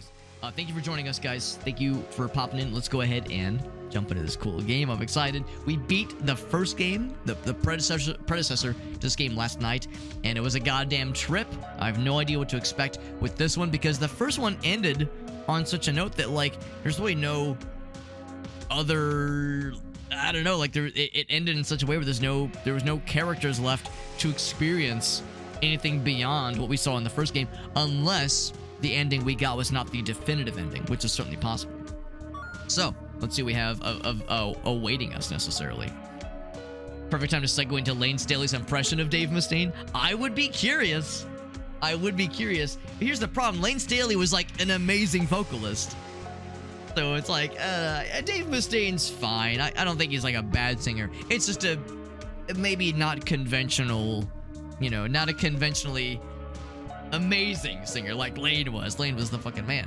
guys. Thank you for joining us, guys. Thank you for popping in. Let's go ahead and jump into this cool game. I'm excited. We beat the first game, the predecessor to this game last night, and it was a goddamn trip. I have no idea what to expect with this one because the first one ended on such a note that, like, there's really no other... I don't know, like, it ended in such a way where there was no characters left to experience anything beyond what we saw in the first game, unless the ending we got was not the definitive ending, which is certainly possible. So, let's see what we have awaiting us, necessarily. Perfect time to segue into Lane Staley's impression of Dave Mustaine. I would be curious. Here's the problem. Lane Staley was, like, an amazing vocalist. So it's like, Dave Mustaine's fine. I don't think he's, like, a bad singer. It's just a maybe not conventional, you know, not a conventionally amazing singer like Lane was. Lane was the fucking man.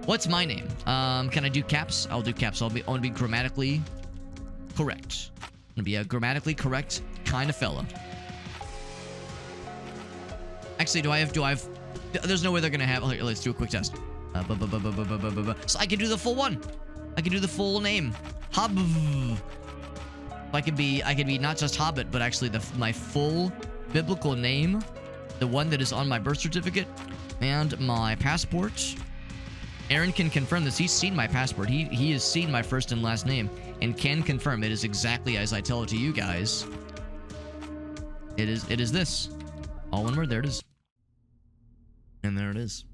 What's my name? Can I do caps? I'll do caps. I want to be grammatically correct. I'm gonna be a grammatically correct kind of fella. Actually, do I have? There's no way they're gonna have. Here, let's do a quick test. So I can do the full one. I can do the full name. I could be not just Hobbit, but actually my full biblical name, the one that is on my birth certificate and my passport. Aaron can confirm this. He's seen my passport. He has seen my first and last name and can confirm it is exactly as I tell it to you guys. It is this. All one word. There it is. And there it is.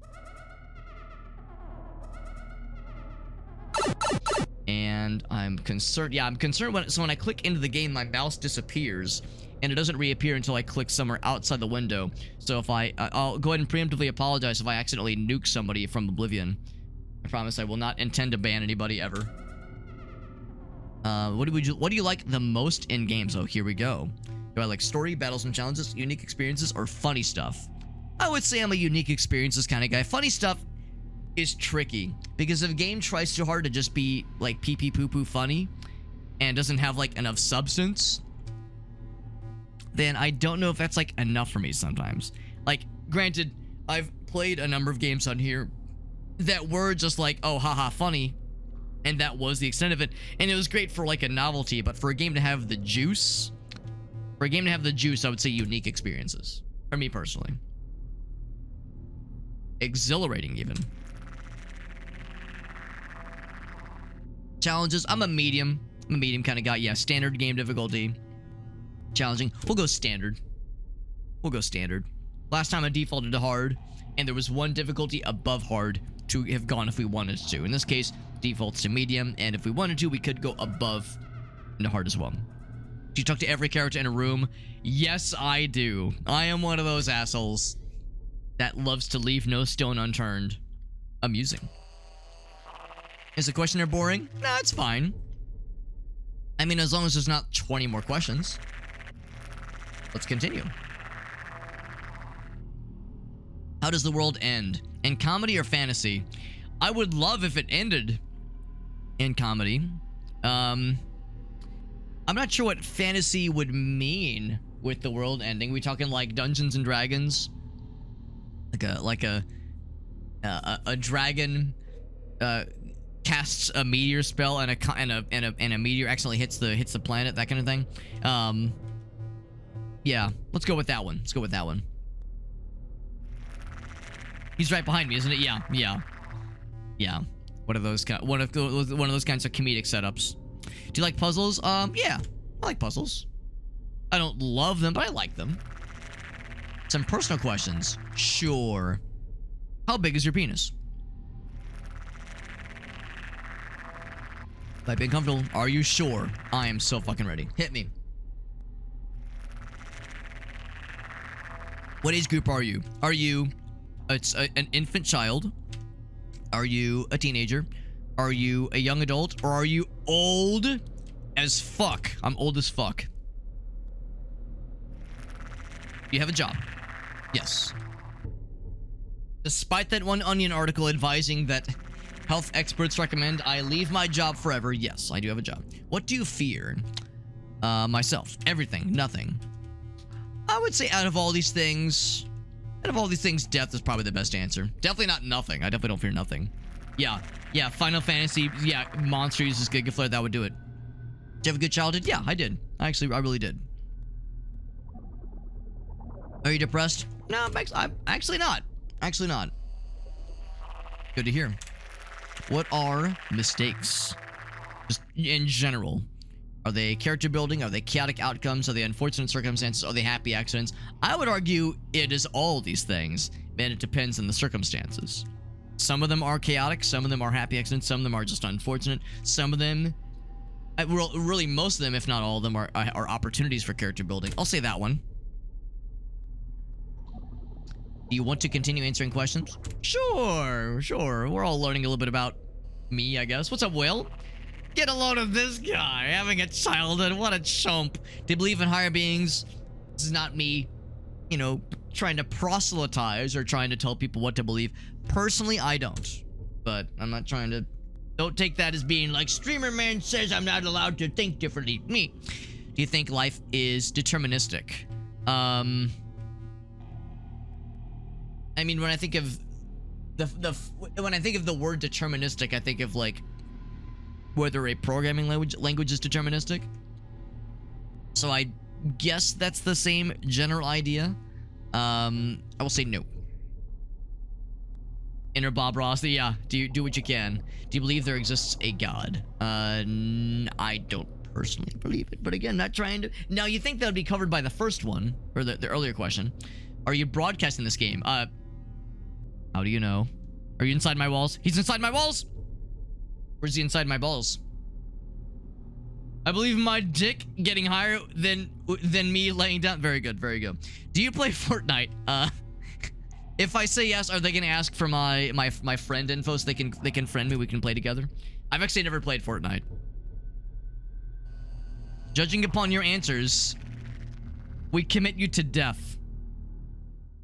And I'm concerned. Yeah, I'm concerned when I click into the game, my mouse disappears, and it doesn't reappear until I click somewhere outside the window. So if I'll go ahead and preemptively apologize if I accidentally nuke somebody from Oblivion. I promise I will not intend to ban anybody ever. What do you like the most in games? Oh, here we go. Do I like story, battles and challenges, unique experiences, or funny stuff? I would say I'm a unique experiences kind of guy. Funny stuff is tricky because if a game tries too hard to just be like pee pee poo poo funny and doesn't have like enough substance, then I don't know if that's like enough for me sometimes. Like, granted, I've played a number of games on here that were just like, oh, haha, funny, and that was the extent of it, and it was great for like a novelty, but for a game to have the juice, I would say unique experiences, for me personally. Exhilarating, even. Challenges, I'm a medium kind of guy. Yeah, standard game difficulty. Challenging, we'll go standard. Last time I defaulted to hard, and there was one difficulty above hard to have gone if we wanted to. In this case, defaults to medium, and if we wanted to, we could go above into hard as well. Do you talk to every character in a room? Yes, I do. I am one of those assholes that loves to leave no stone unturned. Amusing. Is the questionnaire boring? Nah, it's fine. I mean, as long as there's not 20 more questions. Let's continue. How does the world end? In comedy or fantasy? I would love if it ended in comedy. I'm not sure what fantasy would mean with the world ending. We talking like Dungeons and Dragons? Like a dragon casts a meteor spell and a meteor accidentally hits the planet, that kind of thing. Yeah, let's go with that one. He's right behind me, isn't it? Yeah. One of those kinds of comedic setups. Do you like puzzles? Yeah, I like puzzles. I don't love them, but I like them. Some personal questions. Sure. How big is your penis? By being comfortable, are you sure? I am so fucking ready. Hit me. What age group are you? Are you an infant child? Are you a teenager? Are you a young adult? Or are you old as fuck? I'm old as fuck. You have a job. Yes. Despite that one Onion article advising that health experts recommend I leave my job forever, yes, I do have a job. What do you fear? Myself. Everything. Nothing. I would say out of all these things, Out of all these things, death is probably the best answer. Definitely not nothing. I definitely don't fear nothing. Yeah. Yeah, Final Fantasy. Yeah, Monster uses Giga Flare. That would do it. Did you have a good childhood? Yeah, I did. I really did. Are you depressed? No, I'm actually not. Actually not. Good to hear. What are mistakes? Just in general. Are they character building? Are they chaotic outcomes? Are they unfortunate circumstances? Are they happy accidents? I would argue it is all these things, and it depends on the circumstances. Some of them are chaotic, some of them are happy accidents, some of them are just unfortunate, some of them, really most of them, if not all of them, are opportunities for character building. I'll say that one. Do you want to continue answering questions? Sure. We're all learning a little bit about me, I guess. What's up, Will? Get a load of this guy having a childhood. What a chump. Do you believe in higher beings? This is not me, you know, trying to proselytize or trying to tell people what to believe. Personally, I don't. But I'm not trying to... Don't take that as being like, Streamer Man says I'm not allowed to think differently. Me. Do you think life is deterministic? I mean, when I think of when I think of the word deterministic, I think of like whether a programming language is deterministic. So I guess that's the same general idea. I will say no. Inner Bob Ross, yeah. Do what you can. Do you believe there exists a god? I don't personally believe it, but again, not trying to. Now you think that would be covered by the first one or the earlier question? Are you broadcasting this game? How do you know? Are you inside my walls? He's inside my walls. Where's he inside my balls? I believe my dick getting higher than me laying down. Very good, very good. Do you play Fortnite? If I say yes, are they gonna ask for my friend info so they can friend me? We can play together. I've actually never played Fortnite. Judging upon your answers, we commit you to death.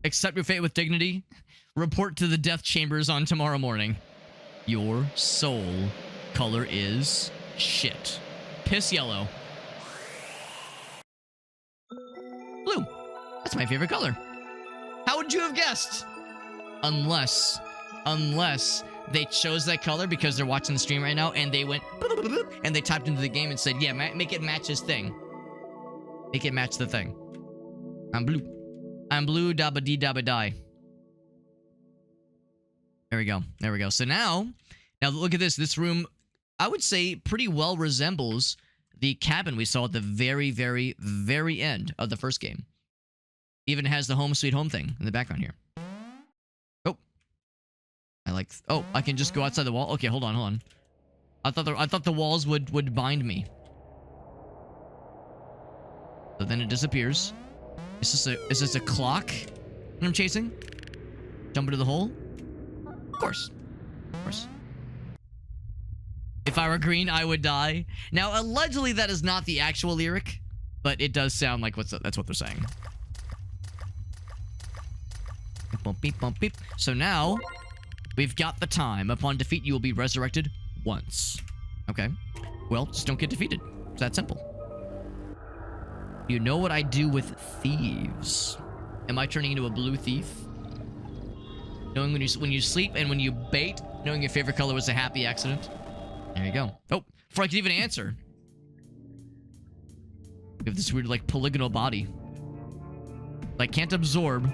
Accept your fate with dignity. Report to the death chambers on tomorrow morning. Your soul color is shit. Piss yellow. Blue. That's my favorite color. How would you have guessed? Unless they chose that color because they're watching the stream right now and they went and they typed into the game and said, yeah, make it match his thing. Make it match the thing. I'm blue. I'm blue, dabba dee dabba die. There we go. There we go. So now look at this. This room, I would say, pretty well resembles the cabin we saw at the very, very, very end of the first game. Even has the home sweet home thing in the background here. Oh. Oh, I can just go outside the wall. Okay, hold on. I thought the walls would bind me. So then it disappears. Is this a clock that I'm chasing? Jump into the hole? Of course. If I were green, I would die. Now, allegedly, that is not the actual lyric, but it does sound like that's what they're saying. Bump, beep, bump, beep. So now, we've got the time. Upon defeat, you will be resurrected once. Okay. Well, just don't get defeated. It's that simple. You know what I do with thieves. Am I turning into a blue thief? Knowing when you sleep and when you bait, knowing your favorite color was a happy accident. There you go. Oh, before I could even answer. We have this weird, like, polygonal body. Like, can't absorb.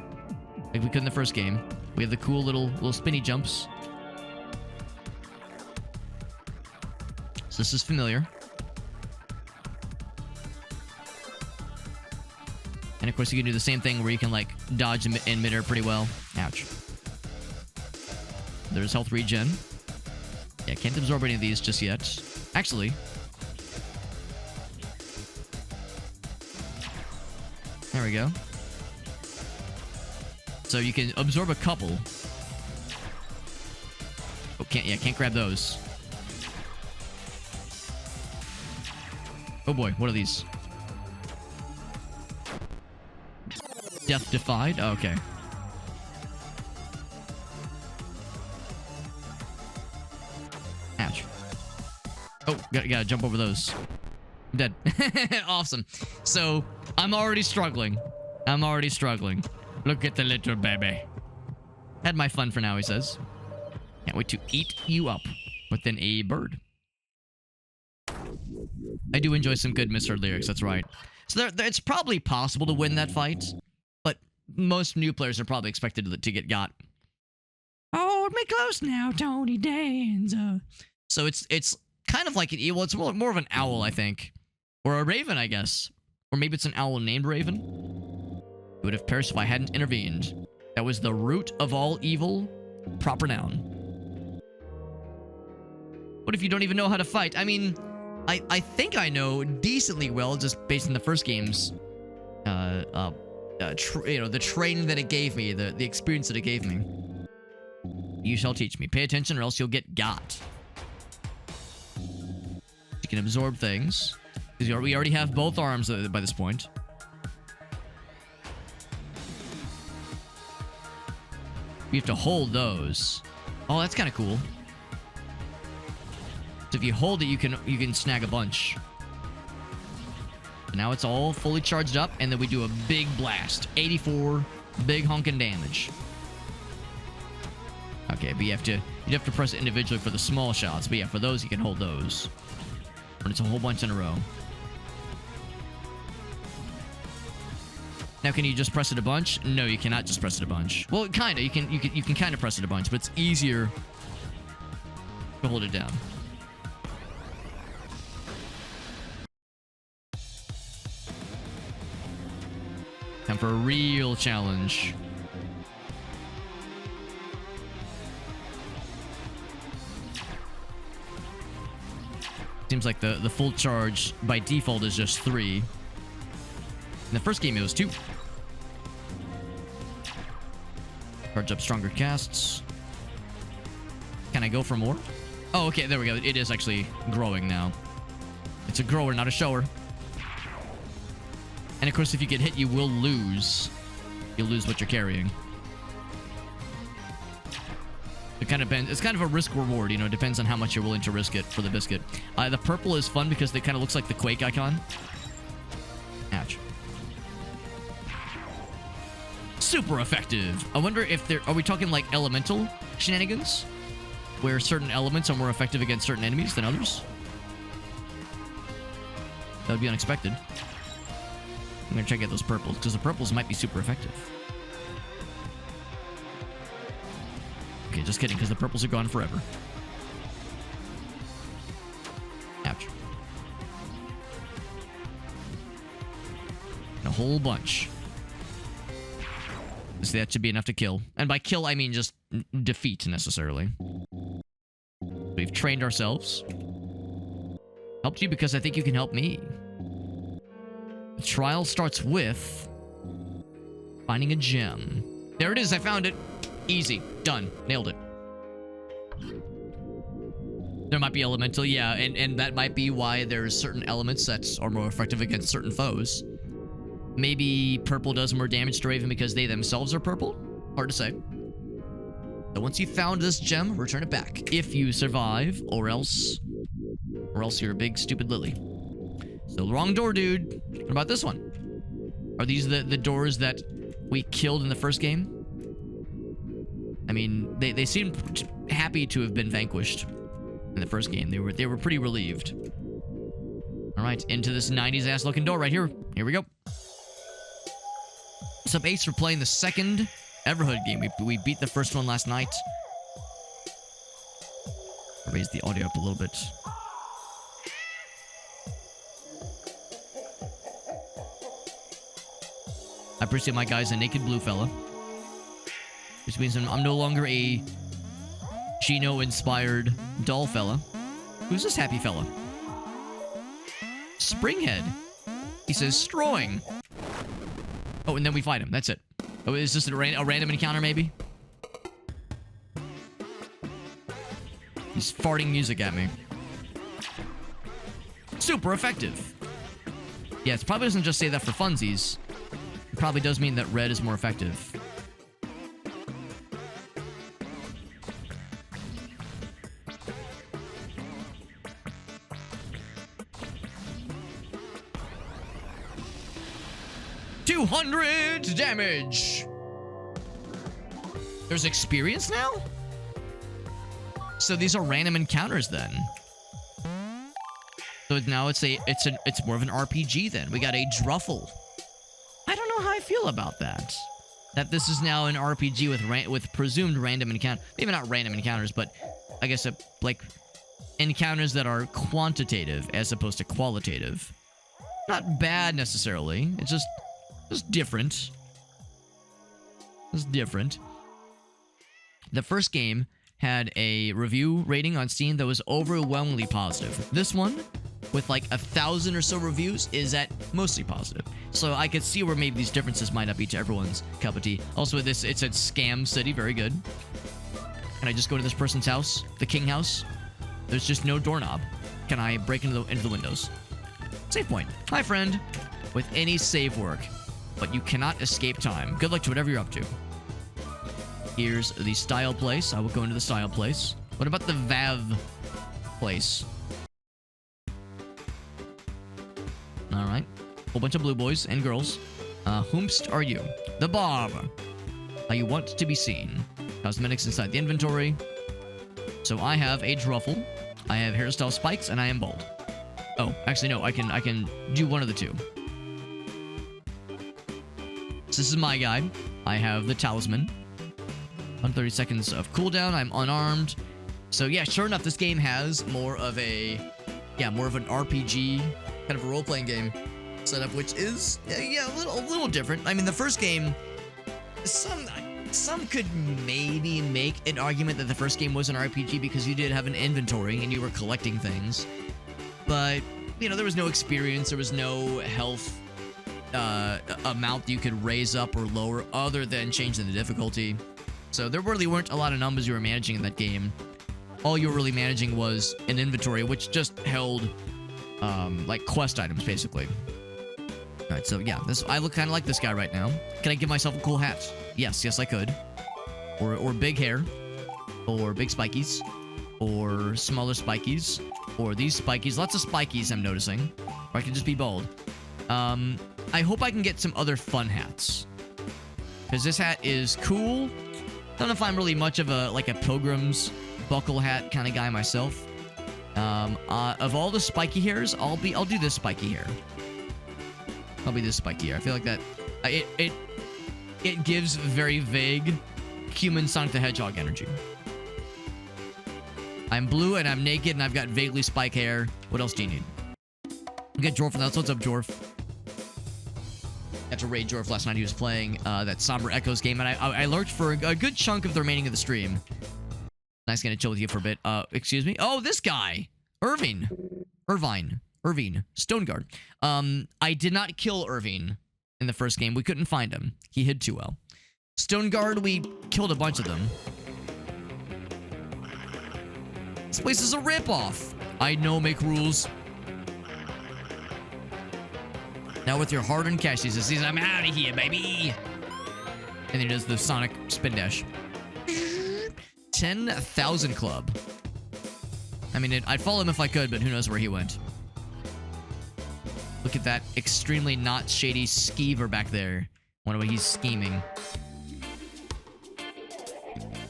Like we could in the first game. We have the cool little spinny jumps. So this is familiar. And of course you can do the same thing where you can like dodge in midair pretty well. Ouch. There's health regen. Yeah, can't absorb any of these just yet. Actually. There we go. So you can absorb a couple. Oh, can't grab those. Oh boy, what are these? Death defied? Oh, okay. Ouch. Oh, gotta jump over those. I'm dead. Awesome. So, I'm already struggling. Look at the little baby. Had my fun for now, he says. Can't wait to eat you up within a bird. I do enjoy some good misheard lyrics, that's right. So it's probably possible to win that fight, but most new players are probably expected to get got. Hold me close now, Tony Danza. So it's kind of like well, it's more of an owl, I think. Or a raven, I guess. Or maybe it's an owl named Raven. It would have perished if I hadn't intervened. That was the root of all evil. Proper noun. What if you don't even know how to fight? I mean, I think I know decently well, just based on the first game's, the training that it gave me, the experience that it gave me. You shall teach me. Pay attention or else you'll get got. You can absorb things. We already have both arms by this point. We have to hold those. Oh, that's kind of cool. So if you hold it, you can snag a bunch. Now it's all fully charged up, and then we do a big blast. 84 big honking damage. Okay, but you'd have to press it individually for the small shots. But yeah, for those you can hold those. And it's a whole bunch in a row. Now, can you just press it a bunch? No, you cannot just press it a bunch. Well, kinda. You can kind of press it a bunch, but it's easier to hold it down. Time for a real challenge. Seems like the full charge by default is just 3. In the first game, it was 2. Charge up stronger casts. Can I go for more? Oh, okay, there we go. It is actually growing now. It's a grower, not a shower. And of course, if you get hit, you will lose. You'll lose what you're carrying. It's kind of a risk reward, you know, it depends on how much you're willing to risk it for the biscuit. The purple is fun because it kind of looks like the Quake icon. Ouch. Super effective. I wonder if are we talking like elemental shenanigans? Where certain elements are more effective against certain enemies than others? That would be unexpected. I'm gonna check out those purples, because the purples might be super effective. Okay, just kidding, because the purples are gone forever. Ouch. And a whole bunch. So that should be enough to kill. And by kill, I mean just defeat, necessarily. We've trained ourselves. Helped you because I think you can help me. The trial starts with finding a gem. There it is, I found it. Easy. Done. Nailed it. There might be elemental, yeah, and that might be why there's certain elements that are more effective against certain foes. Maybe purple does more damage to Raven because they themselves are purple? Hard to say. So once you found this gem, return it back. If you survive, or else you're a big stupid lily. So wrong door, dude. What about this one? Are these the doors that we killed in the first game? I mean, they seem happy to have been vanquished in the first game. They were pretty relieved. All right, into this 90s ass looking door right here. Here we go. What's up, Ace? We're playing the second Everhood game. We beat the first one last night. I'll raise the audio up a little bit. I appreciate my guy's a naked blue fella. Which means I'm no longer a Gino-inspired doll fella. Who's this happy fella? Springhead. He says, Stroing. Oh, and then we fight him. That's it. Oh, is this a random encounter, maybe? He's farting music at me. Super effective. Yeah, it probably doesn't just say that for funsies. It probably does mean that red is more effective. $200 damage. There's experience now? So these are random encounters then. So now it's more of an RPG then. We got a Druffle. I don't know how I feel about that. That this is now an RPG with presumed random encounter. Maybe not random encounters, but I guess like encounters that are quantitative as opposed to qualitative. Not bad necessarily. It's just different. It's different. The first game had a review rating on Steam that was overwhelmingly positive. This one, with like 1,000 or so reviews, is at mostly positive. So I could see where maybe these differences might not be to everyone's cup of tea. Also, it's at Scam City, very good. Can I just go to this person's house? The king house? There's just no doorknob. Can I break into the windows? Save point. Hi, friend. With any save work. But you cannot escape time. Good luck to whatever you're up to. Here's the style place. I will go into the style place. What about the Vav place? Alright. Whole bunch of blue boys and girls. Whomst are you? The Barb. How you want to be seen. Cosmetics inside the inventory. So I have a Druffle. I have hairstyle spikes, and I am bald. Oh, actually no, I can do one of the two. So this is my guy. I have the Talisman. 130 seconds of cooldown. I'm unarmed. So yeah, sure enough, this game has more of an RPG, kind of a role-playing game setup, which is a little different. I mean, the first game, some could maybe make an argument that the first game was an RPG because you did have an inventory and you were collecting things, but there was no experience, there was no health amount that you could raise up or lower other than changing the difficulty. So there really weren't a lot of numbers you were managing in that game. All you were really managing was an inventory, which just held, like, quest items, basically. Alright, so yeah, I look kind of like this guy right now. Can I give myself a cool hat? Yes, I could. Or big hair. Or big spikies. Or smaller spikies. Or these spikies. Lots of spikies, I'm noticing. Or I can just be bald. I hope I can get some other fun hats. Because this hat is cool. Don't know if I'm really much of a pilgrim's buckle hat kind of guy myself. Of all the spiky hairs, I'll do this spiky hair. I'll be this spiky hair. I feel like that it gives very vague human Sonic the Hedgehog energy. I'm blue and I'm naked and I've got vaguely spike hair. What else do you need? I'll get Jorf. That's what's up, Jorf. Got to raid Jorf last night. He was playing that Somber Echoes game, and I lurked for a good chunk of the remaining of the stream. Nice getting to chill with you for a bit. Excuse me. Oh, this guy, Irvine, Stoneguard. I did not kill Irvine in the first game. We couldn't find him. He hid too well. Stoneguard, we killed a bunch of them. This place is a ripoff. I know, make rules. Now with your hard-earned cash, he says, I'm out of here, baby. And then he does the Sonic spin dash. 10,000 club. I mean, I'd follow him if I could, but who knows where he went. Look at that extremely not shady skeever back there. Wonder what he's scheming.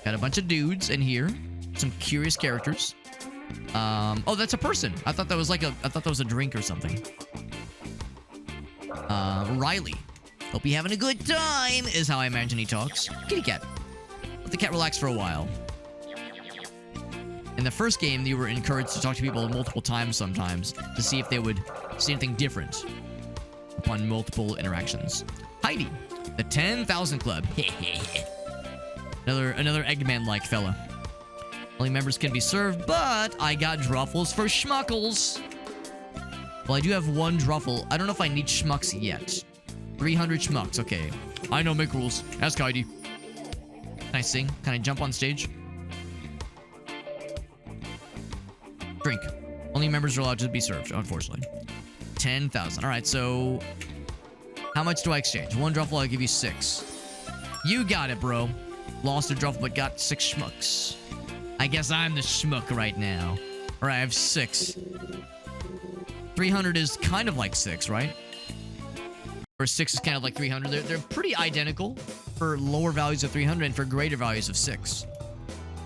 Got a bunch of dudes in here. Some curious characters. Oh, that's a person. I thought that was a drink or something. Riley. Hope you having a good time, is how I imagine he talks. Kitty cat. Let the cat relax for a while. In the first game, you were encouraged to talk to people multiple times sometimes to see if they would see anything different upon multiple interactions. Heidi. The 10,000 Club. Another Eggman-like fella. Only members can be served, but I got Druffles for schmuckles. Well, I do have one Druffle. I don't know if I need schmucks yet. 300 schmucks, okay. I know, make rules. Ask Heidi. Can I sing? Can I jump on stage? Drink. Only members are allowed to be served, unfortunately. 10,000. Alright, so... how much do I exchange? One Druffle, I'll give you 6. You got it, bro. Lost a Druffle, but got 6 schmucks. I guess I'm the schmuck right now. Alright, I have 6. 300 is kind of like 6, right? Where 6 is kind of like 300. They're pretty identical for lower values of 300 and for greater values of 6.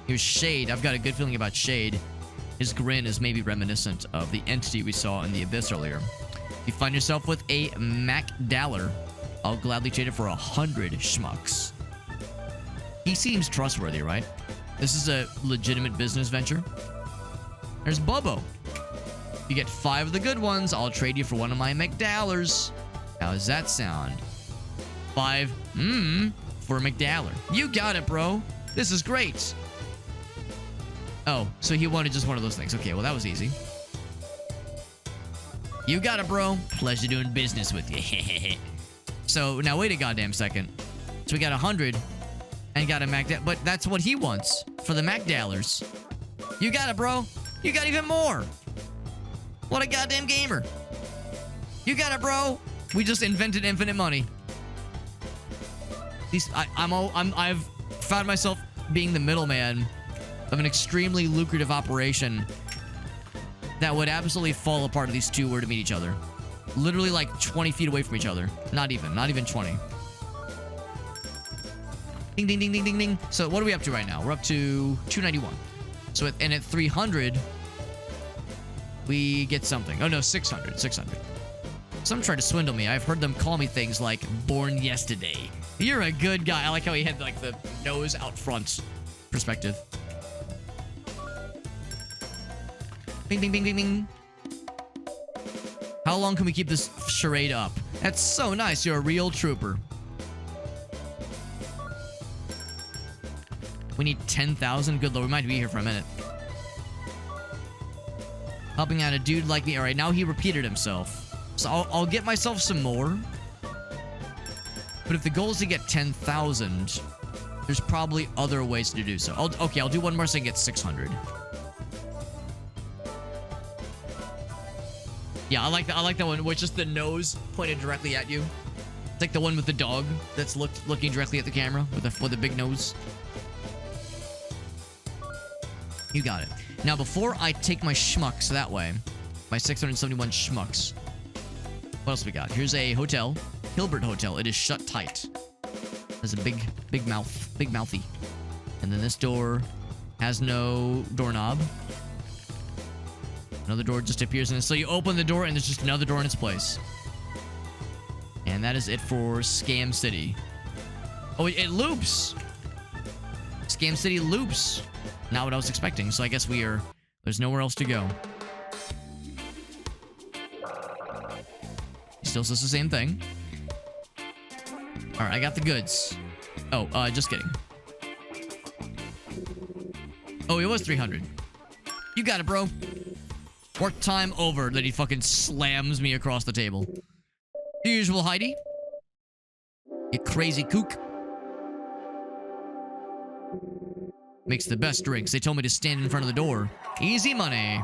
Here's Shade. I've got a good feeling about Shade. His grin is maybe reminiscent of the entity we saw in the Abyss earlier. If you find yourself with a Mac Daller, I'll gladly trade it for 100 schmucks. He seems trustworthy, right? This is a legitimate business venture. There's Bubbo. If you get 5 of the good ones, I'll trade you for one of my McDallers. How does that sound? 5, for a McDaller. You got it, bro. This is great. Oh, so he wanted just one of those things. Okay, well, that was easy. You got it, bro. Pleasure doing business with you. So, now wait a goddamn second. So we got 100 and got a McDaller. But that's what he wants for the McDallers. You got it, bro. You got even more. What a goddamn gamer. You got it, bro. We just invented infinite money. I've found myself being the middleman of an extremely lucrative operation that would absolutely fall apart if these two were to meet each other. Literally like 20 feet away from each other. Not even 20. Ding, ding, ding, ding, ding, ding. So what are we up to right now? We're up to 291. So at 300, we get something. Oh no, 600. Some try to swindle me. I've heard them call me things like born yesterday. You're a good guy. I like how he had like the nose out front perspective. Bing, bing, bing, bing, bing. How long can we keep this charade up? That's so nice. You're a real trooper. We need 10,000. Good lord, we might be here for a minute. Helping out a dude like me. All right, now he repeated himself. So I'll get myself some more. But if the goal is to get 10,000, there's probably other ways to do so. Okay, I'll do one more so I can get 600. Yeah, I like that one with just the nose pointed directly at you. It's like the one with the dog that's looking directly at the camera with the big nose. You got it. Now, before I take my schmucks that way, my 671 schmucks, what else we got? Here's a hotel. Hilbert Hotel. It is shut tight. There's a big mouthy. And then this door has no doorknob. Another door just appears in it. So you open the door and there's just another door in its place. And that is it for Scam City. Oh, it loops. Scam City loops. Not what I was expecting. So I guess there's nowhere else to go. He still says the same thing. Alright, I got the goods. Oh, just kidding. Oh, it was 300. You got it, bro. Work time over. Then he fucking slams me across the table. The usual Heidi. You crazy kook. Makes the best drinks. They told me to stand in front of the door. Easy money.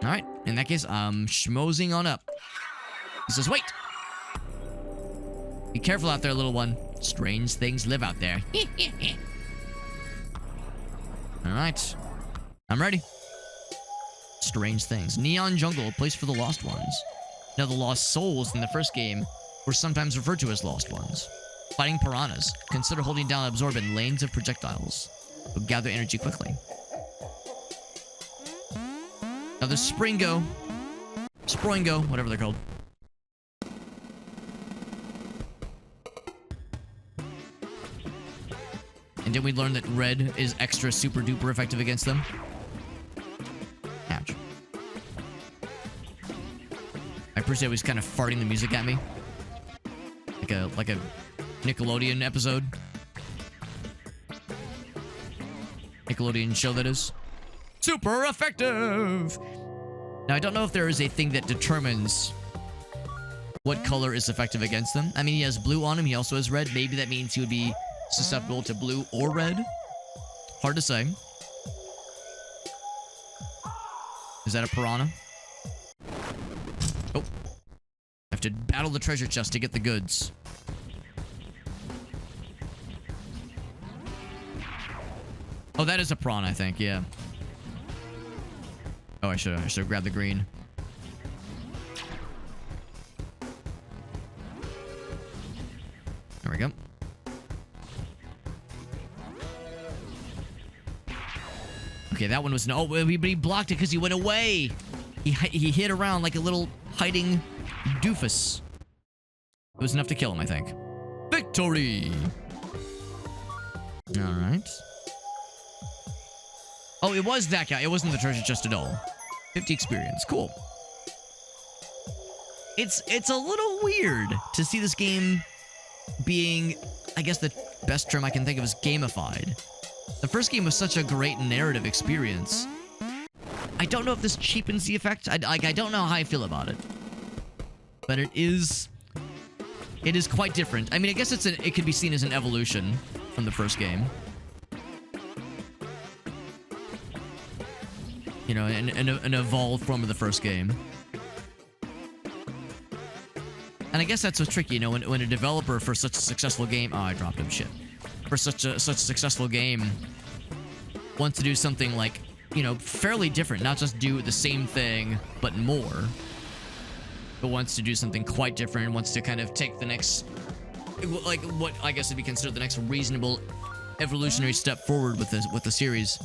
Alright, in that case, I'm schmozing on up. He says, wait! Be careful out there, little one. Strange things live out there. Alright. I'm ready. Strange things. Neon Jungle, a place for the lost ones. Now, the lost souls in the first game were sometimes referred to as lost ones. Fighting piranhas. Consider holding down and absorbing lanes of projectiles. You'll gather energy quickly. Now there's Springo. Sproingo, whatever they're called. And then we learn that red is extra super duper effective against them. Ouch. I appreciate he's kind of farting the music at me. Like a Nickelodeon episode. Nickelodeon show, that is. Super effective! Now, I don't know if there is a thing that determines what color is effective against them. I mean, he has blue on him. He also has red. Maybe that means he would be susceptible to blue or red. Hard to say. Is that a piranha? Oh. I have to battle the treasure chest to get the goods. Oh, that is a prawn, I think, yeah. Oh, I should have grabbed the green. we go. Okay, that one was no. But he blocked it because he went away. He hid around like a little hiding doofus. It was enough to kill him, I think. Victory! Alright. Oh, it was that guy. It wasn't the treasure chest at all. 50 experience. Cool. It's a little weird to see this game being, I guess the best term I can think of is gamified. The first game was such a great narrative experience. I don't know if this cheapens the effect. I don't know how I feel about it. But it is quite different. I mean, I guess it could be seen as an evolution from the first game. You know, an evolved form of the first game. And I guess that's what's tricky, you know, when a developer for such a successful game... Oh, I dropped him, shit. For such a successful game wants to do something like, you know, fairly different. Not just do the same thing, but more. But wants to do something quite different. Wants to kind of take the next... Like, what I guess would be considered the next reasonable evolutionary step forward with the series.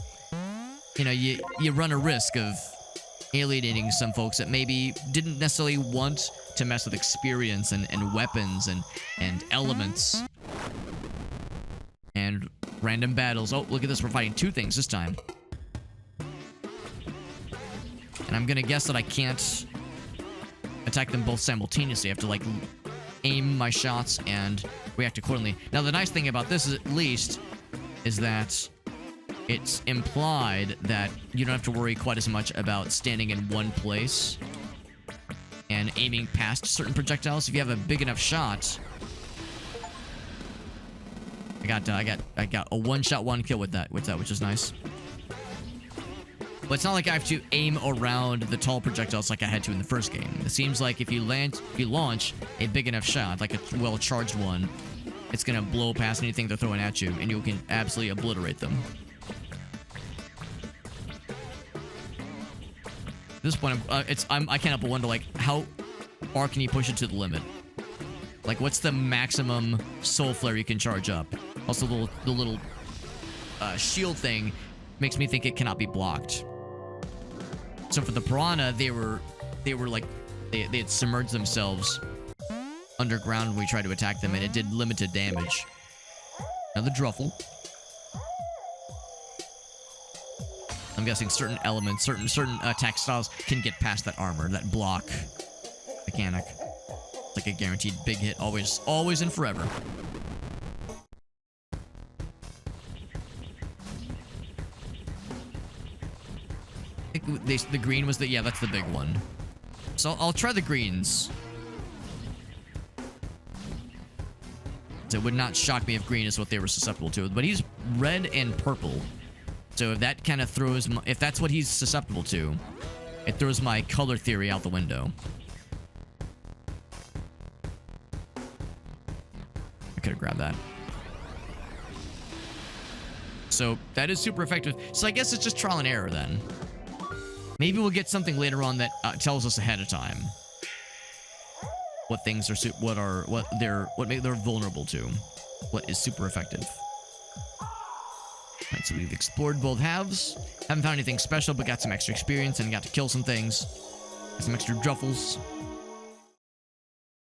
You know, you run a risk of alienating some folks that maybe didn't necessarily want to mess with experience and weapons and elements. And random battles. Oh, look at this. We're fighting two things this time. And I'm gonna guess that I can't attack them both simultaneously. I have to, like, aim my shots and react accordingly. Now, the nice thing about this is, at least, is that it's implied that you don't have to worry quite as much about standing in one place and aiming past certain projectiles. If you have a big enough shot... I got a one-shot, one-kill with that, which is nice. But it's not like I have to aim around the tall projectiles like I had to in the first game. It seems like if you launch a big enough shot, like a well-charged one, it's gonna blow past anything they're throwing at you, and you can absolutely obliterate them. At this point, I can't help but wonder, like, how far can you push it to the limit? Like, what's the maximum soul flare you can charge up? Also, the little shield thing makes me think it cannot be blocked. So for the piranha, they were like, they had submerged themselves underground when we tried to attack them, and it did limited damage. Now the Druffle. I'm guessing certain elements, certain attack styles can get past that armor, that block mechanic. It's like a guaranteed big hit, always and forever. I think the green was yeah, that's the big one. So I'll try the greens. So it would not shock me if green is what they were susceptible to, but he's red and purple. So if that kind of throws if that's what he's susceptible to, it throws my color theory out the window. I could have grabbed that. So that is super effective. So I guess it's just trial and error then. Maybe we'll get something later on that tells us ahead of time what things are what they're vulnerable to, what is super effective. Alright, so we've explored both halves. Haven't found anything special, but got some extra experience and got to kill some things. Got some extra druffles.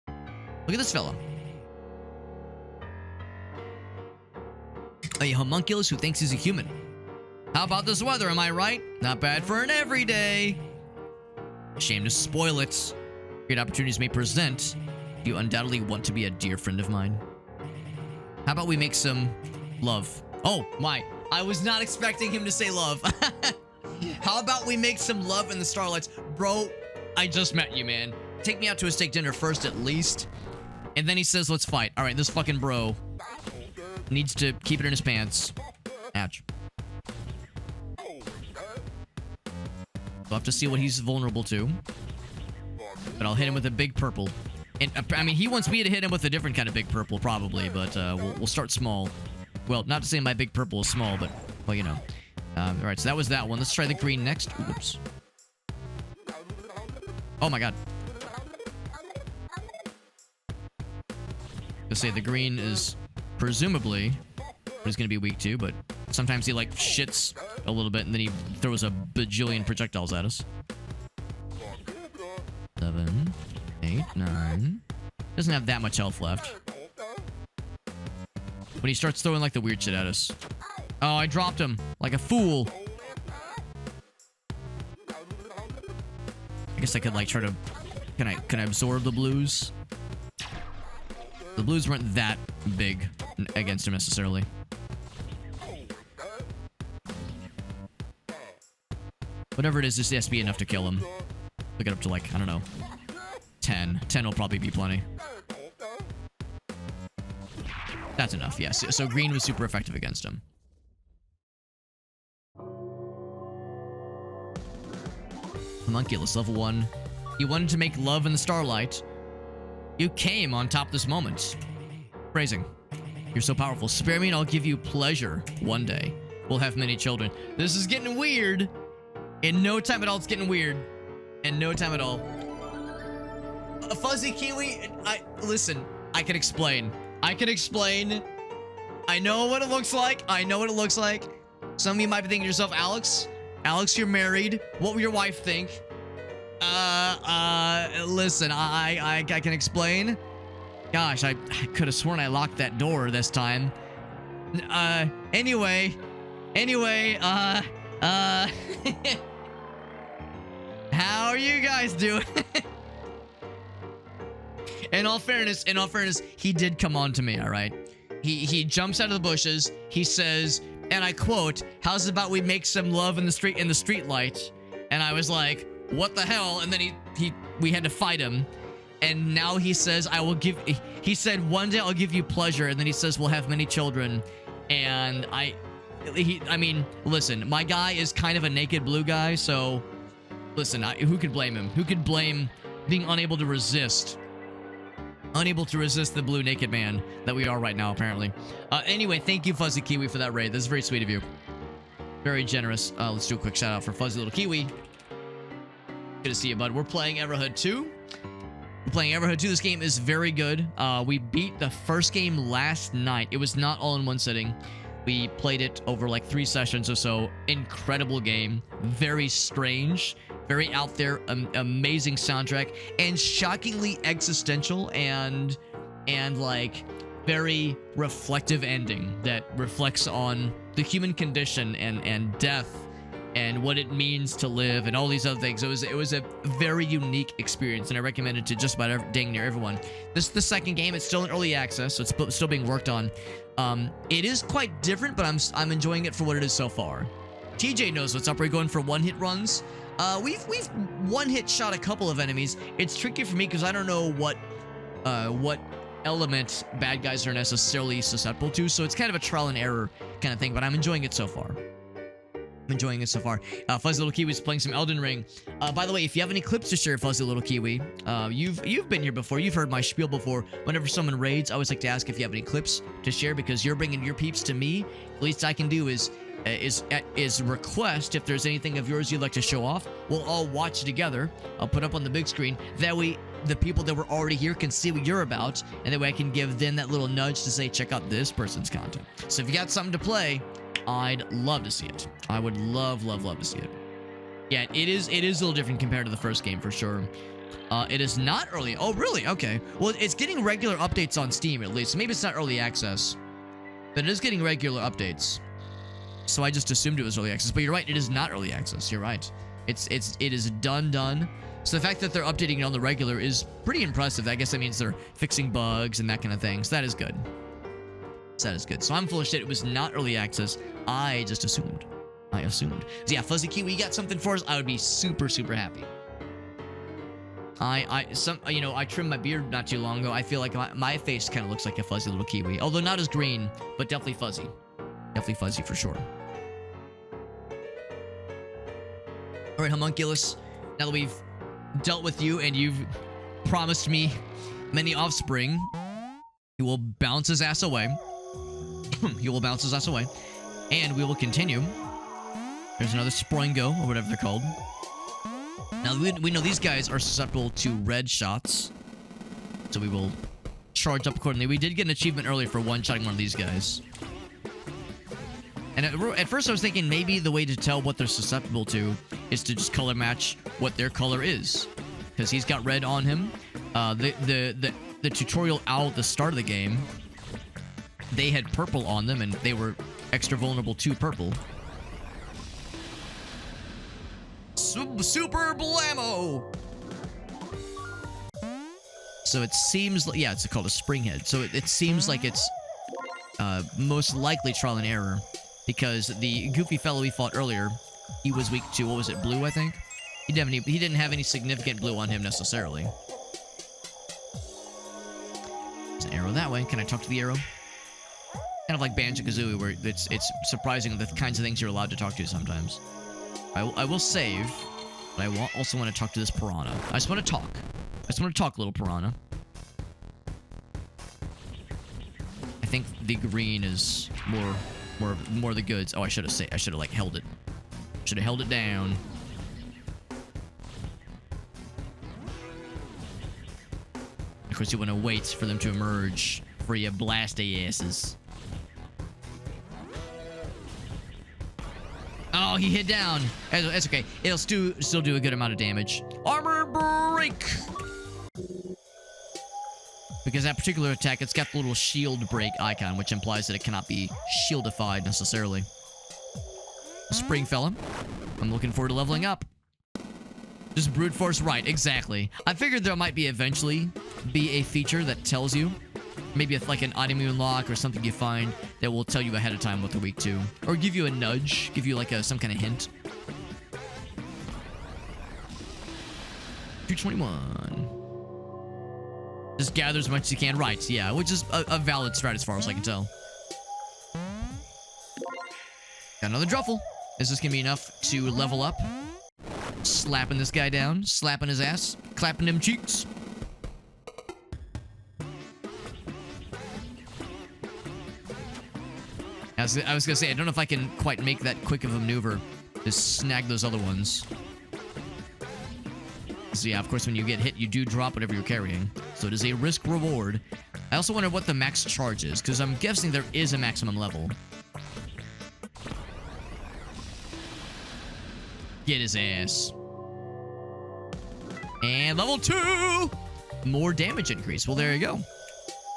Look at this fella. A homunculus who thinks he's a human. How about this weather, am I right? Not bad for an everyday. Shame to spoil it. Great opportunities may present. You undoubtedly want to be a dear friend of mine. How about we make some love? Oh, my. I was not expecting him to say love. How about we make some love in the starlights? Bro, I just met you, man. Take me out to a steak dinner first, at least. And then he says, let's fight. All right, this fucking bro needs to keep it in his pants. Ouch. We'll have to see what he's vulnerable to. But I'll hit him with a big purple. And, I mean, he wants me to hit him with a different kind of big purple, probably. But we'll start small. Well, not to say my big purple is small, but, well, you know. Alright, so that was that one. Let's try the green next. Oops. Oh my god. To say the green is presumably what he's going to be weak to, but sometimes he like shits a little bit and then he throws a bajillion projectiles at us. 7, 8, 9. Doesn't have that much health left. When he starts throwing like the weird shit at us. Oh, I dropped him like a fool. I guess I could like try to... Can I absorb the blues? The blues weren't that big against him necessarily. Whatever it is, this has to be enough to kill him. Look it up to like, I don't know, 10. 10 will probably be plenty. That's enough, yes. So green was super effective against him. Homunculus, level 1. You wanted to make love in the starlight. You came on top this moment. Phrasing. You're so powerful. Spare me and I'll give you pleasure one day. We'll have many children. This is getting weird. In no time at all, it's getting weird. In no time at all. A fuzzy kiwi, listen, I can explain. I can explain. I know what it looks like. I know what it looks like. Some of you might be thinking to yourself, Alex, you're married. What will your wife think? Listen, I can explain. Gosh, I could have sworn I locked that door this time. Anyway, how are you guys doing? In all fairness, he did come on to me, all right? He jumps out of the bushes. He says, and I quote, "How's about we make some love in the street light?" And I was like, "What the hell?" And then we had to fight him. And now he says, he said, "One day I'll give you pleasure." And then he says, "We'll have many children." And I mean, listen, my guy is kind of a naked blue guy, so listen, who could blame him? Who could blame being unable to resist the blue naked man that we are right now, apparently. Anyway, thank you, Fuzzy Kiwi, for that raid. That's very sweet of you. Very generous. Let's do a quick shout out for Fuzzy Little Kiwi. Good to see you, bud. We're playing Everhood 2. We're playing Everhood 2. This game is very good. We beat the first game last night. It was not all in one sitting. We played it over like 3 sessions or so. Incredible game. Very strange. Very out there. Amazing soundtrack. And shockingly existential and like very reflective ending that reflects on the human condition and death and what it means to live and all these other things. It was a very unique experience, and I recommend it to just about dang near everyone. This is the second game. It's still in early access, so it's still being worked on. It is quite different, but I'm enjoying it for what it is so far. TJ knows what's up. We're going for one-hit runs. We've one-hit shot a couple of enemies. It's tricky for me because I don't know what element bad guys are necessarily susceptible to, so it's kind of a trial and error kind of thing, but I'm enjoying it so far. Fuzzy Little Kiwi's playing some Elden Ring. By the way, if you have any clips to share, Fuzzy Little Kiwi, you've been here before. You've heard my spiel before. Whenever someone raids, I always like to ask if you have any clips to share because you're bringing your peeps to me. The least I can do is request if there's anything of yours you'd like to show off. We'll all watch it together. I'll put up on the big screen. That way, the people that were already here can see what you're about, and that way I can give them that little nudge to say, check out this person's content. So if you got something to play, I'd love to see it. I would love to see it. Yeah, it is a little different compared to the first game for sure. It is not early. Oh, really? Okay. Well, it's getting regular updates on Steam at least. Maybe it's not early access, but it is getting regular updates. So I just assumed it was early access, but you're right. It is not early access. You're right. It is done. So the fact that they're updating it on the regular is pretty impressive. I guess that means they're fixing bugs and that kind of thing. So that is good. So I'm full of shit. It was not early access. I just assumed. So yeah, Fuzzy Kiwi, you got something for us? I would be super, super happy. I trimmed my beard not too long ago. I feel like my face kind of looks like a Fuzzy Little Kiwi. Although not as green, but definitely fuzzy. Definitely fuzzy for sure. Alright, Homunculus. Now that we've dealt with you and you've promised me many offspring, he will bounce his ass away. And we will continue. There's another Sproingo, or whatever they're called. Now, we know these guys are susceptible to red shots. So we will charge up accordingly. We did get an achievement earlier for one-shotting one of these guys. And at first I was thinking maybe the way to tell what they're susceptible to is to just color match what their color is. Because he's got red on him. The tutorial out at the start of the game, they had purple on them, and they were extra vulnerable to purple. Super blammo! So it seems like, yeah, it's called a spring head. So it seems like it's most likely trial and error. Because the goofy fellow we fought earlier, he was weak to, what was it, blue, I think? He didn't have any significant blue on him necessarily. There's an arrow that way. Can I talk to the arrow? Kind of like Banjo-Kazooie, where it's surprising the kinds of things you're allowed to talk to sometimes. I will save, but I also want to talk to this piranha. I just want to talk. I just want to talk, little piranha. I think the green is more the goods. Oh, I should have like held it. Should have held it down. Of course, you want to wait for them to emerge for you blast their asses. Oh, he hit down. That's okay. It'll still do a good amount of damage. Armor break! Because that particular attack, it's got the little shield break icon, which implies that it cannot be shieldified necessarily. Spring fella. I'm looking forward to leveling up. Just brute force right, exactly. I figured there might be eventually be a feature that tells you. Maybe like an autoimmune lock or something you find that will tell you ahead of time what they're weak to. Or give you a nudge, give you like some kind of hint. 221. Just gather as much as you can. Right, yeah, which is a valid strat as far as I can tell. Got another Druffle. Is this gonna be enough to level up? Slapping this guy down, slapping his ass, clapping them cheeks. I was gonna say, I don't know if I can quite make that quick of a maneuver. Just snag those other ones. So yeah, of course, when you get hit, you do drop whatever you're carrying. So it is a risk reward. I also wonder what the max charge is, because I'm guessing there is a maximum level. Get his ass. And level 2! More damage increase. Well, there you go.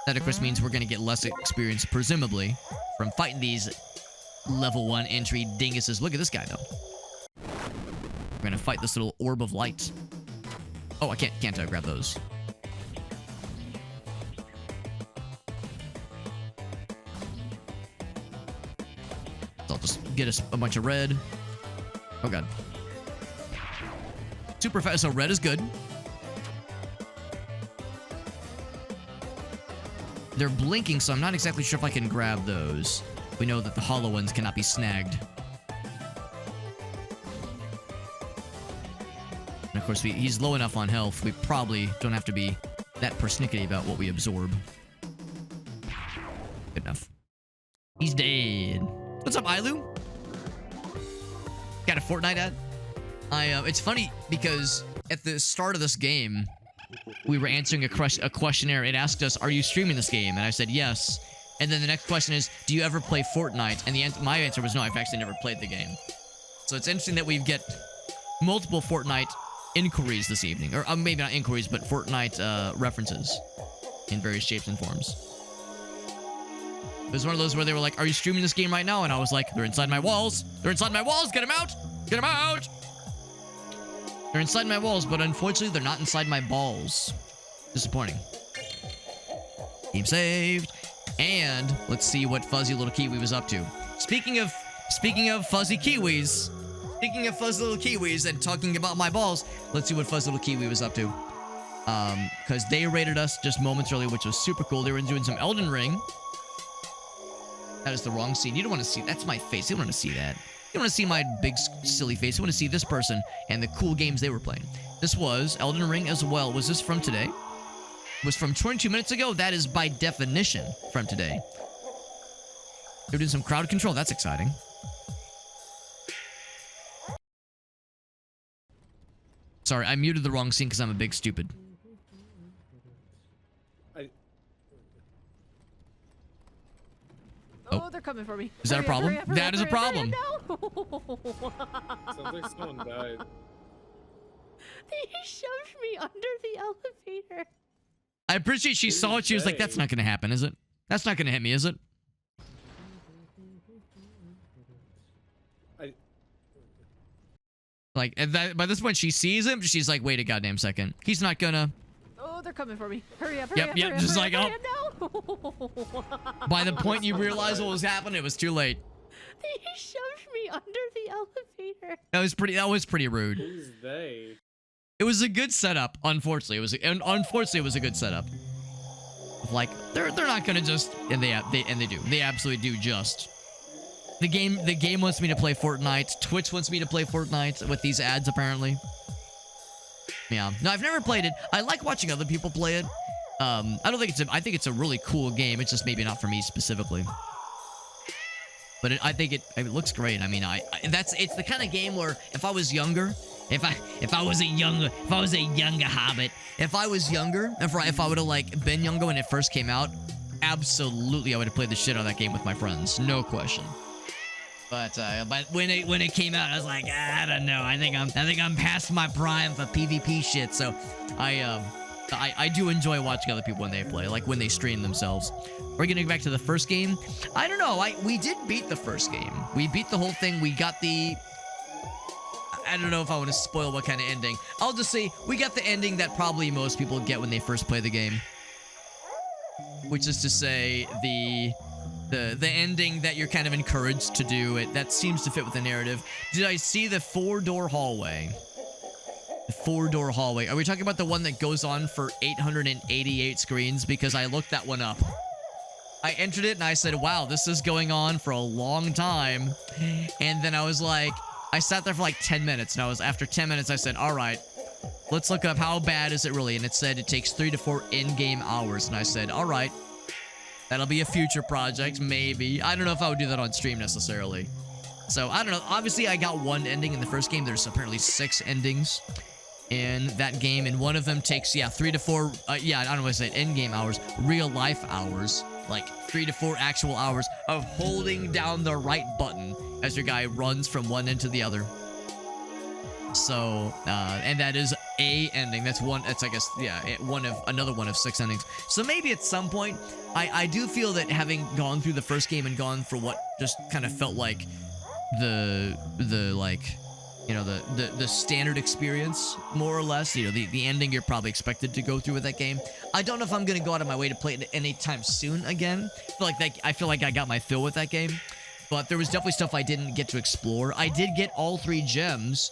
That, of course, means we're going to get less experience, presumably, from fighting these level 1 entry dinguses. Look at this guy, though. We're going to fight this little orb of light. Oh, I can't grab those. So I'll just get us a bunch of red. Oh, God. Super fast. So red is good. They're blinking, so I'm not exactly sure if I can grab those. We know that the hollow ones cannot be snagged. And of course, he's low enough on health, we probably don't have to be that persnickety about what we absorb. Good enough. He's dead. What's up, Ailu? Got a Fortnite ad? It's funny because at the start of this game, we were answering a questionnaire. It asked us, are you streaming this game? And I said, yes. And then the next question is, do you ever play Fortnite? And my answer was no, I've actually never played the game. So it's interesting that we get multiple Fortnite inquiries this evening. Or maybe not inquiries, but Fortnite references in various shapes and forms. It was one of those where they were like, are you streaming this game right now? And I was like, they're inside my walls. They're inside my walls. Get them out. Get them out. They're inside my walls, but unfortunately, they're not inside my balls. Disappointing. Game saved. And let's see what Fuzzy Little Kiwi was up to. Speaking of Fuzzy Kiwis, speaking of Fuzzy Little Kiwis and talking about my balls, let's see what Fuzzy Little Kiwi was up to. Because they raided us just moments earlier, which was super cool. They were doing some Elden Ring. That is the wrong scene. You don't want to see. That's my face. You don't want to see that. You want to see my big silly face. You want to see this person and the cool games they were playing. This was Elden Ring as well. Was this from today? Was from 22 minutes ago? That is by definition from today. They're doing some crowd control. That's exciting. Sorry, I muted the wrong scene because I'm a big stupid. coming for me. Is that a problem? That is a problem. No. Sounds like someone died. They shoved me under the elevator. I appreciate she saw it. She was like, that's not going to happen, is it? That's not going to hit me, is it? Like, by this point, she sees him. She's like, wait a goddamn second. He's not gonna... Oh, they're coming for me. Hurry up, hurry up, Yep, hurry just up, like, hurry oh. up, no. By the point you realize what was happening, it was too late. They shoved me under the elevator. That was pretty rude. Who's they? It was a good setup, unfortunately. Unfortunately, it was a good setup. Like, they're not gonna just... And they do. They absolutely do just... The game wants me to play Fortnite. Twitch wants me to play Fortnite with these ads, apparently. Yeah. No, I've never played it. I like watching other people play it. I think it's a really cool game. It's just maybe not for me specifically. But I think it looks great. I mean, it's the kind of game where if I was younger, if I was a younger hobbit, if I would have like been younger when it first came out, absolutely I would have played the shit out of that game with my friends, no question. But when it came out, I was like, I don't know. I think I'm past my prime for PvP shit. So I do enjoy watching other people when they play, like when they stream themselves. We're gonna go back to the first game. I don't know. We did beat the first game. We beat the whole thing. We got the... I don't know if I want to spoil what kind of ending. I'll just say we got the ending that probably most people get when they first play the game, which is to say the ending that you're kind of encouraged to do. That seems to fit with the narrative. Did I see the 4-door hallway? The 4-door hallway. Are we talking about the one that goes on for 888 screens? Because I looked that one up. I entered it and I said, wow, this is going on for a long time. And then I was like, I sat there for like 10 minutes. And after 10 minutes, I said, all right, let's look up how bad is it really? And it said it takes 3 to 4 in-game hours. And I said, all right. That'll be a future project, maybe. I don't know if I would do that on stream necessarily. So, I don't know. Obviously, I got one ending in the first game. There's apparently 6 endings in that game. And one of them takes, 3 to 4... I don't know what I said. In-game hours. Real-life hours. Like, 3 to 4 actual hours of holding down the right button as your guy runs from one end to the other. So, and that is a ending. That's one. That's, I guess, another one of 6 endings. So maybe at some point, I do feel that having gone through the first game and gone for what just kind of felt like the standard experience, more or less, the ending you're probably expected to go through with that game. I don't know if I'm gonna go out of my way to play it anytime soon again. I feel like I got my fill with that game, but there was definitely stuff I didn't get to explore. I did get all 3 gems.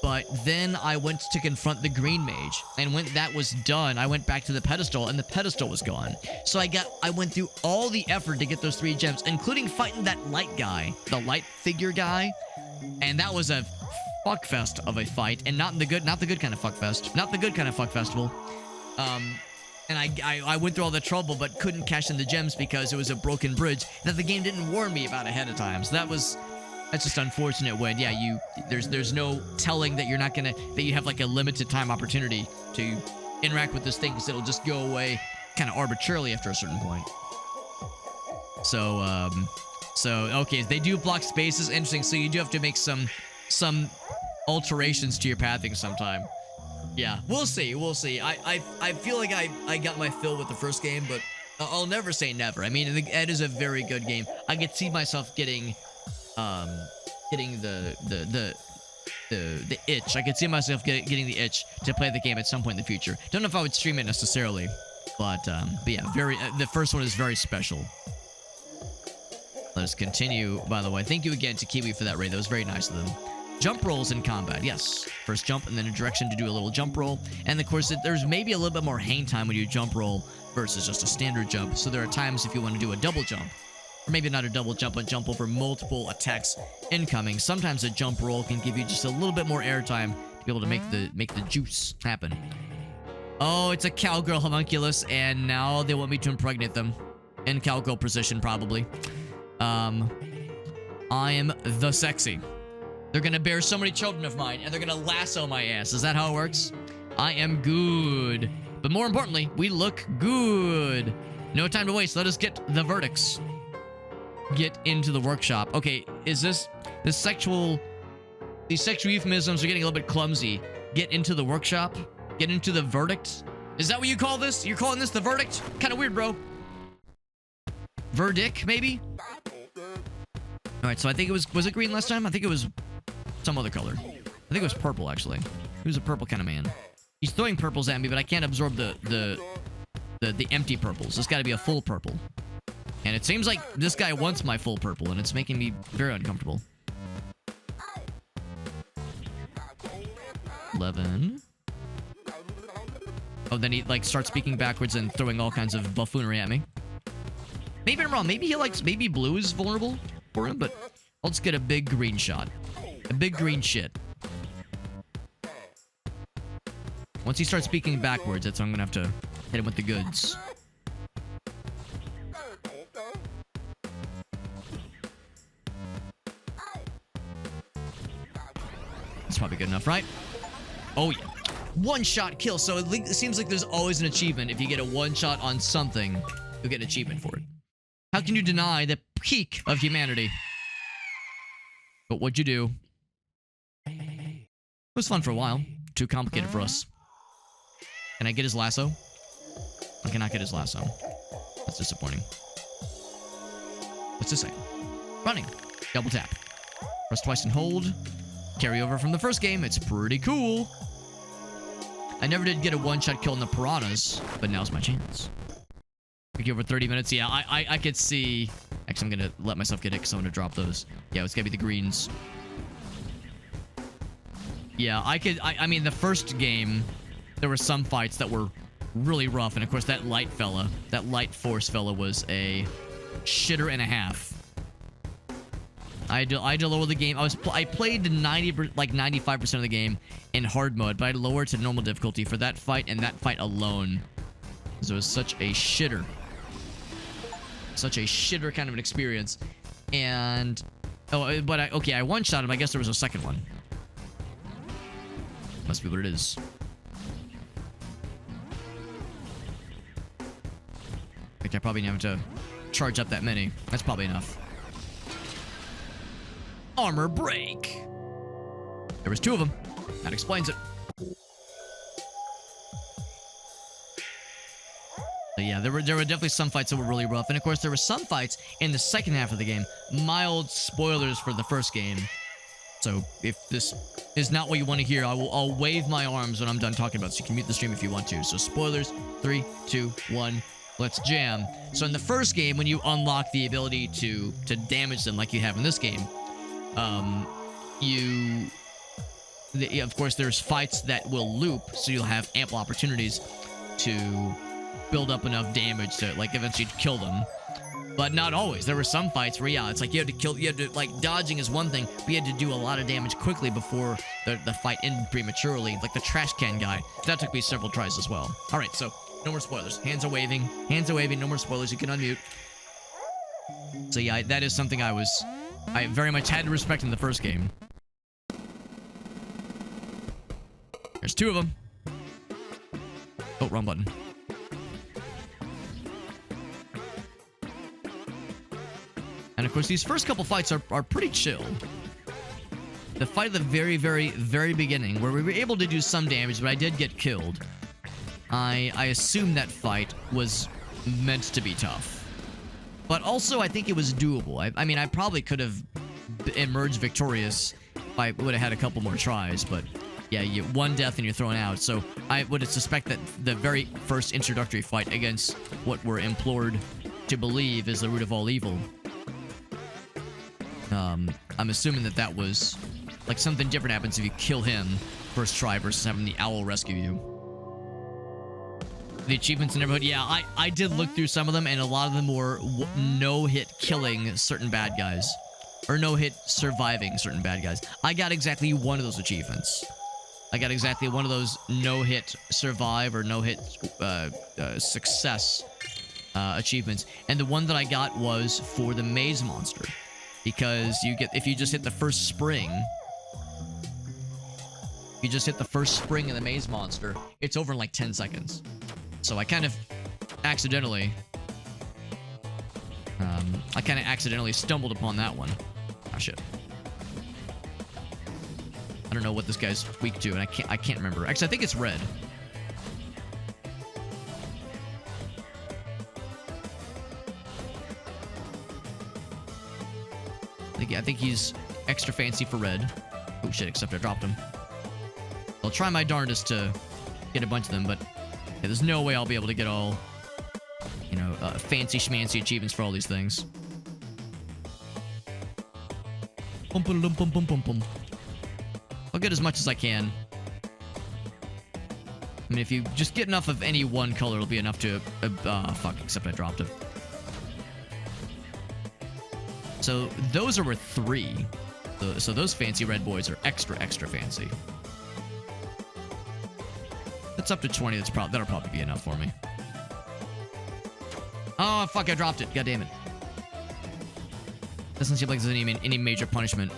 But then I went to confront the green mage, and when that was done, I went back to the pedestal, and the pedestal was gone. So I went through all the effort to get those 3 gems, including fighting that light guy, the light figure guy, and that was a fuckfest of a fight, and not the good kind of fuckfest, not the good kind of fuck festival. And I went through all the trouble, but couldn't cash in the gems because it was a broken bridge that the game didn't warn me about ahead of time. So that's just unfortunate when, there's no telling that that you have like a limited time opportunity to interact with this thing because it'll just go away kind of arbitrarily after a certain point. So, okay, they do block spaces. Interesting. So you do have to make some alterations to your pathing sometime. Yeah, we'll see. I feel like I got my fill with the first game, but I'll never say never. I mean, it is a very good game. I could see myself getting the itch. I could see myself getting the itch to play the game at some point in the future. Don't know if I would stream it necessarily, but yeah, the first one is very special. Let us continue, by the way. Thank you again to Kiwi for that raid. That was very nice of them. Jump rolls in combat, yes. First jump and then a direction to do a little jump roll. And of course, there's maybe a little bit more hang time when you jump roll versus just a standard jump. So there are times if you want to do a double jump, or maybe not a double jump, but jump over multiple attacks incoming. Sometimes a jump roll can give you just a little bit more airtime to be able to make the juice happen. Oh, it's a cowgirl homunculus, and now they want me to impregnate them. In cowgirl position, probably. I am the sexy. They're gonna bear so many children of mine, and they're gonna lasso my ass. Is that how it works? I am good. But more importantly, we look good. No time to waste. Let us get the verdicts. get into the workshop. Okay, is this these sexual euphemisms are getting a little bit clumsy. Get into the workshop? Get into the verdict? Is that what you call this? You're calling this the verdict? Kind of weird, bro. Verdict, maybe? All right, so I think it was it green last time? I think it was some other color. I think it was purple, actually. He was a purple kind of man. He's throwing purples at me, but I can't absorb the empty purples. It's got to be a full purple. And it seems like this guy wants my full purple, and it's making me very uncomfortable. 11. Oh, then he, like, starts speaking backwards and throwing all kinds of buffoonery at me. Maybe I'm wrong. Maybe blue is vulnerable for him, but I'll just get a big green shot. A big green shit. Once he starts speaking backwards, that's when I'm gonna have to hit him with the goods. That's probably good enough, right? Oh, yeah. One-shot kill. So it seems like there's always an achievement. If you get a one-shot on something, you'll get an achievement for it. How can you deny the peak of humanity? But what'd you do? It was fun for a while. Too complicated for us. Can I get his lasso? I cannot get his lasso. That's disappointing. What's this say? Running. Double tap. Press twice and hold. Carry over from the first game. It's pretty cool. I never did get a one-shot kill in the piranhas, but now's my chance. We over 30 minutes. Yeah, I could see... Actually, I'm going to let myself get hit because I'm going to drop those. Yeah, it's going to be the greens. Yeah, I mean, the first game, there were some fights that were really rough. And, of course, that light force fella was a shitter and a half. I had to lower the game. I played 95% of the game in hard mode, but I lowered to normal difficulty for that fight and that fight alone. Because it was such a shitter. Such a shitter kind of an experience. And... Oh, but okay, I one-shot him. I guess there was a second one. Must be what it is. In fact, I probably need to charge up that many. That's probably enough. Armor break. There was two of them. That explains it. But yeah, there were definitely some fights that were really rough. And of course, there were some fights in the second half of the game. Mild spoilers for the first game. So if this is not what you want to hear, I'll wave my arms when I'm done talking about it. So you can mute the stream if you want to. So spoilers, 3, 2, 1. Let's jam. So in the first game, when you unlock the ability to damage them like you have in this game, of course, there's fights that will loop, so you'll have ample opportunities to build up enough damage to, like, eventually kill them. But not always. There were some fights where, yeah, it's like you had to, like, dodging is one thing, but you had to do a lot of damage quickly before the fight ended prematurely, like the trash can guy. That took me several tries as well. All right, so no more spoilers. Hands are waving, no more spoilers. You can unmute. So yeah, that is something I very much had to respect in the first game. There's two of them. Oh, wrong button. And of course, these first couple fights are pretty chill. The fight at the very, very, very beginning, where we were able to do some damage, but I did get killed. I assume that fight was meant to be tough. But also, I think it was doable. I mean, I probably could have emerged victorious if I would have had a couple more tries, but yeah, one death and you're thrown out. So I would suspect that the very first introductory fight against what we're implored to believe is the root of all evil, I'm assuming that was like something different happens if you kill him first try versus having the owl rescue you. The achievements in Everhood, yeah, I did look through some of them, and a lot of them were no-hit killing certain bad guys. Or no-hit surviving certain bad guys. I got exactly one of those achievements. I got exactly one of those no-hit survive or no-hit success achievements. And the one that I got was for the maze monster. Because if you just hit the first spring... If you just hit the first spring of the maze monster, it's over in like 10 seconds. So I kind of accidentally I kind of accidentally stumbled upon that one. Ah, shit. I don't know what this guy's weak to, and I can't remember. Actually, I think it's red. I think he's extra fancy for red. Oh shit, except I dropped him. I'll try my darndest to get a bunch of them, but yeah, there's no way I'll be able to get all, you know, fancy schmancy achievements for all these things. I'll get as much as I can. I mean, if you just get enough of any one color, it'll be enough to... fuck, except I dropped it. So, those are worth 3. So those fancy red boys are extra fancy. That's up to 20. That'll probably be enough for me. Oh, fuck, I dropped it. God damn it. Doesn't seem like there's any major punishment.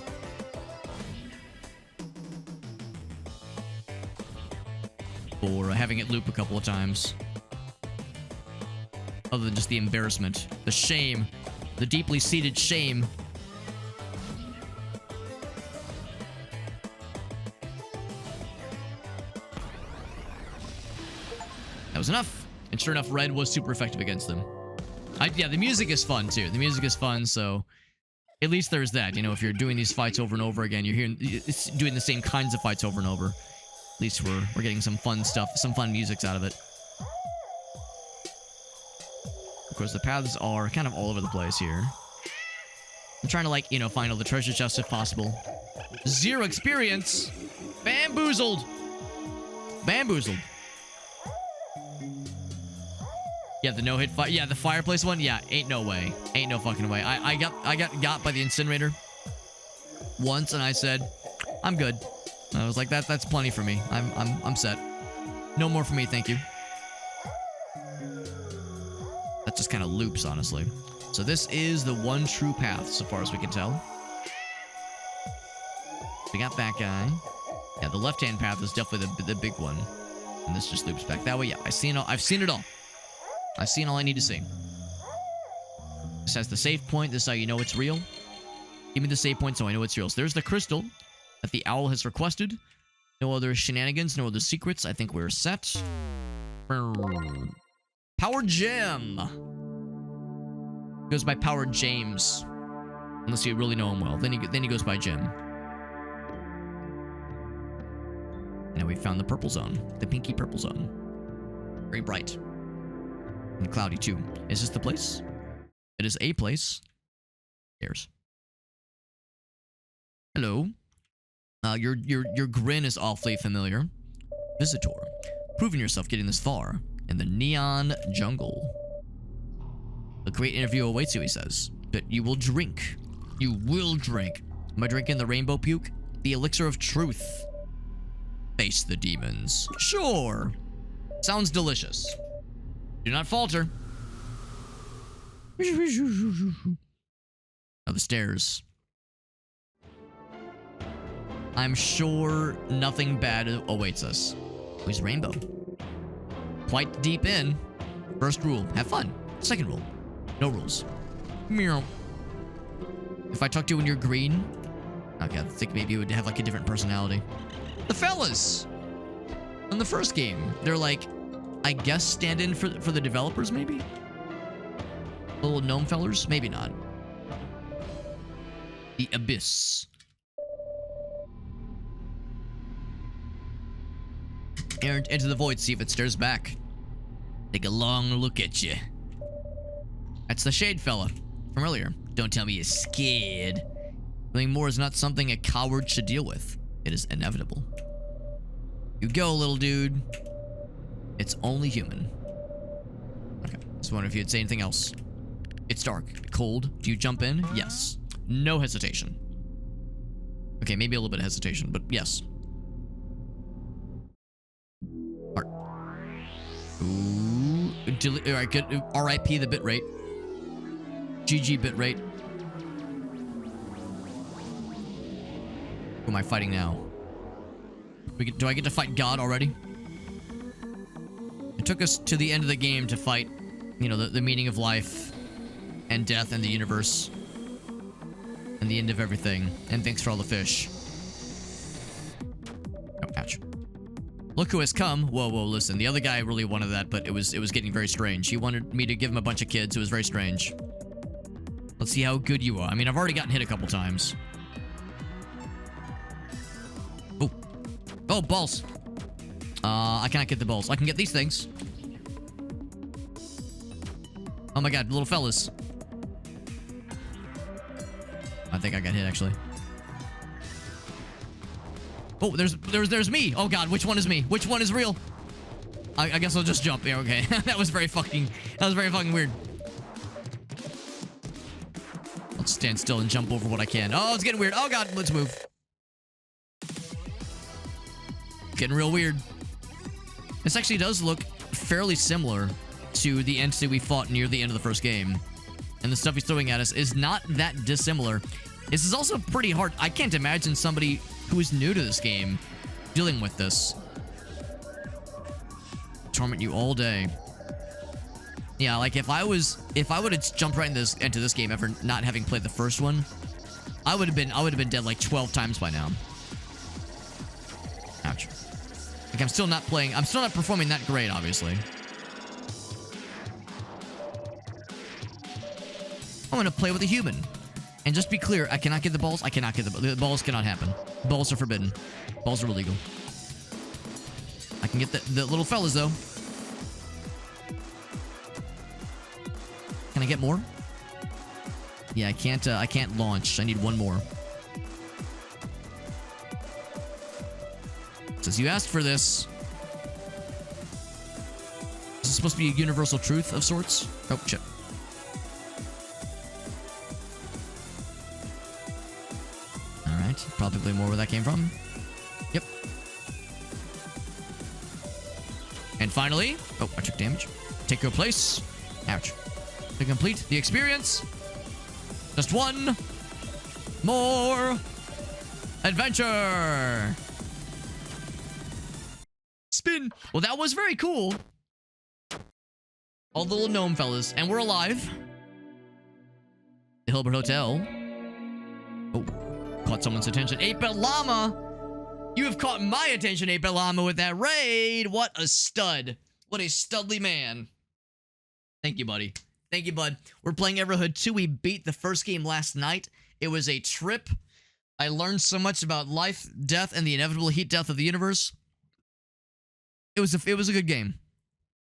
For having it loop a couple of times. Other than just the embarrassment. The shame. The deeply seated shame. That was enough. And sure enough, red was super effective against them. Yeah, the music is fun, too. The music is fun, so... At least there's that. You know, if you're doing these fights over and over again, you're hearing... It's doing the same kinds of fights over and over. At least we're getting some fun stuff, some fun musics out of it. Of course, the paths are kind of all over the place here. I'm trying to, like, you know, find all the treasure chests if possible. 0 experience! Bamboozled! Bamboozled. Yeah, the no-hit fire. Yeah, the fireplace one. Yeah, ain't no way. Ain't no fucking way. I got by the incinerator once, and I said, I'm good. I was like, that's plenty for me. I'm set. No more for me, thank you. That just kind of loops, honestly. So this is the one true path, so far as we can tell. We got that guy. Yeah, the left-hand path is definitely the big one, and this just loops back that way. Yeah, I've seen it all. I've seen all I need to see. This has the save point. This is how you know it's real. Give me the save point so I know it's real. So there's the crystal that the owl has requested. No other shenanigans, no other secrets. I think we're set. Power Gem. Goes by Power James. Unless you really know him well. Then he goes by Jim. And now we found the purple zone. The pinky purple zone. Very bright. And cloudy too. Is this the place? It is a place. Stairs. Hello. Your grin is awfully familiar. Visitor. Proving yourself getting this far in the neon jungle. A great interview awaits you, he says. But you will drink. You will drink. Am I drinking the rainbow puke? The elixir of truth. Face the demons. Sure. Sounds delicious. Do not falter. Now the stairs. I'm sure nothing bad awaits us. Who's Rainbow? Quite deep in. First rule, have fun. Second rule, no rules. Meow. If I talk to you when you're green, okay, I think maybe it would have like a different personality. The fellas! In the first game, they're like, I guess stand in for the developers, maybe? Little gnome fellers? Maybe not. The Abyss. Errant into the void, see if it stares back. Take a long look at you. That's the shade fella from earlier. Don't tell me you're scared. Doing more is not something a coward should deal with. It is inevitable. You go, little dude. It's only human. Okay, just wondering if you'd say anything else. It's dark. Cold. Do you jump in? Yes. No hesitation. Okay, maybe a little bit of hesitation, but yes. Heart. Ooh. Alright, good. RIP the bitrate. GG bitrate. Who am I fighting now? Do I get to fight God already? It took us to the end of the game to fight, you know, the meaning of life. and death and the universe and the end of everything. And thanks for all the fish. Oh, ouch. Look who has come. Whoa, whoa, listen. The other guy really wanted that, but it was getting very strange. He wanted me to give him a bunch of kids. It was very strange. Let's see how good you are. I mean, I've already gotten hit a couple times. Oh. Oh, balls. I cannot get the balls. I can get these things. Oh my god, little fellas. I think I got hit, actually. Oh, there's me. Oh god, which one is me? Which one is real? I guess I'll just jump. Yeah, okay. That was very fucking weird. Let's stand still and jump over what I can. Oh, it's getting weird. Oh god, let's move. Getting real weird. This actually does look fairly similar to the entity we fought near the end of the first game. And the stuff he's throwing at us is not that dissimilar. This is also pretty hard. I can't imagine somebody who is new to this game dealing with this. Torment you all day. Yeah, like if I would have jumped right into this game after not having played the first one, I would have been dead like 12 times by now. Ouch. Like I'm still not performing that great, obviously. I'm gonna play with a human. And just be clear, I cannot get the balls. I cannot get the balls. Cannot happen. Balls are forbidden. Balls are illegal. I can get the little fellas though. Can I get more? Yeah, I can't launch. I need one more. Says you asked for this. Is this supposed to be a universal truth of sorts? Oh shit. Probably more where that came from. Yep. And finally... Oh, I took damage. Take your place. Ouch. To complete the experience, just one more adventure. Spin. Well, that was very cool. All the little gnome fellas. And we're alive. The Hilbert Hotel. Oh. Caught someone's attention. 8-Bit Llama! You have caught my attention, 8-Bit Llama, with that raid! What a stud. What a studly man. Thank you, buddy. Thank you, bud. We're playing Everhood 2. We beat the first game last night. It was a trip. I learned so much about life, death, and the inevitable heat death of the universe. It was a good game.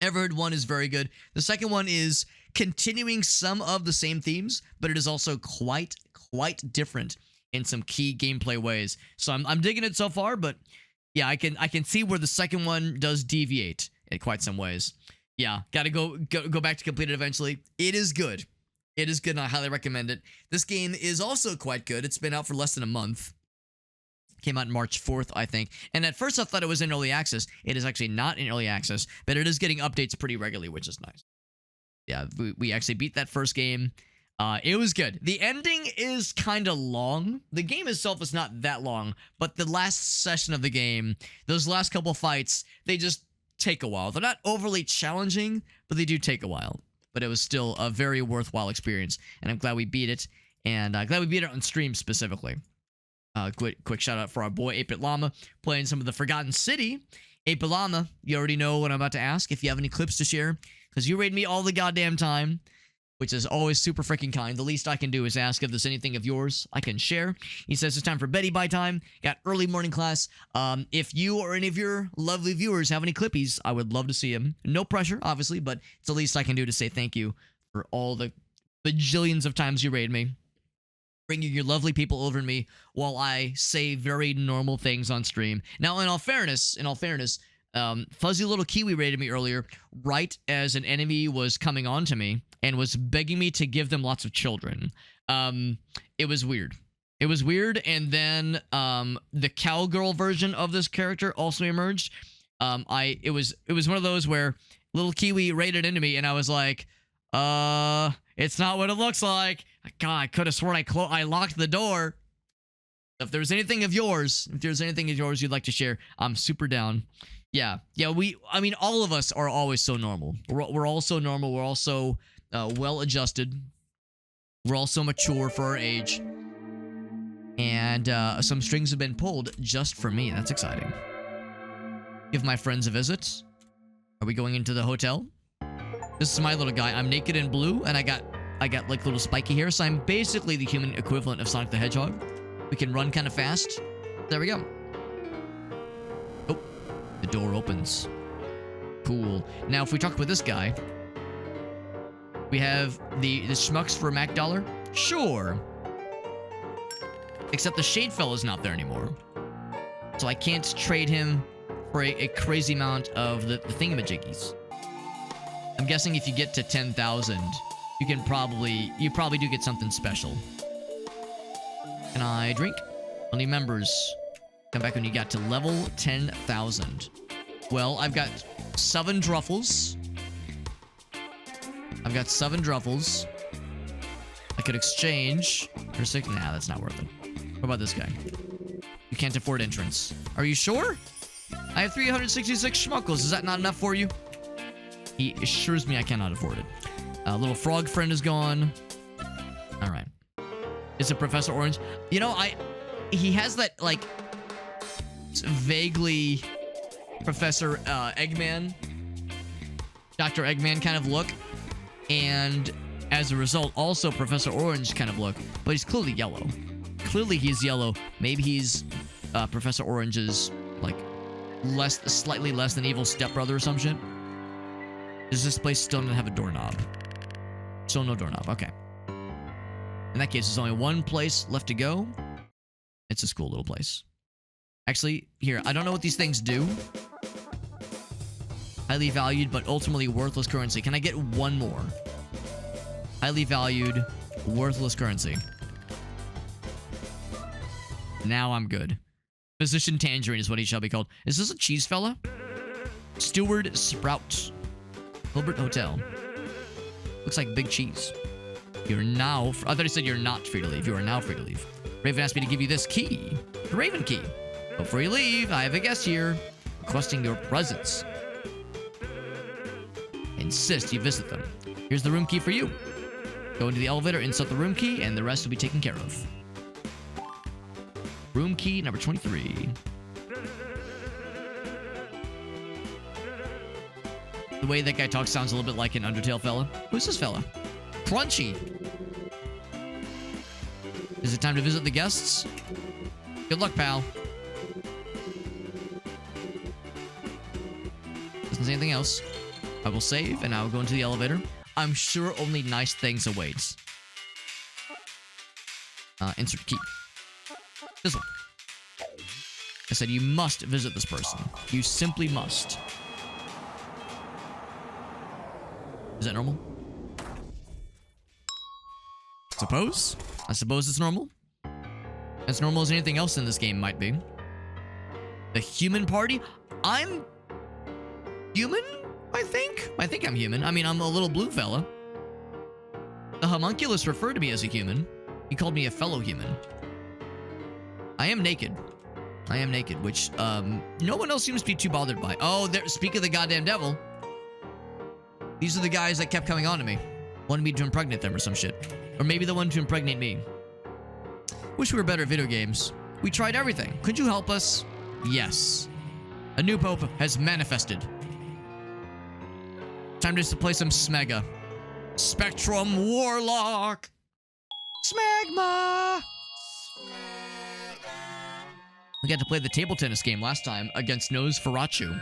Everhood 1 is very good. The second one is continuing some of the same themes, but it is also quite different in some key gameplay ways. So I'm digging it so far, but yeah, I can see where the second one does deviate in quite some ways. Yeah, gotta go back to complete it eventually. It is good. It is good, and I highly recommend it. This game is also quite good. It's been out for less than a month. Came out March 4th, I think. And at first I thought it was in early access. It is actually not in early access, but it is getting updates pretty regularly, which is nice. Yeah, we actually beat that first game. It was good. The ending is kind of long. The game itself is not that long, but the last session of the game, those last couple fights, they just take a while. They're not overly challenging, but they do take a while. But it was still a very worthwhile experience, and I'm glad we beat it, and glad we beat it on stream specifically. Quick shout out for our boy 8-Bit Llama playing some of the Forgotten City. 8-Bit Llama, you already know what I'm about to ask. If you have any clips to share, because you raid me all the goddamn time, which is always super freaking kind. The least I can do is ask if there's anything of yours I can share. He says it's time for Betty Bye time. Got early morning class. If you or any of your lovely viewers have any clippies, I would love to see them. No pressure, obviously, but it's the least I can do to say thank you for all the bajillions of times you raid me. Bringing your lovely people over to me while I say very normal things on stream. Now, in all fairness, Fuzzy Little Kiwi raided me earlier right as an enemy was coming on to me and was begging me to give them lots of children. It was weird. It was weird, and then the cowgirl version of this character also emerged. It was one of those where Little Kiwi raided into me, and I was like, it's not what it looks like. God, I could have sworn I locked the door. If there's anything of yours you'd like to share, I'm super down. Yeah, I mean, all of us are always so normal. We're all so normal. We're all so well adjusted. We're all so mature for our age. And some strings have been pulled just for me. That's exciting. Give my friends a visit. Are we going into the hotel? This is my little guy. I'm naked in blue, and I got like little spiky hair, so I'm basically the human equivalent of Sonic the Hedgehog. We can run kind of fast. There we go. Oh, the door opens. Cool. Now, if we talk with this guy, we have the schmucks for Mac Dollar. Sure. Except the Shade Fella's not there anymore. So I can't trade him for a crazy amount of the thingamajiggies. I'm guessing if you get to 10,000, you probably do get something special. Can I drink? Only members come back when you got to level 10,000. Well, I've got 7 druffles. I could exchange for 6. Nah, that's not worth it. What about this guy? You can't afford entrance. Are you sure? I have 366 schmuckles. Is that not enough for you? He assures me I cannot afford it. Little frog friend is gone. All right. Is it Professor Orange? You know, he has that, like, vaguely Professor Eggman, Dr. Eggman kind of look. And as a result, also Professor Orange kind of look. But he's clearly yellow. Clearly he's yellow. Maybe he's Professor Orange's, like, slightly less than evil stepbrother or some shit. Does this place still not have a doorknob? Still no doorknob. Okay. In that case, there's only one place left to go. It's a cool little place. Actually, here, I don't know what these things do. Highly valued, but ultimately worthless currency. Can I get one more? Highly valued, worthless currency. Now I'm good. Physician Tangerine is what he shall be called. Is this a cheese fella? Steward Sprout. Hilbert Hotel. Looks like big cheese. You're now... I thought he said you're not free to leave. You are now free to leave. Raven asked me to give you this key. The Raven key. Before you leave, I have a guest here requesting your presence. Insist you visit them. Here's the room key for you. Go into the elevator, insert the room key, and the rest will be taken care of. Room key number 23. The way that guy talks sounds a little bit like an Undertale fella. Who's this fella? Crunchy. Is it time to visit the guests? Good luck, pal. Doesn't say anything else. I will save, and I will go into the elevator. I'm sure only nice things awaits. Insert key. This one. I said you must visit this person. You simply must. Is that normal? Suppose? I suppose it's normal. As normal as anything else in this game might be. The human party? I'm human, I think? I think I'm human. I mean, I'm a little blue fella. The homunculus referred to me as a human. He called me a fellow human. I am naked. I am naked, which, no one else seems to be too bothered by. Oh, speak of the goddamn devil. These are the guys that kept coming on to me. Wanted me to impregnate them or some shit. Or maybe they wanted to impregnate me. Wish we were better at video games. We tried everything. Could you help us? Yes. A new pope has manifested. Time just to play some Smega. Spectrum Warlock. Smegma. We got to play the table tennis game last time against Nosferatu.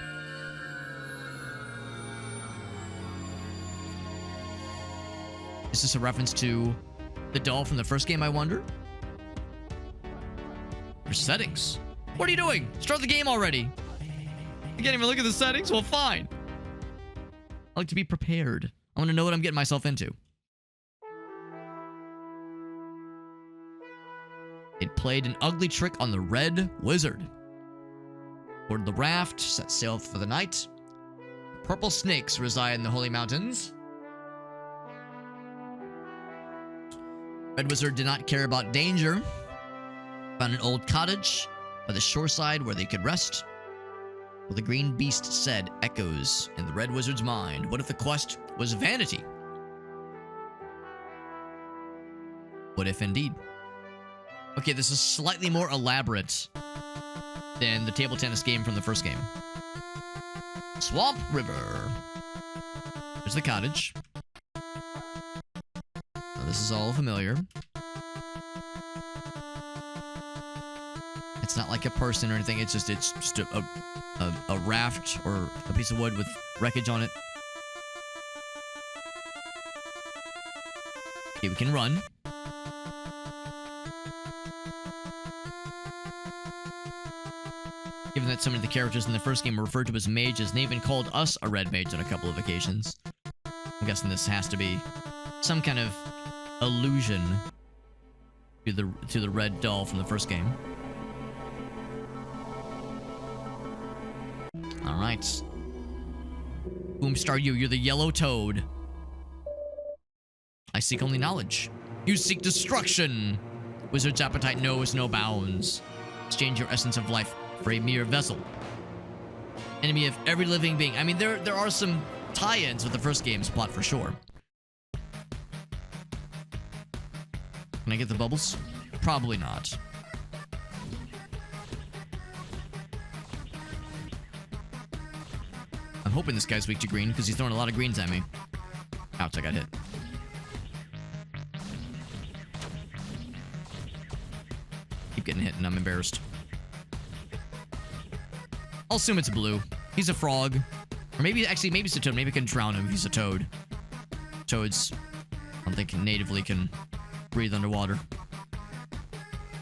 Is this a reference to the doll from the first game, I wonder? Your settings. What are you doing? Start the game already. You can't even look at the settings? Well, fine. I like to be prepared. I want to know what I'm getting myself into. It played an ugly trick on the Red Wizard. Boarded the raft, set sail for the night. Purple snakes reside in the Holy Mountains. Red Wizard did not care about danger. Found an old cottage by the shoreside where they could rest. Well, the green beast said echoes in the Red Wizard's mind. What if the quest was vanity? What if indeed? Okay, this is slightly more elaborate than the table tennis game from the first game. Swamp River. There's the cottage. Now, this is all familiar. It's not like a person or anything. It's just a raft or a piece of wood with wreckage on it. Okay, we can run. Given that some of the characters in the first game were referred to as mages, and they even called us a red mage on a couple of occasions. I'm guessing this has to be some kind of allusion to the red doll from the first game. Alright. Boomstar you, you're the yellow toad. I seek only knowledge. You seek destruction. Wizard's appetite knows no bounds. Exchange your essence of life for a mere vessel. Enemy of every living being. I mean, there are some tie-ins with the first game's plot for sure. Can I get the bubbles? Probably not. I'm hoping this guy's weak to green because he's throwing a lot of greens at me. Ouch, I got hit. Keep getting hit and I'm embarrassed. I'll assume it's blue. He's a frog. Or maybe it's a toad. Maybe I can drown him if he's a toad. Toads, I don't think natively can breathe underwater.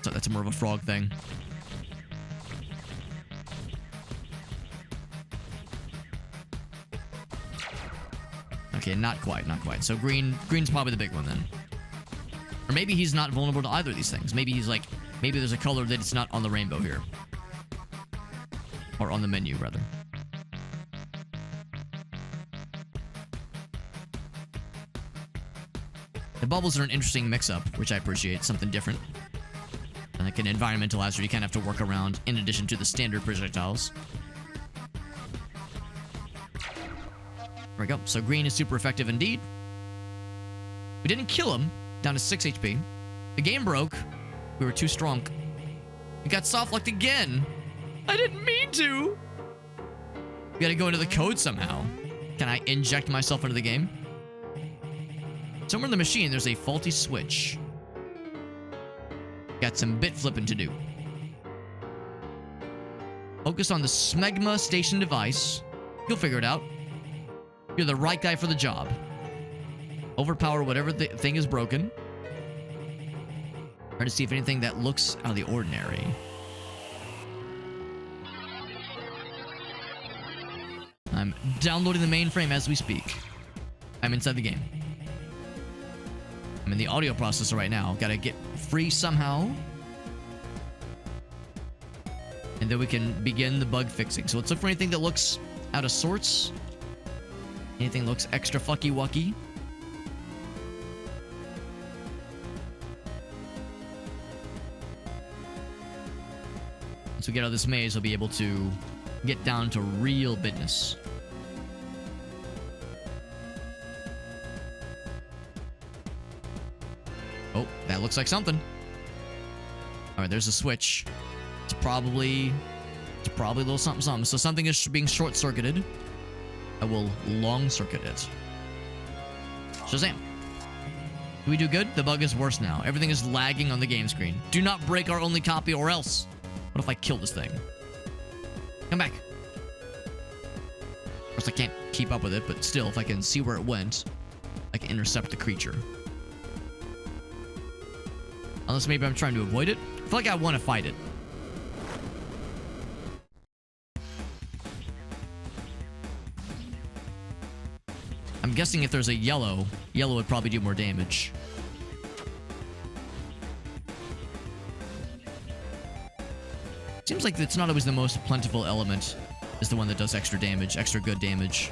So that's more of a frog thing. Okay, not quite. So green's probably the big one then. Or maybe he's not vulnerable to either of these things. Maybe he's like, maybe there's a color that it's not on the rainbow here. Or on the menu, rather. The bubbles are an interesting mix-up, which I appreciate. Something different. And like an environmental hazard you kind of have to work around in addition to the standard projectiles. There we go. So green is super effective indeed. We didn't kill him. Down to 6 HP. The game broke. We were too strong. We got soft-locked again. I didn't mean to. We gotta go into the code somehow. Can I inject myself into the game? Somewhere in the machine, there's a faulty switch. Got some bit flipping to do. Focus on the smegma station device. You'll figure it out. You're the right guy for the job. Overpower whatever thing is broken. Try to see if anything that looks out of the ordinary. I'm downloading the mainframe as we speak. I'm inside the game. I'm in the audio processor right now. Gotta get free somehow. And then we can begin the bug fixing. So let's look for anything that looks out of sorts. Anything that looks extra fucky wucky. Once we get out of this maze, we'll be able to get down to real business. Oh, that looks like something. All right, there's a switch. It's probably a little something. So something is being short-circuited. I will long-circuit it. Shazam. Do we do good? The bug is worse now. Everything is lagging on the game screen. Do not break our only copy or else. What if I kill this thing? Come back. Of course, I can't keep up with it, but still, if I can see where it went, I can intercept the creature. Unless maybe I'm trying to avoid it. I feel like I want to fight it. I'm guessing if there's a yellow would probably do more damage. Seems like it's not always the most plentiful element is the one that does extra damage, extra good damage.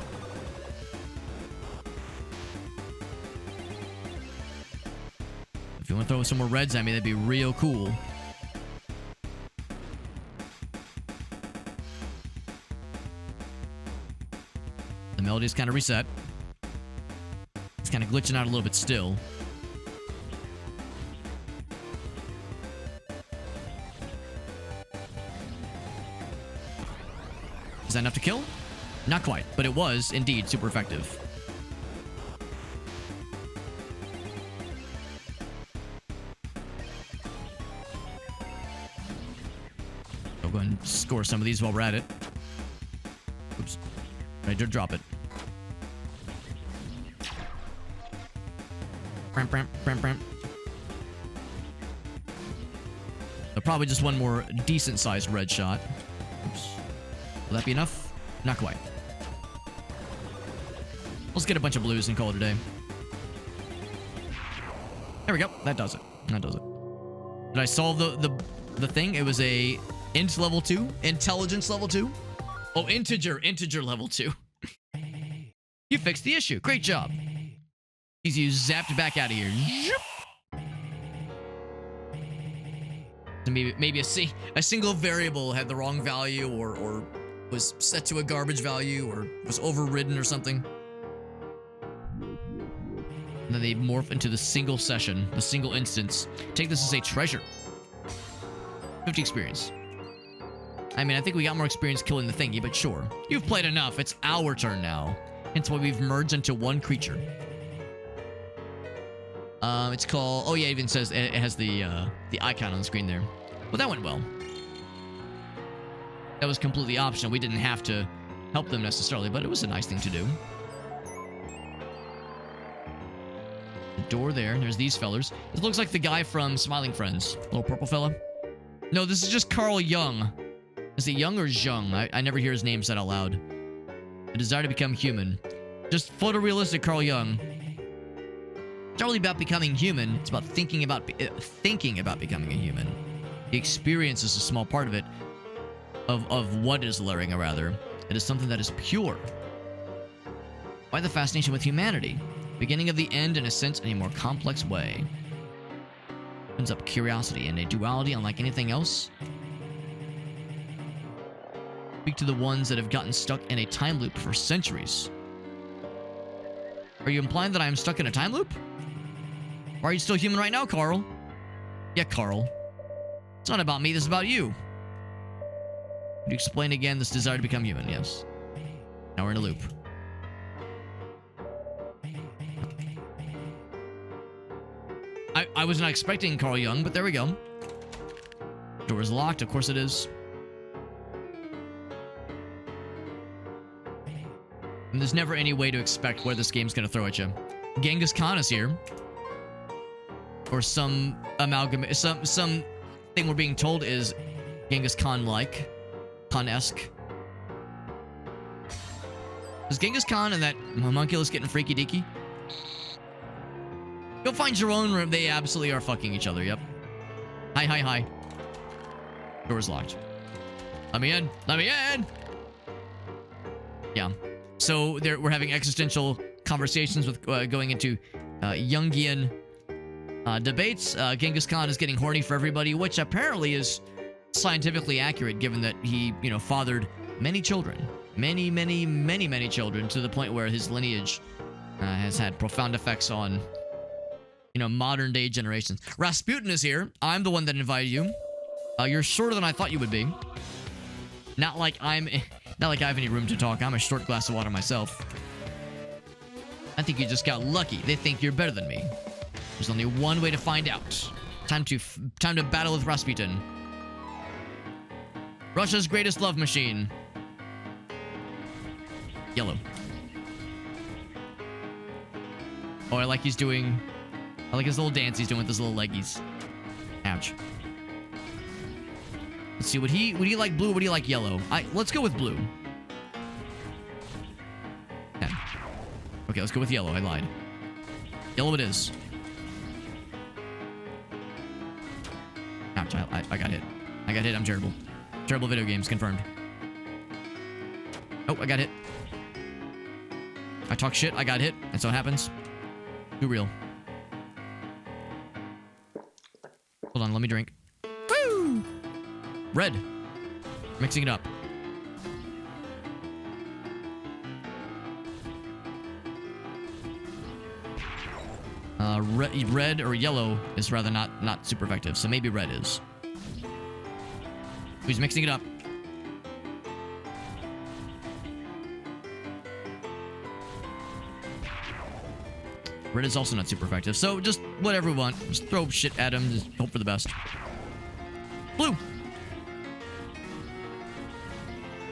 If you want to throw some more reds at me, that'd be real cool. The melody's kind of reset. It's kind of glitching out a little bit still. Is that enough to kill? Not quite, but it was indeed super effective. I'll go ahead and score some of these while we're at it. Oops. I did drop it. So probably just one more decent-sized red shot. Oops. Will that be enough? Not quite. Let's get a bunch of blues and call it a day. There we go. That does it. That does it. Did I solve the thing? It was a int level 2, intelligence level 2. Oh, integer level 2. You fixed the issue. Great job. He's you zapped back out of here. Maybe a single variable had the wrong value or was set to a garbage value or was overridden or something. And then they morph into the single session, the single instance. Take this as a treasure. 50 experience. I mean, I think we got more experience killing the thingy, but sure. You've played enough. It's our turn now. Hence why we've merged into one creature. It's called... Oh, yeah, it even says... It has the icon on the screen there. Well, that went well. That was completely optional. We didn't have to help them necessarily, but it was a nice thing to do. The door there. There's these fellers. It looks like the guy from Smiling Friends. Little purple fella. No, this is just Carl Jung. Is it Jung or Jung? I never hear his name said out loud. A desire to become human. Just photorealistic Carl Jung. It's not really about becoming human. It's about thinking about becoming a human. The experience is a small part of it. Of what is Laringa, rather. It is something that is pure. Why the fascination with humanity? Beginning of the end, in a sense, in a more complex way. Opens up curiosity and a duality unlike anything else. Speak to the ones that have gotten stuck in a time loop for centuries. Are you implying that I am stuck in a time loop? Or are you still human right now, Carl? Yeah, Carl. It's not about me, this is about you. Could you explain again this desire to become human? Yes. Now we're in a loop. I was not expecting Carl Jung, but there we go. Door is locked, of course it is. And there's never any way to expect where this game's gonna throw at you. Genghis Khan is here. Or some amalgam... Some thing we're being told is Genghis Khan-like. Khan-esque. Is Genghis Khan and that homunculus getting freaky deaky? Go find your own room. They absolutely are fucking each other, yep. Hi, hi, hi. Door's locked. Let me in. Let me in! Yeah. So we're having existential conversations with going into Jungian debates. Genghis Khan is getting horny for everybody, which apparently is scientifically accurate given that he, fathered many children. Many, many, many, many children to the point where his lineage has had profound effects on, modern day generations. Rasputin is here. I'm the one that invited you. You're shorter than I thought you would be. Not like I have any room to talk. I'm a short glass of water myself. I think you just got lucky. They think you're better than me. There's only one way to find out. Time to battle with Rasputin. Russia's greatest love machine. Yellow. Oh, I like his little dance he's doing with his little leggies. Ouch. Let's see, would he like blue, would he like yellow? Let's go with blue. Yeah. Okay, let's go with yellow. I lied. Yellow it is. Ouch, I got hit. I got hit, I'm terrible. Terrible video games, confirmed. Oh, I got hit. I talk shit, I got hit. That's what happens. Too real. Hold on, let me drink. Woo! Red. Mixing it up. Red or yellow is rather not super effective, so maybe red is. He's mixing it up. Red is also not super effective. So just whatever we want. Just throw shit at him. Just hope for the best. Blue.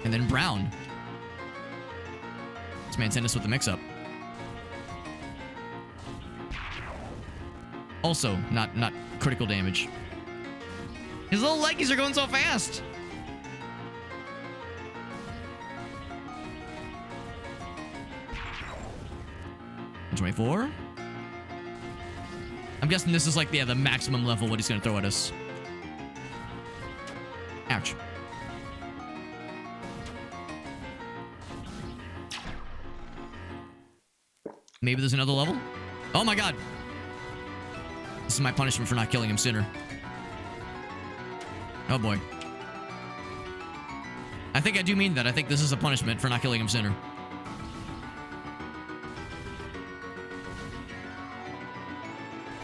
And then brown. This man sent us with the mix-up. Also, not critical damage. His little leggies are going so fast. $24. I'm guessing this is like the maximum level what he's gonna throw at us. Ouch. Maybe there's another level? Oh my god. This is my punishment for not killing him sooner. Oh boy. I think I do mean that. I think this is a punishment for not killing him sooner.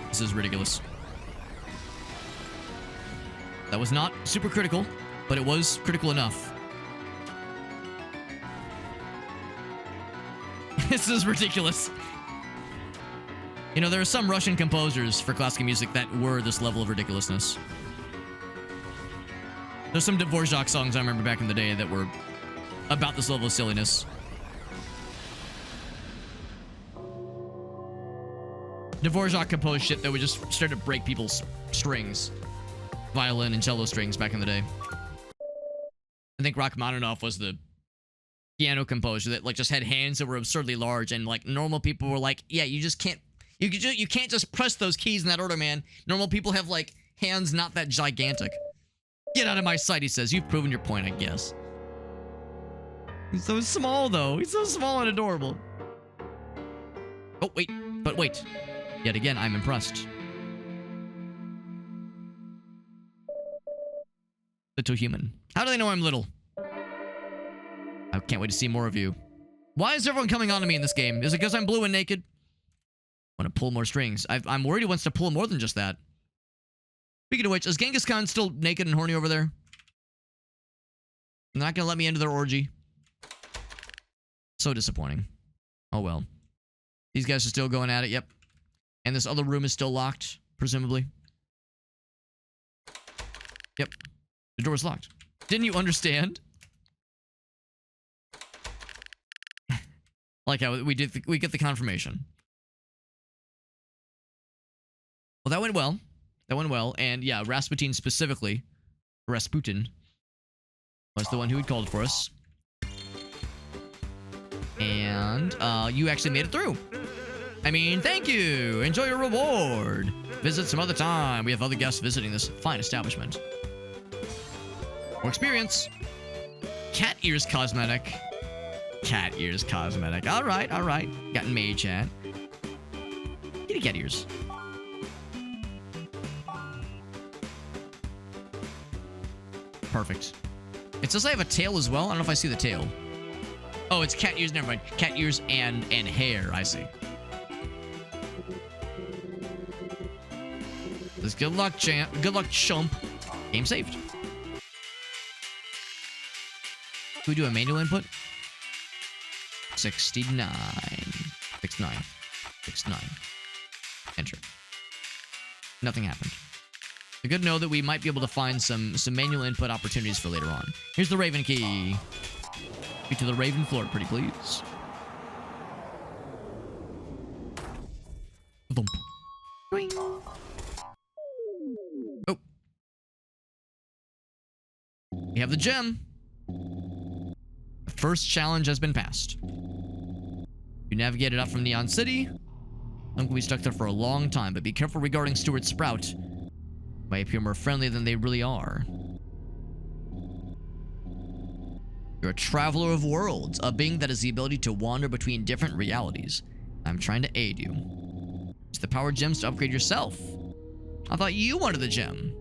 This is ridiculous. That was not super critical, but it was critical enough. This is ridiculous. You know, there are some Russian composers for classical music that were this level of ridiculousness. There's some Dvorak songs I remember back in the day that were about this level of silliness. Dvorak composed shit that would just start to break people's strings. Violin and cello strings back in the day. I think Rachmaninoff was the piano composer that like just had hands that were absurdly large, and like normal people were like, yeah, you just can't, you can't just press those keys in that order, man. Normal people have like hands not that gigantic. Get out of my sight, he says. You've proven your point, I guess. He's so small though. He's so small and adorable. Oh wait, but wait. Yet again, I'm impressed. Little human. How do they know I'm little? I can't wait to see more of you. Why is everyone coming on to me in this game? Is it because I'm blue and naked? I want to pull more strings. I'm worried he wants to pull more than just that. Speaking of which, is Genghis Khan still naked and horny over there? They're not going to let me into their orgy. So disappointing. Oh well. These guys are still going at it, yep. And this other room is still locked, presumably. Yep. The door's locked. Didn't you understand? Like how we get the confirmation. Well, that went well. That went well. And yeah, Rasputin specifically, Rasputin, was the one who had called for us. And you actually made it through. I mean, thank you. Enjoy your reward. Visit some other time. We have other guests visiting this fine establishment. More experience. Cat ears cosmetic. Cat ears cosmetic. All right, all right. Got mage hat. Kitty cat ears. Perfect. It says I have a tail as well. I don't know if I see the tail. Oh, it's cat ears. Never mind. Cat ears and hair. I see. Let's good luck, champ. Good luck, chump. Game saved. Can we do a manual input? 69. 69. 69. Enter. Nothing happened. It's good to know that we might be able to find some manual input opportunities for later on. Here's the Raven key. Get to the Raven floor, pretty please. Thump. Boing. Oh. We have the gem. The first challenge has been passed. You navigated out from Neon City. I'm going to be stuck there for a long time, but be careful regarding Stuart Sprout. They appear more friendly than they really are. You're a traveler of worlds, a being that has the ability to wander between different realities. I'm trying to aid you. Use the power gems to upgrade yourself. I thought you wanted the gem.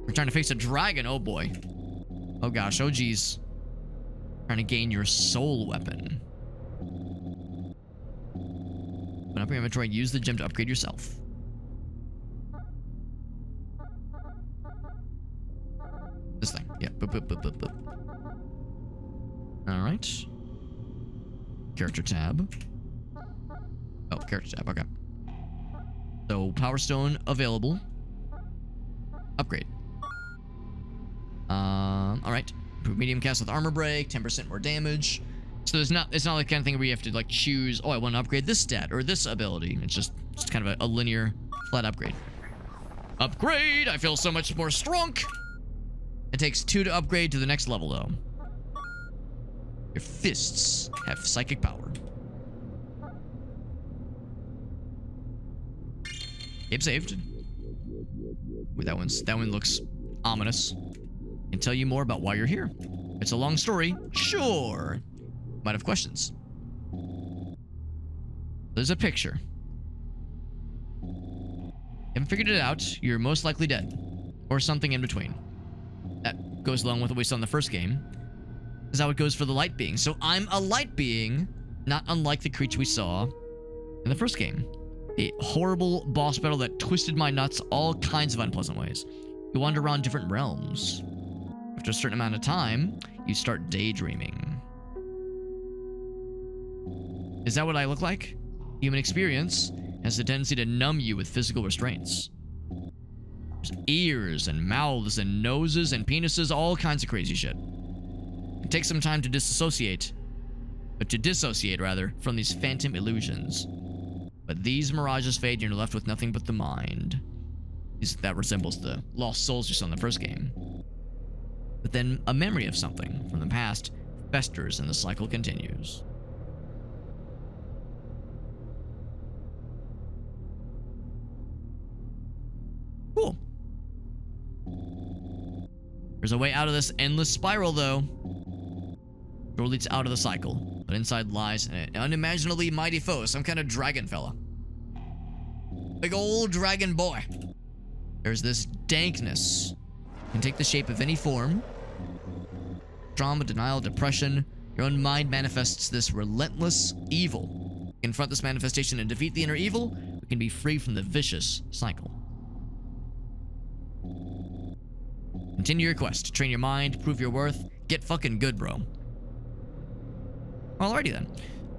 We're trying to face a dragon, oh boy. Oh gosh, oh geez. Trying to gain your soul weapon. Open up your inventory and use the gem to upgrade yourself. This thing, yeah. Boop, boop, boop, boop, boop. Alright. Character tab. Oh, character tab. Okay. So, Power Stone available. Upgrade. All right. Improve medium cast with armor break, 10% more damage. So it's not like the kind of thing where you have to like choose, oh, I want to upgrade this stat or this ability. It's just kind of a linear flat upgrade. Upgrade! I feel so much more strong. It takes 2 to upgrade to the next level though. Your fists have psychic power. Game saved. Ooh, that one looks ominous. Can tell you more about why you're here. It's a long story. Sure. Might have questions. There's a picture. Haven't figured it out, you're most likely dead. Or something in between. That goes along with what we saw in the first game. Is how it goes for the light being. So I'm a light being, not unlike the creature we saw in the first game. A horrible boss battle that twisted my nuts all kinds of unpleasant ways. You wander around different realms. After a certain amount of time, you start daydreaming. Is that what I look like? Human experience has the tendency to numb you with physical restraints. There's ears and mouths and noses and penises, all kinds of crazy shit. It takes some time to dissociate from these phantom illusions. But these mirages fade and you're left with nothing but the mind. That resembles the lost souls you saw in the first game. But then a memory of something from the past festers and the cycle continues. Cool. There's a way out of this endless spiral, though. Door leads out of the cycle, but inside lies an unimaginably mighty foe, some kind of dragon fella. Big old dragon boy. There's this dankness. Can take the shape of any form. Trauma, denial, depression. Your own mind manifests this relentless evil. Confront this manifestation and defeat the inner evil. We can be free from the vicious cycle. Continue your quest. Train your mind. Prove your worth. Get fucking good, bro. Alrighty then.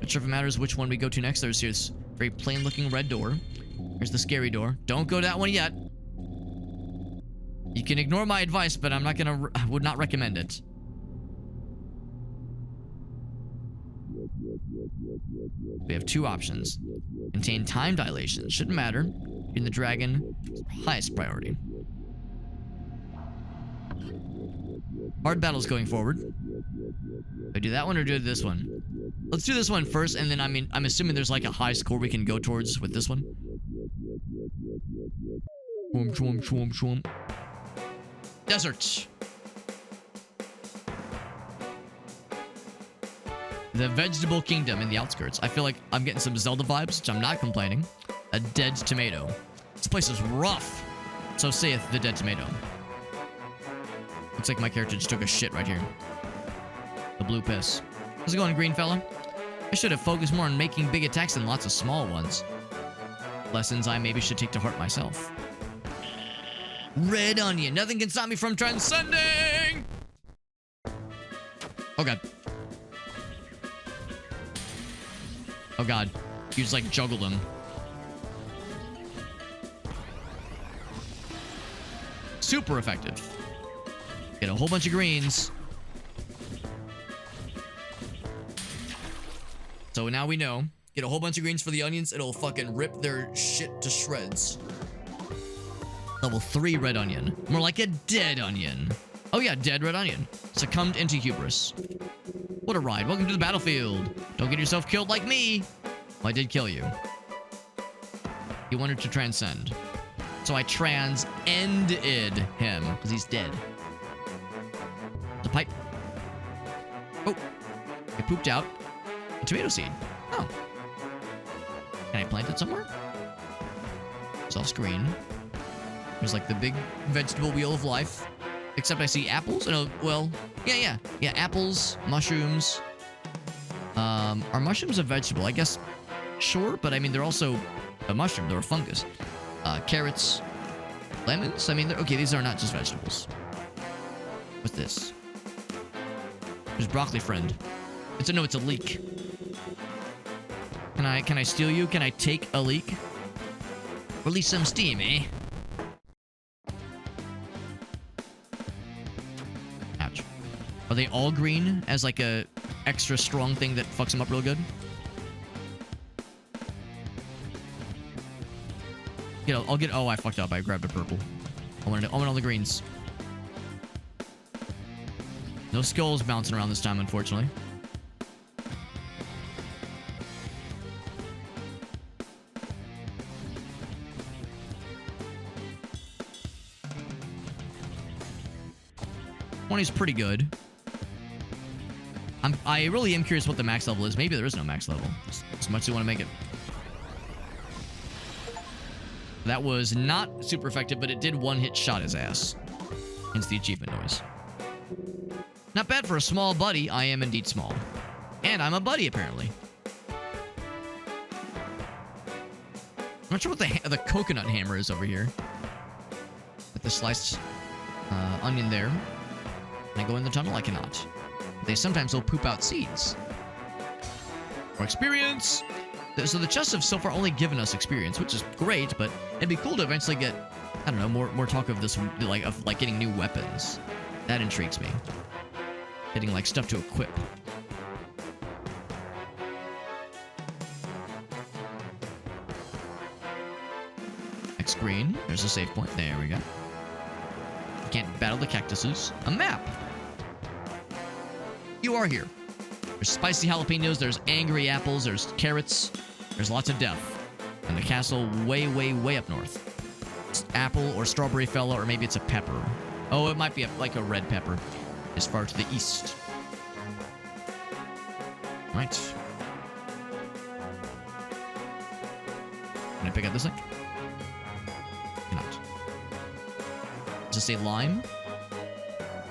Not sure if it matters which one we go to next. There's this very plain looking red door. Here's the scary door. Don't go to that one yet. You can ignore my advice, but I would not recommend it. We have 2 options. Contain time dilation. Shouldn't matter. In the dragon, highest priority. Hard battles going forward. Do I do that one or do this one? Let's do this one first, and then I'm assuming there's like a high score we can go towards with this one. Chwomp, chwomp, chwomp, chwomp. Desert. The vegetable kingdom in the outskirts. I feel like I'm getting some Zelda vibes, which I'm not complaining. A dead tomato. This place is rough. So saith the dead tomato. Looks like my character just took a shit right here. The blue piss. How's it going, green fella? I should have focused more on making big attacks than lots of small ones. Lessons I maybe should take to heart myself. Red onion. Nothing can stop me from transcending! Oh god. Oh god. You just like juggled him. Super effective. Get a whole bunch of greens. So now we know. Get a whole bunch of greens for the onions. It'll fucking rip their shit to shreds. Level 3 red onion. More like a dead onion. Oh yeah, dead red onion. Succumbed into hubris. What a ride. Welcome to the battlefield. Don't get yourself killed like me. Well, I did kill you. You wanted to transcend. So I trans-ended him, because he's dead. The pipe. Oh. I pooped out a tomato seed. Oh. Can I plant it somewhere? It's off screen. There's like the big vegetable wheel of life. Except I see apples. Oh, well, yeah. Apples, mushrooms. Are mushrooms a vegetable? I guess, sure, but I mean, they're also a mushroom. They're a fungus. Carrots, lemons. I mean, okay, these are not just vegetables. What's this? There's broccoli friend. It's a leek. Can I steal you? Can I take a leak? Release some steam, eh? Ouch. Are they all green as like a extra strong thing that fucks them up real good? I'll get. Oh, I fucked up. I grabbed a purple. I want all the greens. No skulls bouncing around this time, unfortunately. Is pretty good. I really am curious what the max level is. Maybe there is no max level. As much as you want to make it. That was not super effective, but it did one-hit shot his ass. Hence the achievement noise. Not bad for a small buddy. I am indeed small. And I'm a buddy, apparently. I'm not sure what the coconut hammer is over here. With the sliced onion there. Can I go in the tunnel? I cannot. They sometimes will poop out seeds. For experience! So the chests have so far only given us experience, which is great, but it'd be cool to eventually get, I don't know, more talk of this, like getting new weapons. That intrigues me. Getting, like, stuff to equip. Next screen. There's a save point. There we go. Can't battle the cactuses. A map. You are here. There's spicy jalapenos. There's angry apples. There's carrots. There's lots of death. And the castle way, way, way up north. It's apple or strawberry fella, or maybe it's a pepper. Oh, it might be like a red pepper. As far to the east. Right. Can I pick up this thing? Cannot. Does it say lime?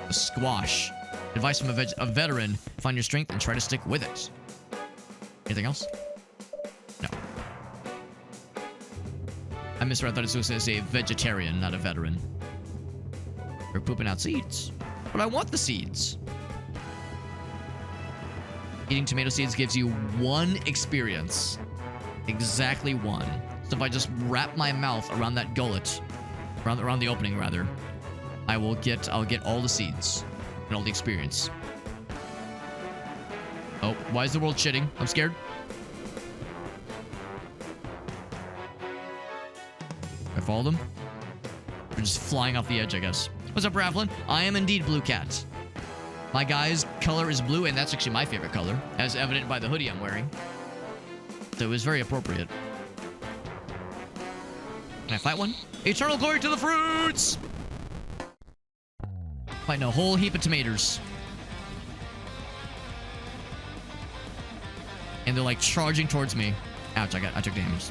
A squash. Advice from a veteran. Find your strength and try to stick with it. Anything else? No. I misread. I thought it was going to say vegetarian, not a veteran. We're pooping out seeds. But I want the seeds. Eating tomato seeds gives you 1 experience. Exactly 1. So if I just wrap my mouth around that gullet, around the opening rather, I'll get all the seeds and all the experience. Oh, why is the world shitting? I'm scared. I follow them. They're just flying off the edge, I guess. What's up, Ravlin? I am indeed Blue Cat. My guy's color is blue, and that's actually my favorite color, as evident by the hoodie I'm wearing. So it was very appropriate. Can I fight one? Eternal glory to the fruits! Fighting a whole heap of tomatoes. And they're like charging towards me. Ouch, I took damage.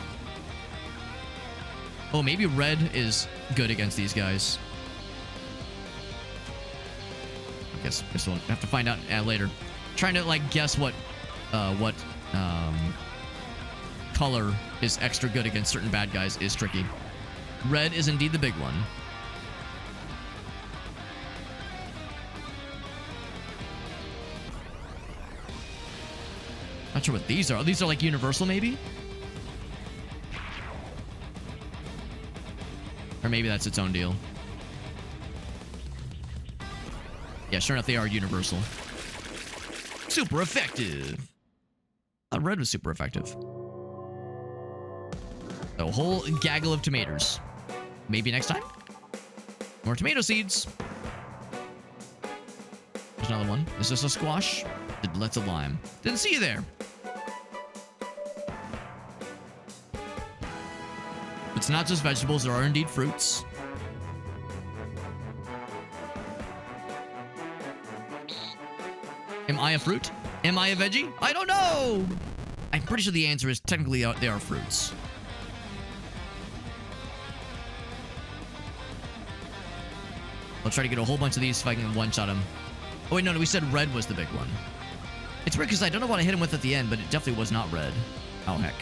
Oh, maybe red is good against these guys. I guess we'll have to find out later. Trying to like guess what color is extra good against certain bad guys is tricky. Red is indeed the big one. Not sure what these are. These are like universal, maybe? Or maybe that's its own deal. Yeah, sure enough, they are universal. Super effective. I thought red was super effective. A whole gaggle of tomatoes. Maybe next time? More tomato seeds. There's another one. Is this a squash? That's a lime. Didn't see you there. It's not just vegetables. There are indeed fruits. Am I a fruit? Am I a veggie? I don't know! I'm pretty sure the answer is technically they are fruits. I'll try to get a whole bunch of these if I can one-shot them. Oh, wait, no, we said red was the big one. It's weird because I don't know what I hit him with at the end, but it definitely was not red. Oh, heck.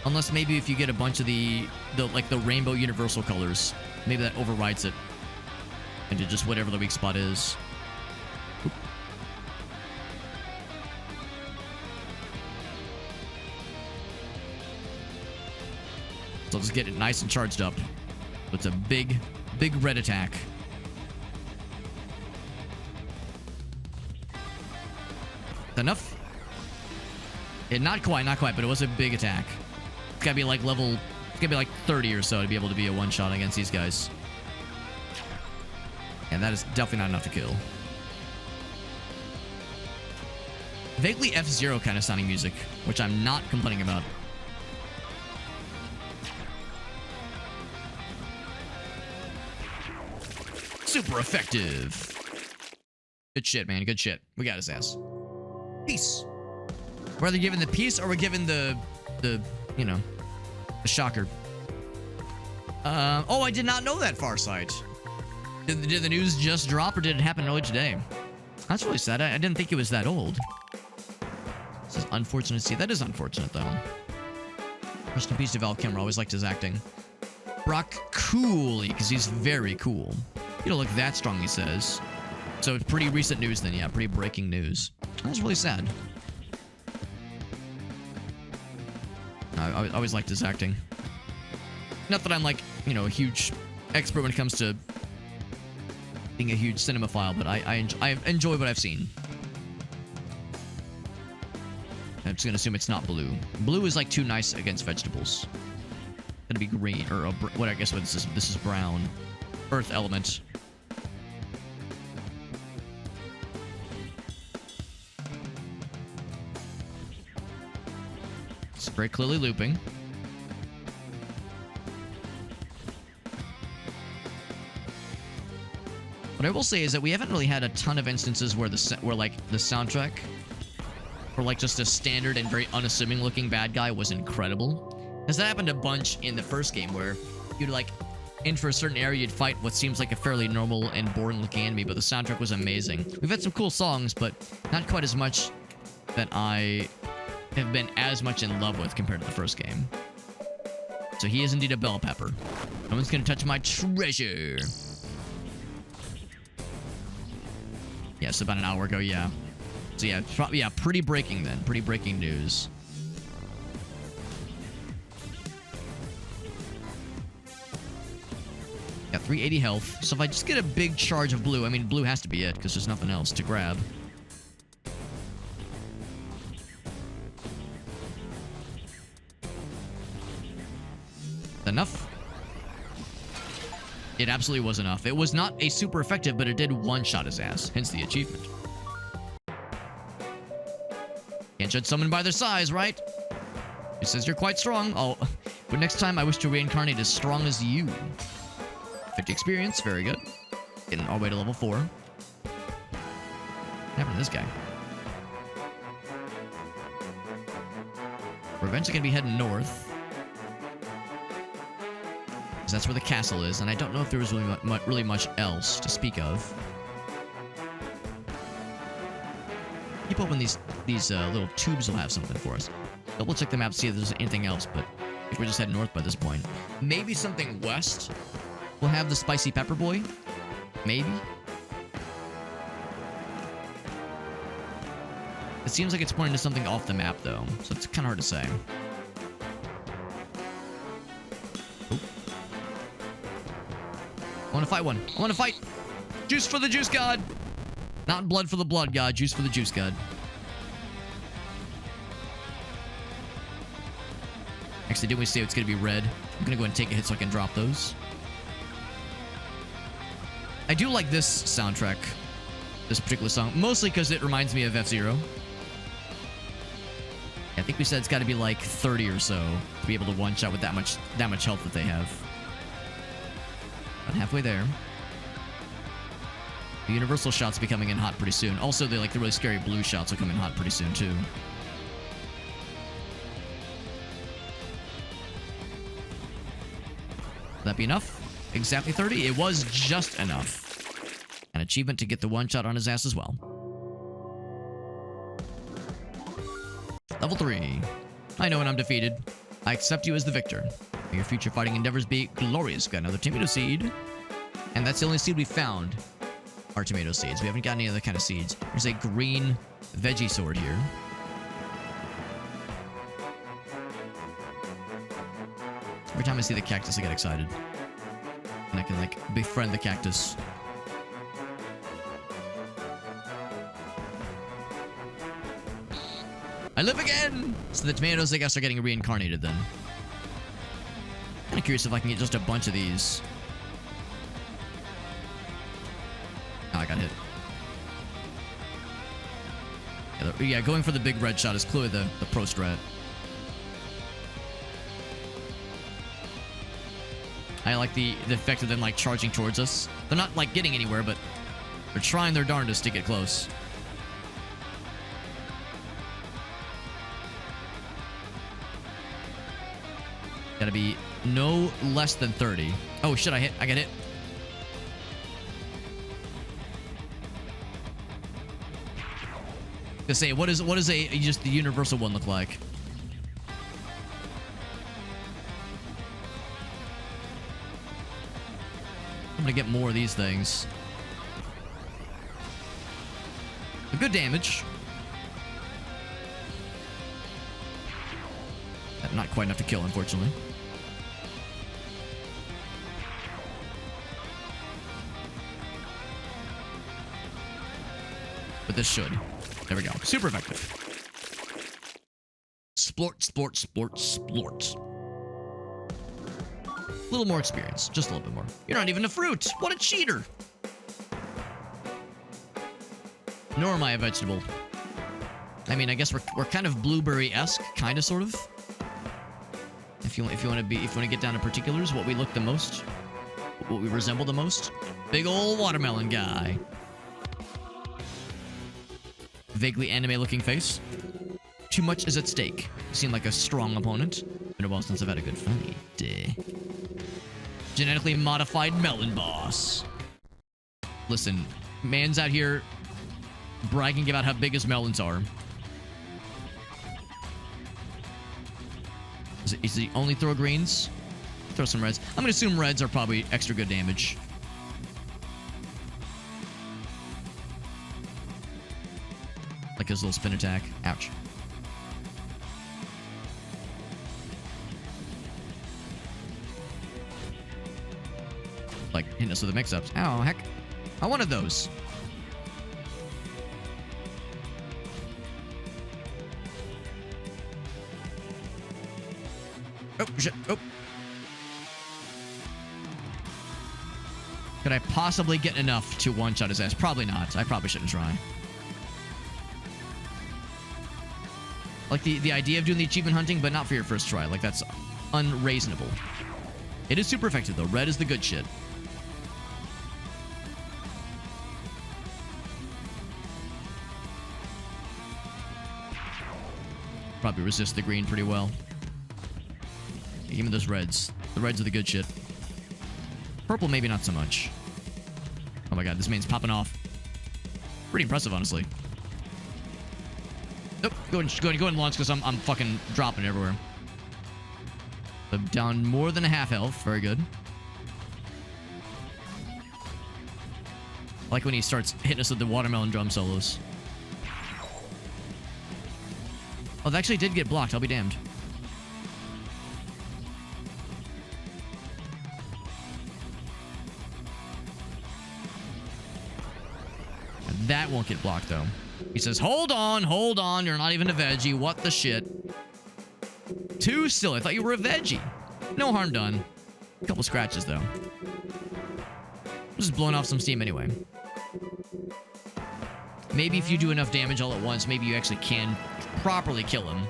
Unless maybe if you get a bunch of the rainbow universal colors, maybe that overrides it into just whatever the weak spot is. Oop. So I'll just get it nice and charged up. It's a big, big red attack. Enough? Not quite, but it was a big attack. It's gotta be like level... It's gonna be like 30 or so to be able to be a one-shot against these guys. And that is definitely not enough to kill. Vaguely F-Zero kind of sounding music, which I'm not complaining about. Super effective. Good shit, man. Good shit. We got his ass. Peace. We're either given the peace or we're given the you know, the shocker. Oh, I did not know that, Farsight. Did the news just drop or did it happen early today? That's really sad. I didn't think it was that old. This is unfortunate to see. That is unfortunate, though. Rest in peace to Val Kilmer. Always liked his acting. Brock Cooley, because he's very cool. You don't look that strong, he says. So it's pretty recent news then, yeah. Pretty breaking news. That's really sad. I always liked his acting. Not that I'm like, you know, a huge expert when it comes to being a huge cinemaphile, but I enjoy what I've seen. I'm just gonna assume it's not blue. Blue is like too nice against vegetables. It's gonna be green, or what I guess what this is. This is brown. Earth element. It's very clearly looping. What I will say is that we haven't really had a ton of instances where like the soundtrack for like just a standard and very unassuming looking bad guy was incredible. Because that happened a bunch in the first game where you'd like enter a certain area, you'd fight what seems like a fairly normal and boring looking enemy, but the soundtrack was amazing. We've had some cool songs, but not quite as much that I have been as much in love with compared to the first game. So he is indeed a bell pepper. No one's gonna touch my treasure. Yes, about an hour ago, yeah. So yeah, pretty breaking then. Pretty breaking news. Got 380 health. So if I just get a big charge of blue, I mean, blue has to be it, because there's nothing else to grab. Enough? It absolutely was enough. It was not a super effective, but it did one-shot his ass. Hence the achievement. Can't judge someone by their size, right? He says you're quite strong. Oh, but next time I wish to reincarnate as strong as you. 50 experience. Very good. Getting all the way to level 4. What happened to this guy? We're eventually going to be heading north. Because that's where the castle is, and I don't know if there was really much else to speak of. Keep hoping these little tubes will have something for us. Double check the map to see if there's anything else, but I think we're just heading north by this point. Maybe something west will have the spicy pepper boy. Maybe. It seems like it's pointing to something off the map, though, so it's kind of hard to say. I want to fight one. I want to fight. Juice for the juice god. Not blood for the blood god. Juice for the juice god. Actually, didn't we say it's going to be red? I'm going to go ahead and take a hit so I can drop those. I do like this soundtrack. This particular song. Mostly because it reminds me of F-Zero. I think we said it's got to be like 30 or so to be able to one-shot with that much health that they have. About halfway there. The universal shots will be coming in hot pretty soon. Also, the really scary blue shots will come in hot pretty soon too. Will that be enough? Exactly 30? It was just enough. An achievement to get the one shot on his ass as well. Level 3. I know when I'm defeated. I accept you as the victor. May your future fighting endeavors be glorious. Got another tomato seed. And that's the only seed we found. Are tomato seeds. We haven't got any other kind of seeds. There's a green veggie sword here. Every time I see the cactus, I get excited. And I can, like, befriend the cactus. I live again! So the tomatoes, I guess, are getting reincarnated then. Kind of curious if I can get just a bunch of these. Oh, I got hit. Yeah, going for the big red shot is clearly the pro strat. I like the effect of them, like, charging towards us. They're not, like, getting anywhere, but they're trying their darndest to get close. Gotta be no less than 30. Oh, shit, I got hit. To say, what is a just the universal one look like? I'm gonna get more of these things. A good damage. Not quite enough to kill, unfortunately. But this should. There we go. Super effective. Splort, splort, splort, splort. A little more experience. Just a little bit more. You're not even a fruit. What a cheater. Nor am I a vegetable. I mean, I guess we're kind of blueberry-esque, kind of, sort of. If you want to get down to particulars, what we look the most, what we resemble the most. Big old watermelon guy. Vaguely anime-looking face. Too much is at stake. You seem like a strong opponent. Been a while since I've had a good fight. Genetically modified melon boss. Listen, man's out here bragging about how big his melons are. Is he only throw greens? Throw some reds. I'm gonna assume reds are probably extra good damage. Like his little spin attack. Ouch. Like hitting us with the mix-ups. Oh, heck. I wanted those. Oh, shit. Oh. Could I possibly get enough to one-shot his ass? Probably not. I probably shouldn't try. Like the idea of doing the achievement hunting, but not for your first try. Like, that's unreasonable. It is super effective, though. Red is the good shit. Probably resist the green pretty well. Give me those reds. The reds are the good shit. Purple, maybe not so much. Oh my god, this man's popping off. Pretty impressive, honestly. Nope, go ahead and launch because I'm fucking dropping everywhere. I'm down more than a half health. Very good. I like when he starts hitting us with the watermelon drum solos. Oh, that actually did get blocked. I'll be damned. That won't get blocked, though. He says, hold on, you're not even a veggie. What the shit? Too still. I thought you were a veggie. No harm done. A couple scratches, though. I'm just blowing off some steam anyway. Maybe if you do enough damage all at once, maybe you actually can properly kill him.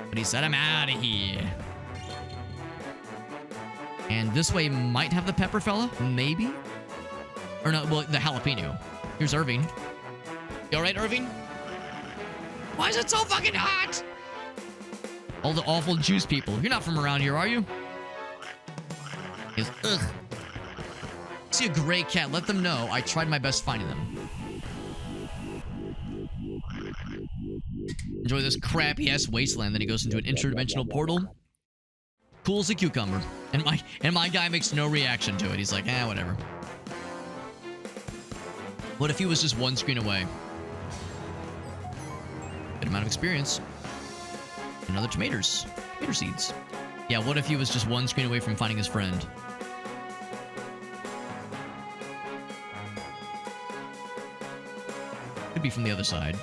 But he said, I'm out of here. And this way might have the pepper fella? Maybe? Or no, well, the jalapeno. Here's Irving. You alright, Irving? Why is it so fucking hot? All the awful juice people. You're not from around here, are you? He goes, ugh. See a gray cat, let them know I tried my best finding them. Enjoy this crappy-ass wasteland. Then he goes into an interdimensional portal. Cool as a cucumber. And my guy makes no reaction to it. He's like, whatever. What if he was just one screen away? Good amount of experience. Another tomatoes. Tomato seeds. Yeah, what if he was just one screen away from finding his friend? Could be from the other side.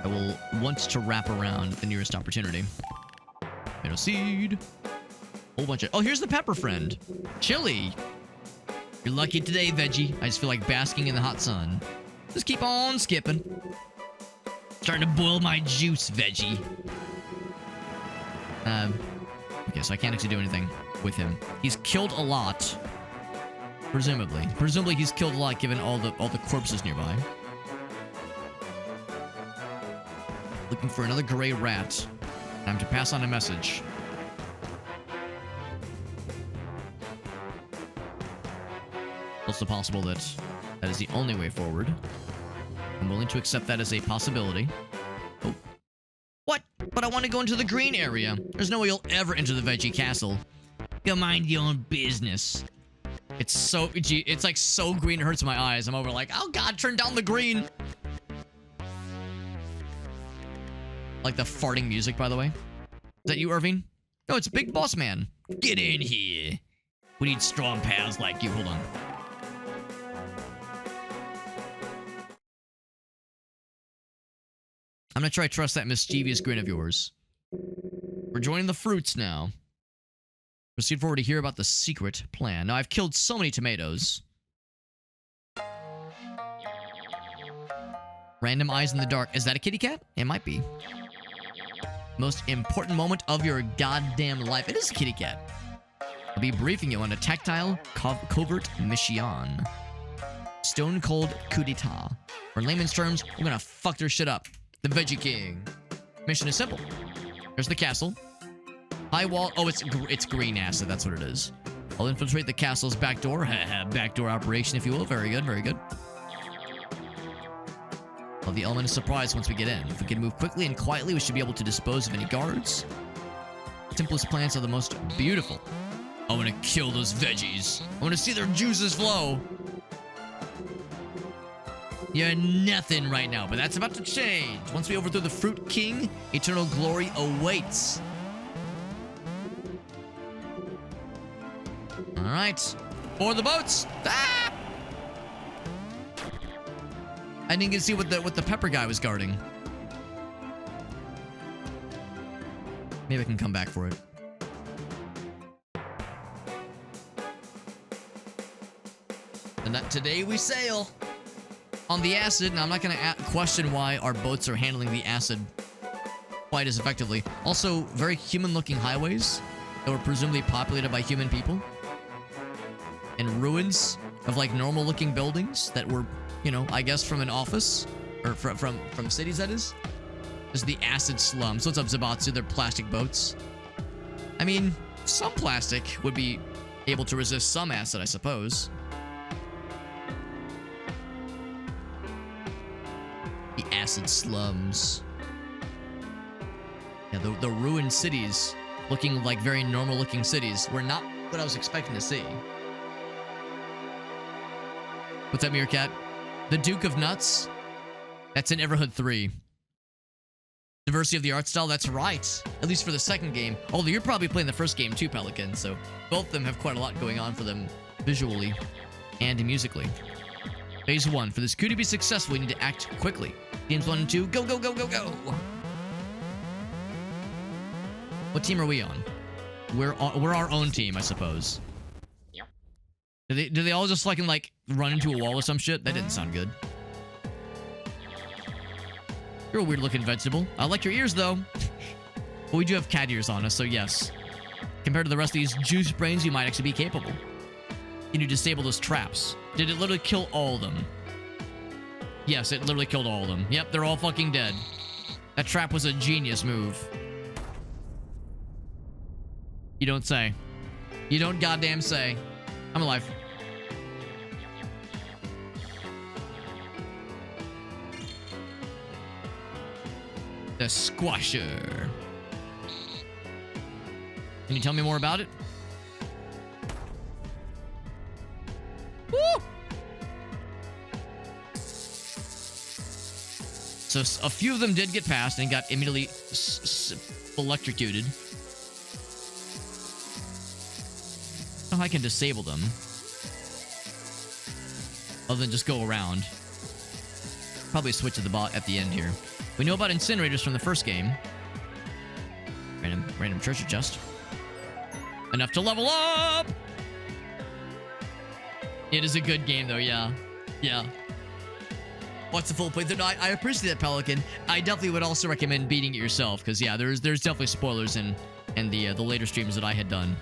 I will want to wrap around the nearest opportunity. Tomato seed. Whole bunch of... Oh, here's the pepper friend. Chili. You're lucky today, veggie. I just feel like basking in the hot sun. Just keep on skipping. Starting to boil my juice, veggie. Okay, so I can't actually do anything with him. He's killed a lot. Presumably. Presumably he's killed a lot given all the corpses nearby. Looking for another gray rat. Time to pass on a message. Also possible that that is the only way forward. I'm willing to accept that as a possibility. Oh. What? But I want to go into the green area. There's no way you'll ever enter the veggie castle. Go mind your own business. It's so... It's like so green it hurts my eyes. I'm over like, oh god, turn down the green. Like the farting music, by the way. Is that you, Irving? No, it's Big Boss Man. Get in here. We need strong pals like you. Hold on. I'm gonna try to trust that mischievous grin of yours. We're joining the fruits now. Proceed forward to hear about the secret plan. Now, I've killed so many tomatoes. Random eyes in the dark. Is that a kitty cat? It might be. Most important moment of your goddamn life. It is a kitty cat. I'll be briefing you on a tactile, covert mission. Stone cold coup d'etat. Or in layman's terms, we're gonna fuck their shit up. The Veggie King. Mission is simple. There's the castle. High wall. Oh, it's green acid. That's what it is. I'll infiltrate the castle's back door. Backdoor operation, if you will. Very good, very good. Well, the element of surprise once we get in. If we can move quickly and quietly, we should be able to dispose of any guards. Simplest plans are the most beautiful. I want to kill those veggies. I want to see their juices flow. You're nothing right now, but that's about to change. Once we overthrow the Fruit King, eternal glory awaits. All right. For the boats. Ah! I didn't get to see what the pepper guy was guarding. Maybe I can come back for it. And today we sail on the acid. Now, I'm not going to question why our boats are handling the acid quite as effectively. Also, very human-looking highways that were presumably populated by human people. And ruins of, like, normal-looking buildings that were, you know, I guess from an office. Or from cities, that is. There's the acid slums. What's up, Zabatsu? They're plastic boats. I mean, some plastic would be able to resist some acid, I suppose. The acid slums. Yeah, the ruined cities looking like very normal looking cities were not what I was expecting to see. What's up, Meerkat? The Duke of Nuts? That's in Everhood 3. Diversity of the art style? That's right. At least for the second game. Although you're probably playing the first game too, Pelican, so both of them have quite a lot going on for them visually and musically. Phase 1. For this coup to be successful, we need to act quickly. Teams 1 and 2, go, go, go, go, go! What team are we on? We're our own team, I suppose. Yep. Do they all just fucking, like, run into a wall or some shit? That didn't sound good. You're a weird-looking vegetable. I like your ears, though. But we do have cat ears on us, so yes. Compared to the rest of these juice brains, you might actually be capable. Can you disable those traps? Did it literally kill all of them? Yes, it literally killed all of them. Yep, they're all fucking dead. That trap was a genius move. You don't say. You don't goddamn say. I'm alive. The Squasher. Can you tell me more about it? Woo! So a few of them did get past and got immediately electrocuted. how I can disable them. Other than just go around. Probably switch to the bot at the end here. We know about incinerators from the first game. Random treasure chest. Enough to level up! It is a good game, though, yeah. Yeah. What's the full playthrough? No, I appreciate that, Pelican. I definitely would also recommend beating it yourself, because, yeah, there's definitely spoilers in the later streams that I had done.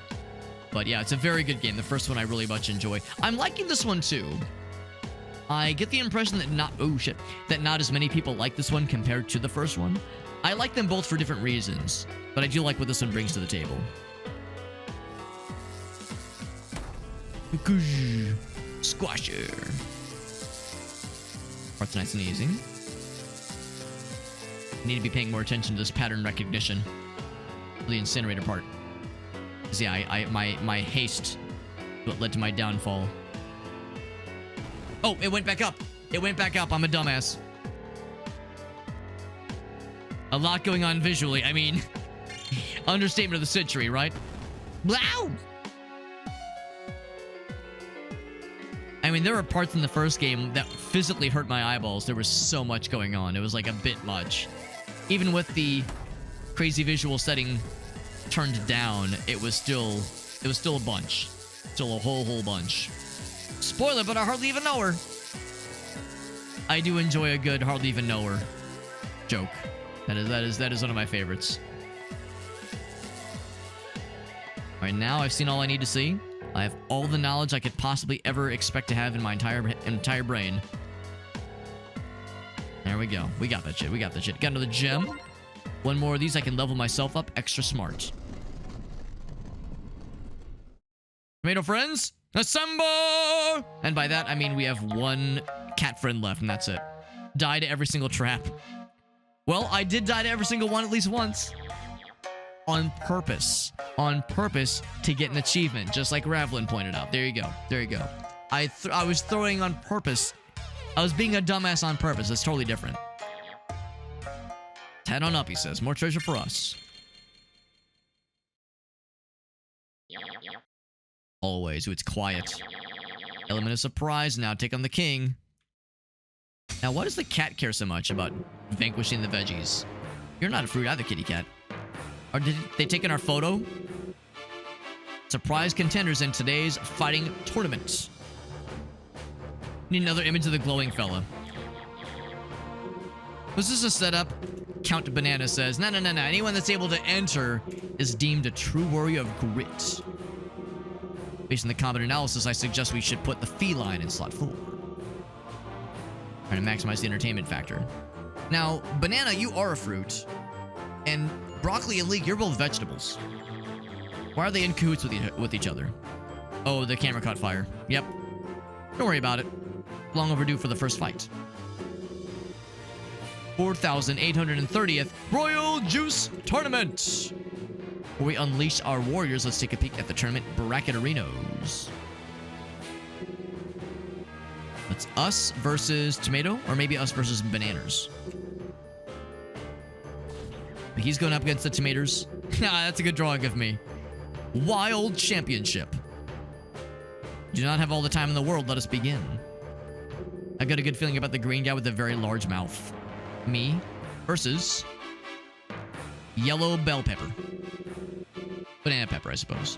But, yeah, it's a very good game. The first one I really much enjoy. I'm liking this one, too. I get the impression that not as many people like this one compared to the first one. I like them both for different reasons, but I do like what this one brings to the table. Squasher. Part's nice and easy. Need to be paying more attention to this pattern recognition. The incinerator part. Because, yeah, my haste what led to my downfall. Oh, it went back up. It went back up. I'm a dumbass. A lot going on visually. I mean, understatement of the century, right? Wow! I mean, there were parts in the first game that physically hurt my eyeballs. There was so much going on. It was like a bit much. Even with the crazy visual setting turned down, it was still a bunch. Still a whole bunch. Spoiler, but I hardly even know her. I do enjoy a good hardly even know her joke. That is one of my favorites. All right, now I've seen all I need to see. I have all the knowledge I could possibly ever expect to have in my entire brain. There we go. We got that shit. We got that shit. Got another gem. One more of these, I can level myself up extra smart. Tomato friends, assemble! And by that, I mean we have one cat friend left, and that's it. Die to every single trap. Well, I did die to every single one at least once. On purpose. On purpose to get an achievement, just like Ravlin pointed out. There you go. There you go. I was throwing on purpose. I was being a dumbass on purpose. That's totally different. Head on up, he says. More treasure for us. Always. Ooh, it's quiet. Element of surprise. Now take on the king. Now, why does the cat care so much about vanquishing the veggies? You're not a fruit either, kitty cat. Or did they take in our photo? Surprise contenders in today's fighting tournament. Need another image of the glowing fella. Was this a setup? Count Banana says, no. Anyone that's able to enter is deemed a true warrior of grit. Based on the combat analysis, I suggest we should put the feline in slot 4. Trying to maximize the entertainment factor. Now, Banana, you are a fruit. And Broccoli and Leek, you're both vegetables. Why are they in cahoots with each other? Oh, the camera caught fire. Yep. Don't worry about it. Long overdue for the first fight. 4,830th Royal Juice Tournament. Where we unleash our warriors, let's take a peek at the tournament bracket arenas. It's us versus Tomato, or maybe us versus Bananas. He's going up against the Tomatoes. That's a good drawing of me. Wild Championship. Do not have all the time in the world. Let us begin. I've got a good feeling about the green guy with a very large mouth. Me versus yellow bell pepper. Banana pepper, I suppose.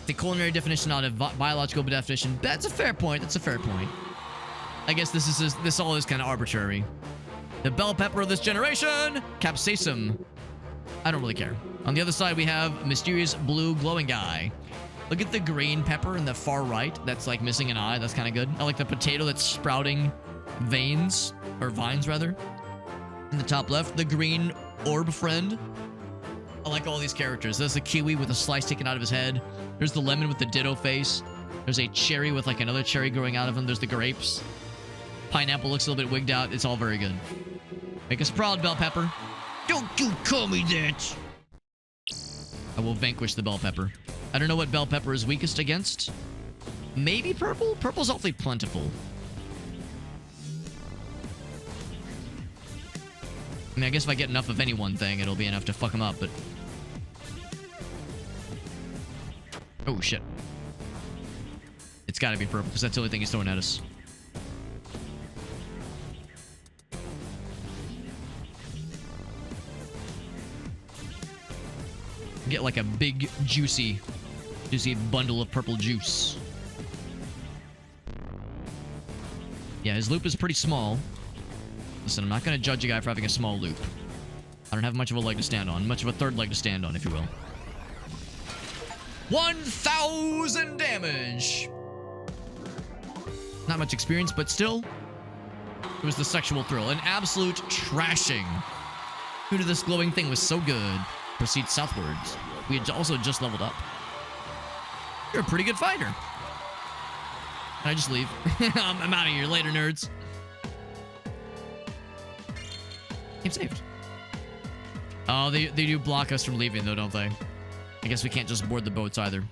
The culinary definition, not a biological definition. That's a fair point. That's a fair point. I guess this all is kind of arbitrary. The bell pepper of this generation, capsaicin. I don't really care. On the other side, we have mysterious blue glowing guy. Look at the green pepper in the far right. That's like missing an eye. That's kind of good. I like the potato that's sprouting veins, or vines rather. In the top left, the green orb friend. I like all these characters. There's a kiwi with a slice taken out of his head. There's the lemon with the ditto face. There's a cherry with like another cherry growing out of him. There's the grapes. Pineapple looks a little bit wigged out. It's all very good. Make us proud, bell pepper. Don't you call me that. I will vanquish the bell pepper. I don't know what bell pepper is weakest against. Maybe purple? Purple's awfully plentiful. I mean, I guess if I get enough of any one thing, it'll be enough to fuck him up, but... Oh, shit. It's gotta be purple, because that's the only thing he's throwing at us. Get like a big, juicy bundle of purple juice. Yeah, his loop is pretty small. Listen, I'm not gonna judge a guy for having a small loop. I don't have much of a leg to stand on. Much of a third leg to stand on, if you will. 1,000 damage! Not much experience, but still, it was the sexual thrill. An absolute trashing. Who knew this glowing thing was so good? Proceed southwards. We had also just leveled up. You're a pretty good fighter. Can I just leave? I'm out of here. Later, nerds. Game saved. Oh, they do block us from leaving, though, don't they? I guess we can't just board the boats either.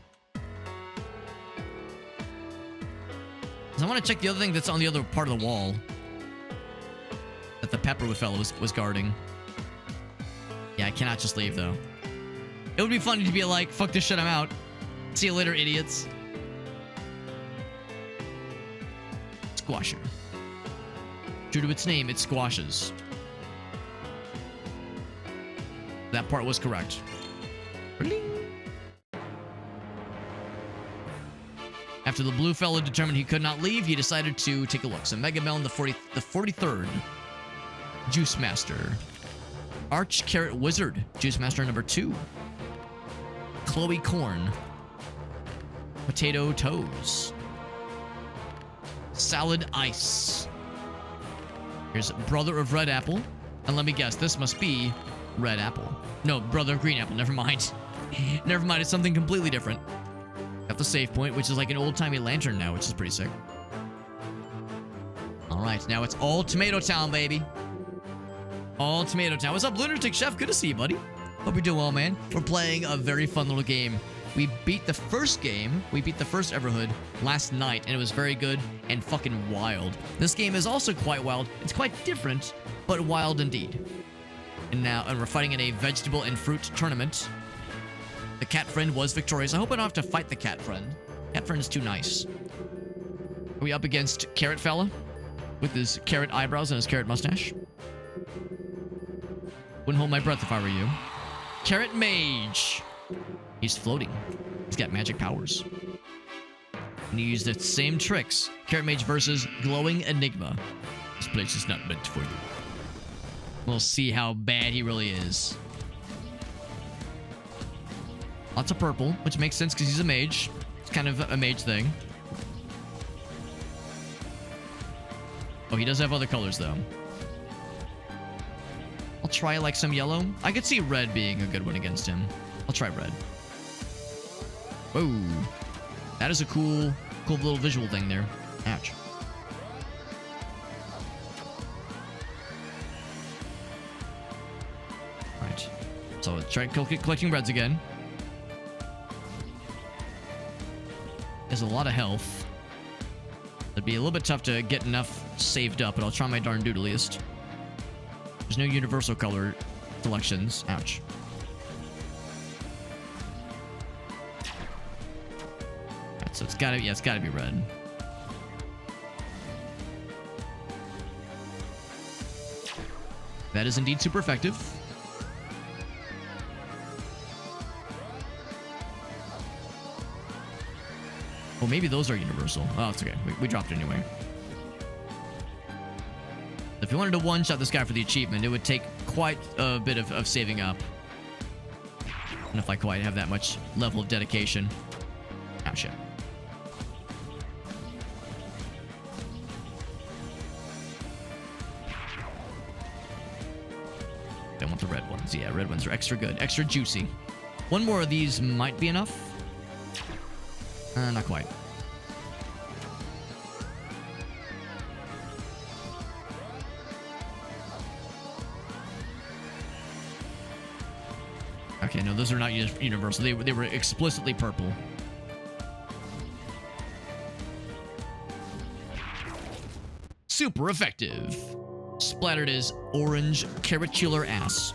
So I want to check the other thing that's on the other part of the wall that the Pepperwood fellow was guarding. Yeah, I cannot just leave, though. It would be funny to be like, fuck this shit, I'm out. See you later, idiots. Squasher. True to its name, it squashes. That part was correct. After the blue fellow determined he could not leave, he decided to take a look. So Mega Melon, the 43rd. Juice Master. Arch Carrot Wizard. Juice Master number 2. Chloe Corn. Potato Toes. Salad Ice. Here's Brother of Red Apple. And let me guess, this must be Red Apple. No, Brother of Green Apple. Never mind. Never mind, it's something completely different. Got the save point, which is like an old-timey lantern now, which is pretty sick. Alright, now it's all Tomato Town, baby. All Tomato Town. What's up, Lunatic Chef? Good to see you, buddy. Hope you're doing well, man. We're playing a very fun little game. We beat the first game. We beat the first Everhood last night, and it was very good and fucking wild. This game is also quite wild. It's quite different, but wild indeed. And we're fighting in a vegetable and fruit tournament. The cat friend was victorious. I hope I don't have to fight the cat friend. Cat friend is too nice. Are we up against Carrot Fella? With his carrot eyebrows and his carrot mustache? Wouldn't hold my breath if I were you. Carrot Mage. He's floating. He's got magic powers. And he used the same tricks. Carrot Mage versus Glowing Enigma. This place is not meant for you. We'll see how bad he really is. Lots of purple, which makes sense because he's a mage. It's kind of a mage thing. Oh, he does have other colors, though. I'll try, like, some yellow. I could see red being a good one against him. I'll try red. Whoa. That is a cool little visual thing there. Ouch. Alright. So, try collecting reds again. There's a lot of health. It'd be a little bit tough to get enough saved up, but I'll try my darn doodliest. There's no universal color selections. Ouch. Right, so it's gotta be red. That is indeed super effective. Well, maybe those are universal. Oh, it's okay. We dropped it anyway. If you wanted to one-shot this guy for the achievement, it would take quite a bit of saving up. I don't know if I quite have that much level of dedication. Oh, shit. Don't want the red ones. Yeah, red ones are extra good. Extra juicy. One more of these might be enough. Not quite. Okay, no, those are not universal. They were explicitly purple. Super effective. Splattered his orange carrotular ass.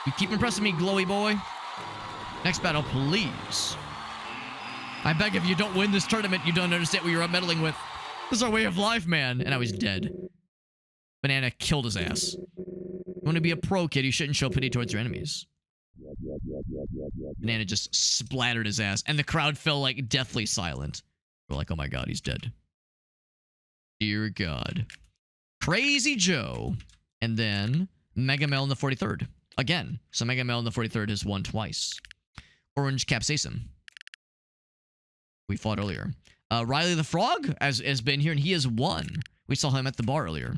You keep impressing me, glowy boy. Next battle, please. I beg if you don't win this tournament, you don't understand what you're meddling with. This is our way of life, man. And now he's dead. Banana killed his ass. You want to be a pro, kid, you shouldn't show pity towards your enemies. Banana just splattered his ass, and the crowd fell like deathly silent. We're like, oh my god, he's dead. Dear God. Crazy Joe. And then Mega Mel in the 43rd. Again. So Mega Mel in the 43rd has won twice. Orange Capsaicin. We fought earlier. Riley the Frog has been here, and he has won. We saw him at the bar earlier.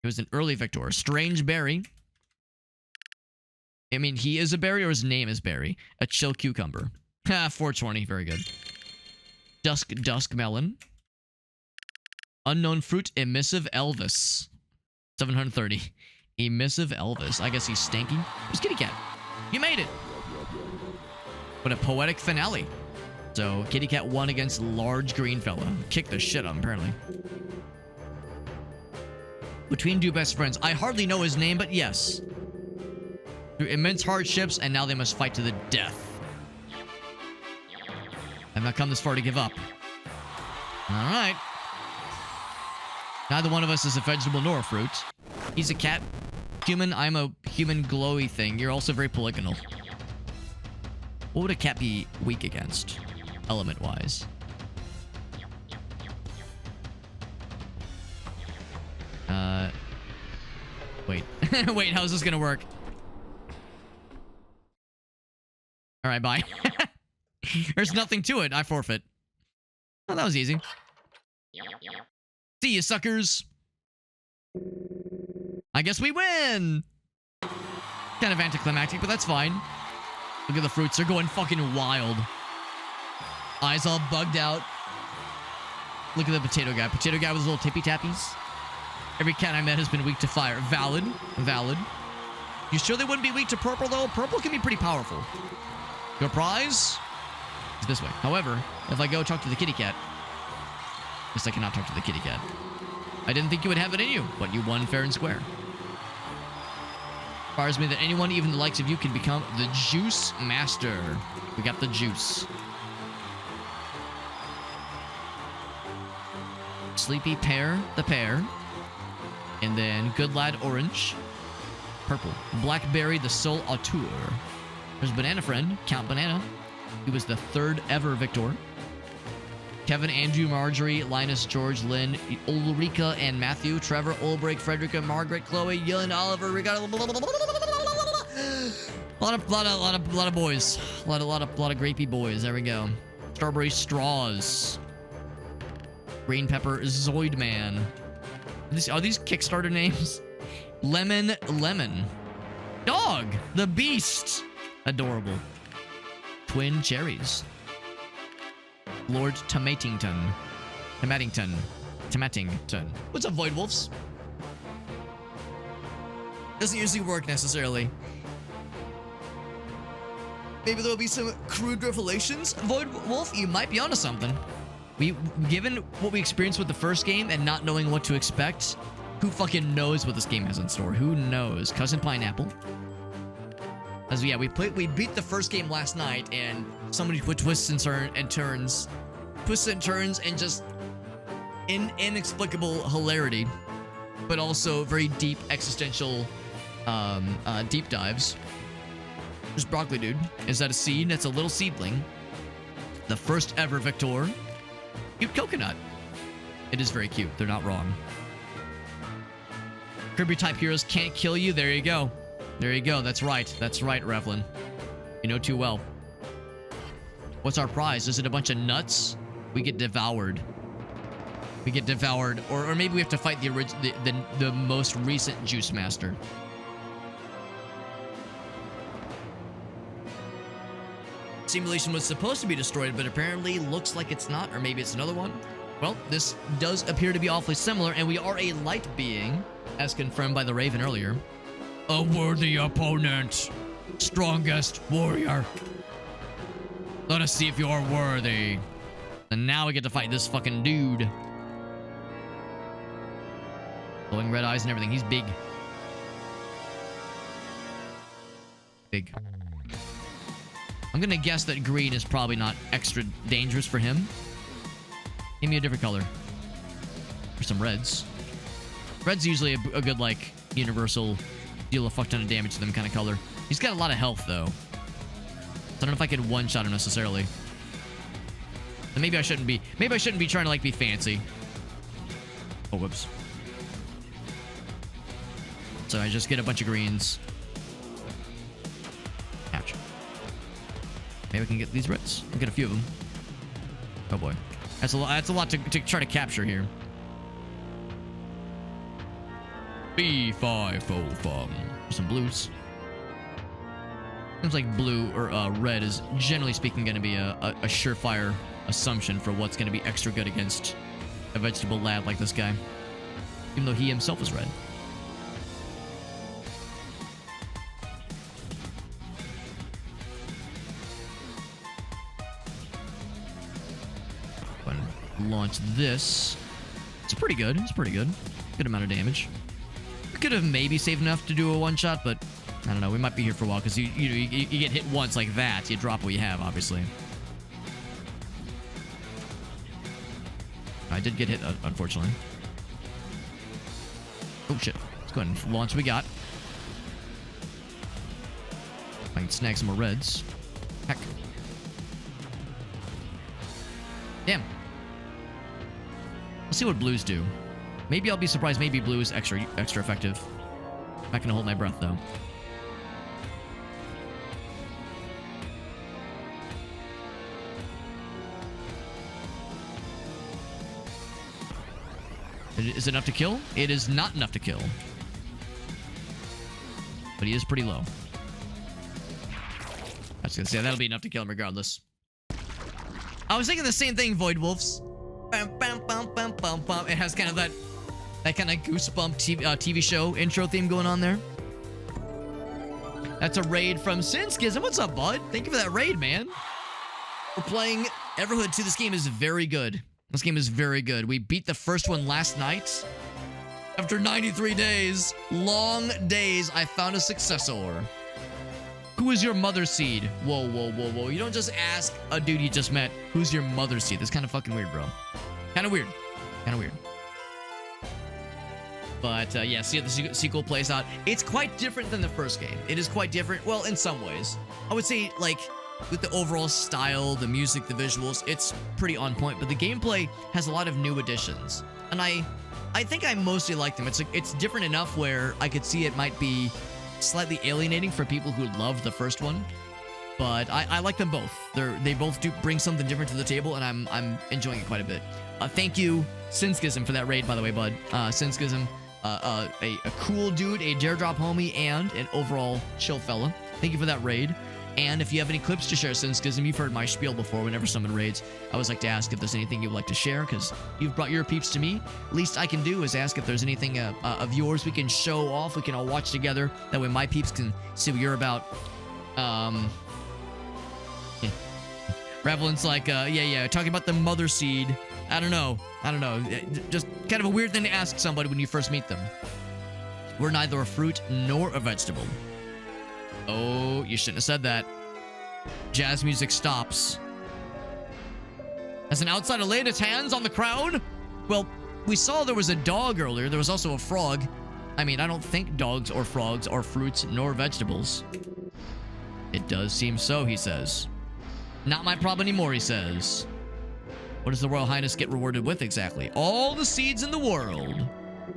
He was an early victor. Strange Berry. I mean, he is a berry, or his name is Berry. A chill cucumber. Ha, 420. Very good. Dusk Melon. Unknown Fruit, Emissive Elvis. 730. Emissive Elvis. I guess he's stanky. Who's Kitty Cat? You made it! What a poetic finale. So, Kitty Cat won against Large Green Fella. Kicked the shit out of him, apparently. Between two best friends. I hardly know his name, but yes. Through immense hardships, and now they must fight to the death. I've not come this far to give up. Alright. Neither one of us is a vegetable nor a fruit. He's a cat. Human, I'm a human glowy thing. You're also very polygonal. What would a cat be weak against? Element-wise. Wait. Wait, how's this gonna work? Alright, bye. There's nothing to it. I forfeit. Oh, that was easy. See you, suckers. I guess we win! Kind of anticlimactic, but that's fine. Look at the fruits. They're going fucking wild. Eyes all bugged out. Look at the potato guy. Potato guy with his little tippy-tappies. Every cat I met has been weak to fire. Valid. Valid. You sure they wouldn't be weak to purple, though? Purple can be pretty powerful. Your prize is this way. However, if I go talk to the kitty cat... Guess I cannot talk to the kitty cat. I didn't think you would have it in you, but you won fair and square. Inspires me that anyone, even the likes of you, can become the Juice Master. We got the juice. Sleepy Pear, the pear. And then Good Lad Orange. Purple. Blackberry, the Soul Auteur. There's Banana Friend, Count Banana. He was the 3rd ever victor. Kevin, Andrew, Marjorie, Linus, George, Lynn, Ulrika, and Matthew, Trevor, Ulbrich, Frederica, Margaret, Chloe, Yellen, Oliver. We got a lot of boys. A lot of grapey boys. There we go. Strawberry Straws. Green Pepper, Zoidman. Are these Kickstarter names? Lemon. Dog, the Beast. Adorable. Twin Cherries. Lord Tomatington. What's up, Void Wolves? Doesn't usually work necessarily. Maybe there'll be some crude revelations. Void Wolf, you might be onto something. Given what we experienced with the first game and not knowing what to expect, who fucking knows what this game has in store? Who knows? Cousin Pineapple. As yeah, we beat the first game last night, and somebody put twists and turns, and just inexplicable hilarity, but also very deep existential deep dives. There's Broccoli Dude. Is that a seed? That's a little seedling. The first ever victor. Cute coconut. It is very cute. They're not wrong. Kirby type heroes can't kill you. There you go. There you go. That's right. That's right, Revlin. You know too well. What's our prize? Is it a bunch of nuts? We get devoured. We get devoured. Or maybe we have to fight the most recent Juice Master. Simulation was supposed to be destroyed, but apparently looks like it's not, or maybe it's another one. Well, this does appear to be awfully similar, and we are a light being, as confirmed by the Raven earlier. A worthy opponent. Strongest warrior. Let us see if you are worthy. And now we get to fight this fucking dude. Glowing red eyes and everything. He's big. I'm gonna guess that green is probably not extra dangerous for him. Give me a different color. For some reds. Red's usually a good, like, universal deal a fuck ton of damage to them kind of color. He's got a lot of health, though. So I don't know if I could one-shot him necessarily. And maybe I shouldn't be trying to, like, be fancy. Oh, whoops. So I just get a bunch of greens. Ouch. Maybe I can get these reds. I'll get a few of them. Oh boy. That's a lot to try to capture here. B505. Some blues. Seems like blue or red is generally speaking going to be a surefire assumption for what's going to be extra good against a vegetable lad like this guy. Even though he himself is red. Launch this. It's pretty good. It's pretty good. Good amount of damage. We could have maybe saved enough to do a one-shot, but I don't know. We might be here for a while because you get hit once like that. You drop what you have, obviously. I did get hit, unfortunately. Oh, shit. Let's go ahead and launch what we got. I can snag some more reds. Heck. Damn. Let's see what blues do. Maybe I'll be surprised. Maybe blue is extra effective. I'm not gonna hold my breath though. Is it enough to kill? It is not enough to kill. But he is pretty low. I was gonna say that'll be enough to kill him regardless. I was thinking the same thing, Void Wolves. Bam, bam, bam, bam, bam, bam. It has kind of that kind of goosebump TV show intro theme going on there. That's a raid from Sinskism. What's up, bud? Thank you for that raid, man. We're playing Everhood 2. This game is very good. This game is very good. We beat the first one last night. After 93 days, long days, I found a successor. Who is your mother seed? Whoa, whoa, whoa, whoa. You don't just ask a dude you just met, who's your mother seed? That's kind of fucking weird, bro. Kind of weird. Kind of weird. But, yeah, see how the sequel plays out. It's quite different than the first game. It is quite different. Well, in some ways. I would say, like, with the overall style, the music, the visuals, it's pretty on point. But the gameplay has a lot of new additions. And I think I mostly like them. It's different enough where I could see it might be slightly alienating for people who loved the first one, but I like them both. They both do bring something different to the table, and I'm enjoying it quite a bit. Thank you, Sinskism, for that raid, by the way, bud. Sinskism, a cool dude, a dare drop homie, and an overall chill fella. Thank you for that raid. And if you have any clips to share, Sinskism, you've heard my spiel before whenever someone raids. I always like to ask if there's anything you'd like to share, because you've brought your peeps to me. Least I can do is ask if there's anything of yours we can show off, we can all watch together. That way my peeps can see what you're about. Yeah. Revelant's like, yeah, talking about the mother seed. I don't know. Just kind of a weird thing to ask somebody when you first meet them. We're neither a fruit nor a vegetable. Oh, you shouldn't have said that. Jazz music stops. As an outsider laid its hands on the crowd? Well, we saw there was a dog earlier. There was also a frog. I mean, I don't think dogs or frogs are fruits nor vegetables. It does seem so, he says. Not my problem anymore, he says. What does the Royal Highness get rewarded with exactly? All the seeds in the world.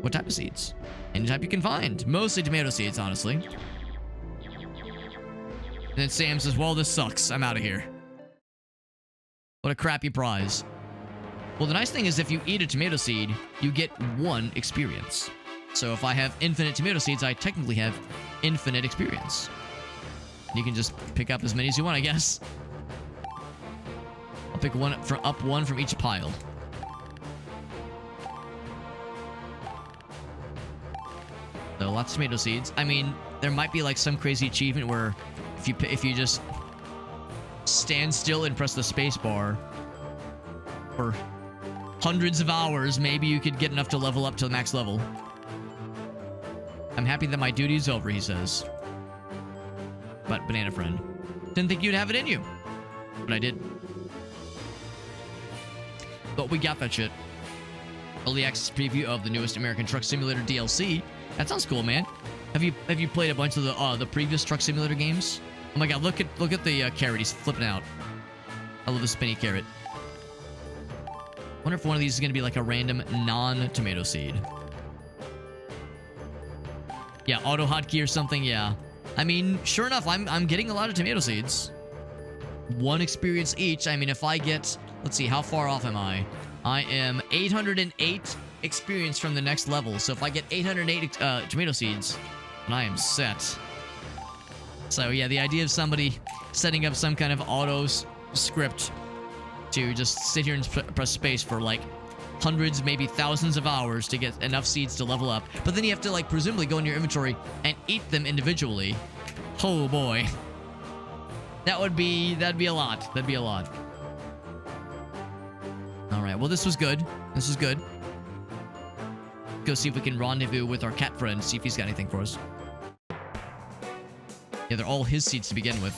What type of seeds? Any type you can find. Mostly tomato seeds, honestly. And then Sam says, well, this sucks. I'm out of here. What a crappy prize. Well, the nice thing is if you eat a tomato seed, you get 1 experience. So if I have infinite tomato seeds, I technically have infinite experience. You can just pick up as many as you want, I guess. I'll pick up one from each pile. So lots of tomato seeds. I mean, there might be like some crazy achievement where if you just stand still and press the space bar for hundreds of hours, maybe you could get enough to level up to the max level. I'm happy that my duty's over, he says. But banana friend. Didn't think you'd have it in you. But I did. But we got that shit. Early access preview of the newest American Truck Simulator DLC. That sounds cool, man. Have you played a bunch of the previous Truck Simulator games? Oh my god, look at the carrot. He's flipping out. I love the spinny carrot. Wonder if one of these is gonna be like a random non-tomato seed. Yeah, auto hotkey or something. Yeah. I mean, sure enough, I'm getting a lot of tomato seeds. 1 experience each. I mean, if I get, let's see, how far off am I? I am 808 experience from the next level. So if I get 808 tomato seeds, then I am set. So yeah, the idea of somebody setting up some kind of auto script to just sit here and press space for like hundreds, maybe thousands of hours to get enough seeds to level up. But then you have to like presumably go in your inventory and eat them individually. Oh boy. That'd be a lot. That'd be a lot. All right. Well, this was good. This was good. Go see if we can rendezvous with our cat friend, see if he's got anything for us. Yeah, they're all his seeds to begin with.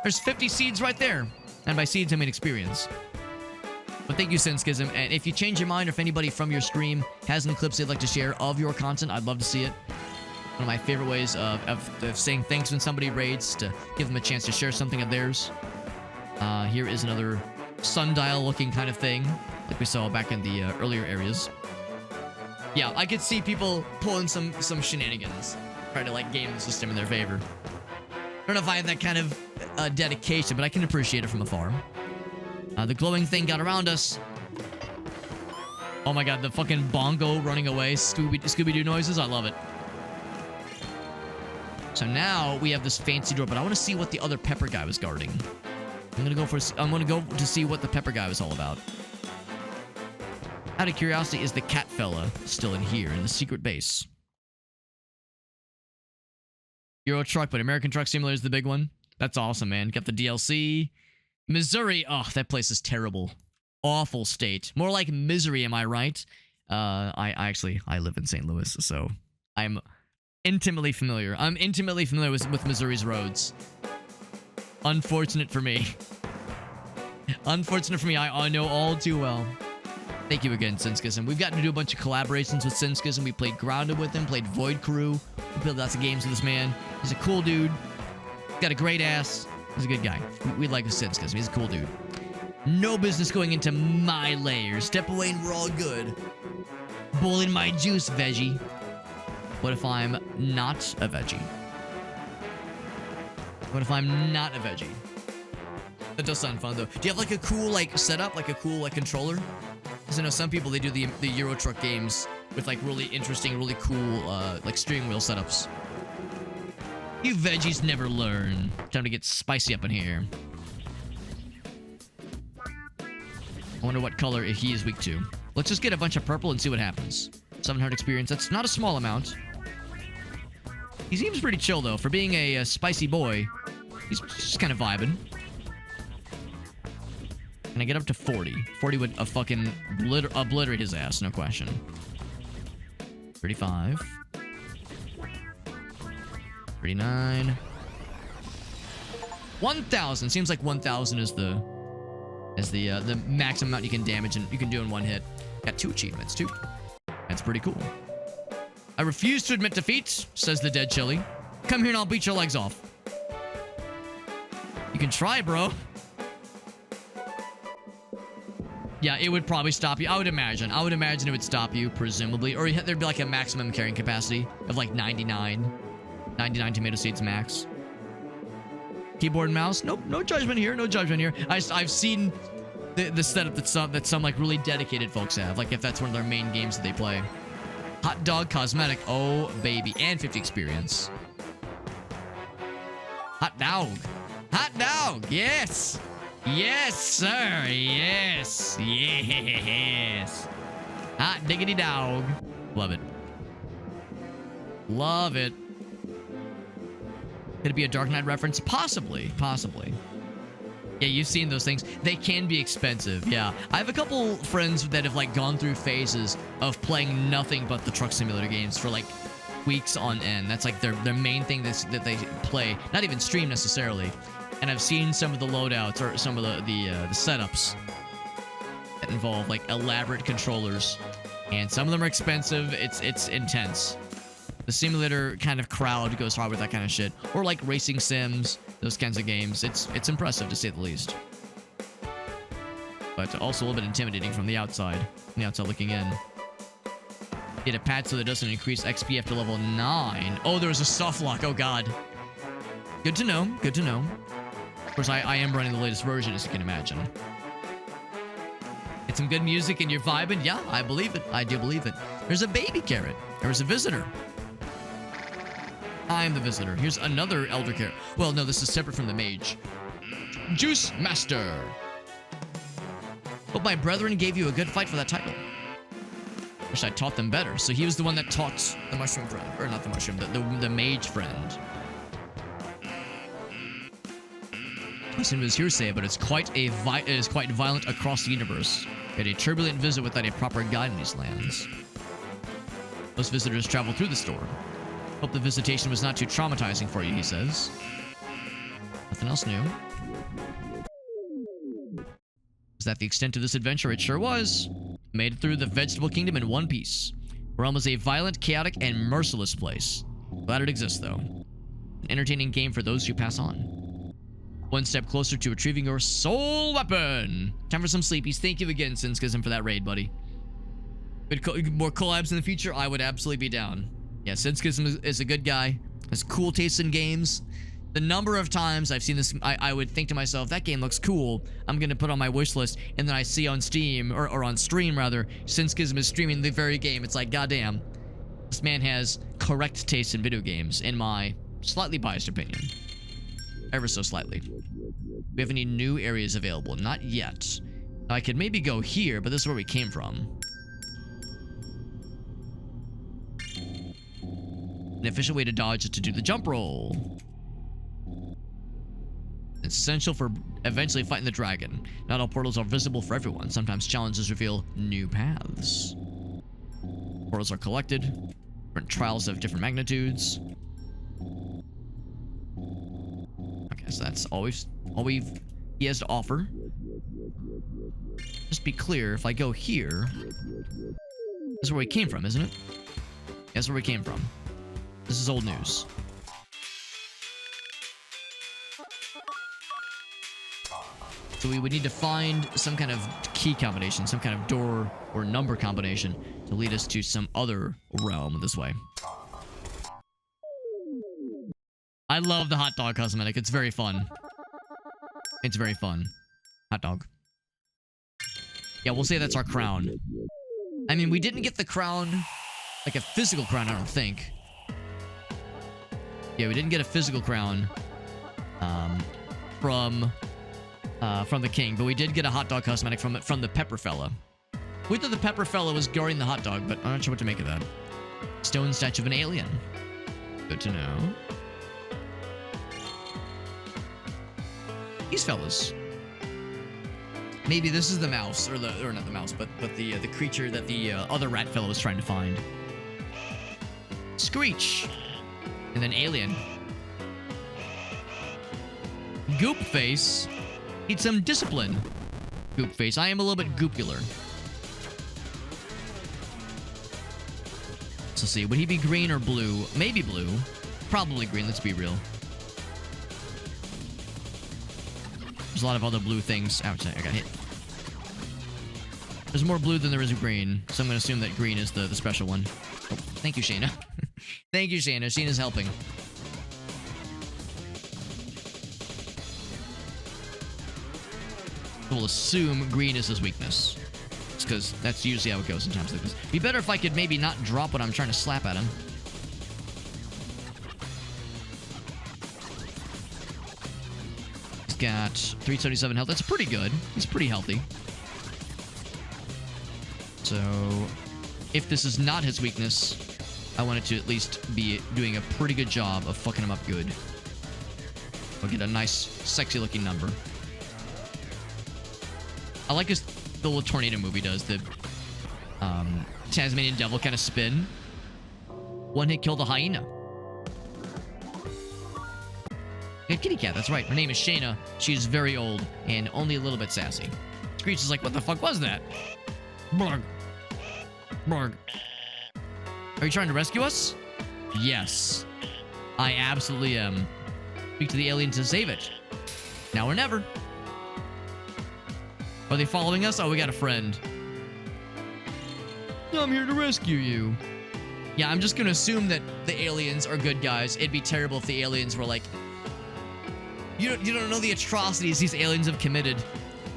There's 50 seeds right there. And by seeds, I mean experience. But thank you, Senskism. And if you change your mind, or if anybody from your stream has any clips they'd like to share of your content, I'd love to see it. One of my favorite ways of saying thanks when somebody raids, to give them a chance to share something of theirs. Here is another sundial looking kind of thing, like we saw back in the earlier areas. Yeah, I could see people pulling some shenanigans, trying to like game the system in their favor. I don't know if I have that kind of dedication, but I can appreciate it from afar. The glowing thing got around us. Oh my god, the fucking bongo running away, Scooby-Doo noises, I love it. So now we have this fancy door, but I want to see what the other pepper guy was guarding. I'm gonna go to see what the pepper guy was all about. Out of curiosity, is the cat fella still in here in the secret base? Euro Truck, but American Truck Simulator is the big one. That's awesome, man. Got the DLC. Missouri. Oh, that place is terrible. Awful state. More like misery, am I right? I live in St. Louis, so I'm intimately familiar. I'm intimately familiar with Missouri's roads. Unfortunate for me. Unfortunate for me, I know all too well. Thank you again, Senskism. We've gotten to do a bunch of collaborations with Senskism. We played Grounded with him, played Void Crew. We played lots of games with this man. He's a cool dude. Got a great ass. He's a good guy. We like Senskism. He's a cool dude. No business going into my lair. Step away and we're all good. Boiling my juice, veggie. What if I'm not a veggie? What if I'm not a veggie? That does sound fun, though. Do you have, like, a cool, like, setup? Like, a cool, like, controller? Because I know some people, they do the Euro Truck games with, like, really interesting, really cool, like, steering wheel setups. You veggies never learn. Time to get spicy up in here. I wonder what color he is weak to. Let's just get a bunch of purple and see what happens. 700 experience. That's not a small amount. He seems pretty chill, though. For being a spicy boy, he's just kind of vibing. Can I get up to 40? 40 would fucking obliterate his ass, no question. 35. 39. 1,000. Seems like 1,000 is the maximum amount you can damage and you can do in one hit. Got 2 achievements, too. That's pretty cool. I refuse to admit defeat, says the dead chili. Come here and I'll beat your legs off. You can try, bro. Yeah, it would probably stop you. I would imagine it would stop you, presumably. Or there'd be like a maximum carrying capacity of like 99. 99 tomato seeds max. Keyboard and mouse? Nope, no judgment here, no judgment here. I've seen the setup that some like really dedicated folks have. Like if that's one of their main games that they play. Hot dog cosmetic. Oh, baby. And 50 experience. Hot dog. Hot dog. Yes. Yes, sir. Yes. Yes. Hot diggity dog. Love it. Love it. Could it be a Dark Knight reference? Possibly. Possibly. Yeah, you've seen those things. They can be expensive, yeah. I have a couple friends that have, like, gone through phases of playing nothing but the Truck Simulator games for, like, weeks on end. That's, like, their main thing that they play. Not even stream, necessarily. and I've seen some of the loadouts or some of the setups that involve like elaborate controllers, and some of them are expensive. It's intense. The simulator kind of crowd goes hard with that kind of shit, or like racing sims, those kinds of games. It's impressive to say the least, but also a little bit intimidating from the outside looking in. Get a patch so that it doesn't increase XP after level 9. Oh, there was a soft lock. Oh god. Good to know. Good to know. Of course, I am running the latest version, as you can imagine. It's some good music and you're vibing. Yeah, I believe it. I do believe it. There's a baby carrot. There's a visitor. I'm the visitor. Here's another elder carrot. Well, no, this is separate from the mage. Juice Master. Hope my brethren gave you a good fight for that title. Wish I taught them better. So he was the one that taught the mushroom friend. Or not the mushroom, the mage friend. Listen to his hearsay, but it's quite violent across the universe. Yet a turbulent visit without a proper guide in these lands. Most visitors travel through the store. Hope the visitation was not too traumatizing for you, he says. Nothing else new. Is that the extent of this adventure? It sure was. Made it through the vegetable kingdom in one piece. Realm is a violent, chaotic, and merciless place. Glad it exists, though. An entertaining game for those who pass on. One step closer to retrieving your soul weapon. Time for some sleepies. Thank you again, Sinskism, for that raid, buddy. More collabs in the future? I would absolutely be down. Yeah, Sinskism is a good guy. Has cool taste in games. The number of times I've seen this, I would think to myself, that game looks cool. I'm going to put on my wish list. And then I see on Steam, or on stream rather, Sinskism is streaming the very game. It's like, goddamn. This man has correct taste in video games, in my slightly biased opinion. Ever so slightly. Do we have any new areas available? Not yet. Now, I could maybe go here, but this is where we came from. An efficient way to dodge is to do the jump roll. It's essential for eventually fighting the dragon. Not all portals are visible for everyone. Sometimes challenges reveal new paths. Portals are collected. Different trials have different magnitudes. Okay, so that's all he has to offer. Just be clear, if I go here, this is where we came from, isn't it? That's where we came from. This is old news. So we would need to find some kind of key combination, some kind of door or number combination to lead us to some other realm this way. I love the hot dog cosmetic. It's very fun. It's very fun. Hot dog. Yeah, we'll say that's our crown. I mean, we didn't get the crown, like a physical crown, I don't think. Yeah, we didn't get a physical crown from the king, but we did get a hot dog cosmetic from the pepper fella. We thought the pepper fella was guarding the hot dog, but I'm not sure what to make of that. Stone statue of an alien. Good to know. These fellas. Maybe this is the mouse, or not the mouse, but the creature that the other rat fellow was trying to find. Screech. And then alien. Goop face. Need some discipline. Goop face. I am a little bit goopular. So let's see. Would he be green or blue? Maybe blue. Probably green. Let's be real. There's a lot of other blue things. Ouch, I got hit. There's more blue than there is green, so I'm going to assume that green is the special one. Oh, thank you, Shayna. Thank you, Shayna. Shayna's helping. We'll assume green is his weakness. It's because that's usually how it goes in times like this. Be better if I could maybe not drop what I'm trying to slap at him. He's got 377 health. That's pretty good. He's pretty healthy. So, if this is not his weakness, I want it to at least be doing a pretty good job of fucking him up good. I'll get a nice, sexy-looking number. I like the little tornado movie does, the Tasmanian devil kind of spin. One hit kill the hyena. A kitty cat, that's right. Her name is Shayna. She's very old and only a little bit sassy. Screech is like, what the fuck was that? Blurg. Blurg. Are you trying to rescue us? Yes. I absolutely am. Speak to the alien to save it. Now or never. Are they following us? Oh, we got a friend. I'm here to rescue you. Yeah, I'm just gonna assume that the aliens are good guys. It'd be terrible if the aliens were like... You don't know the atrocities these aliens have committed.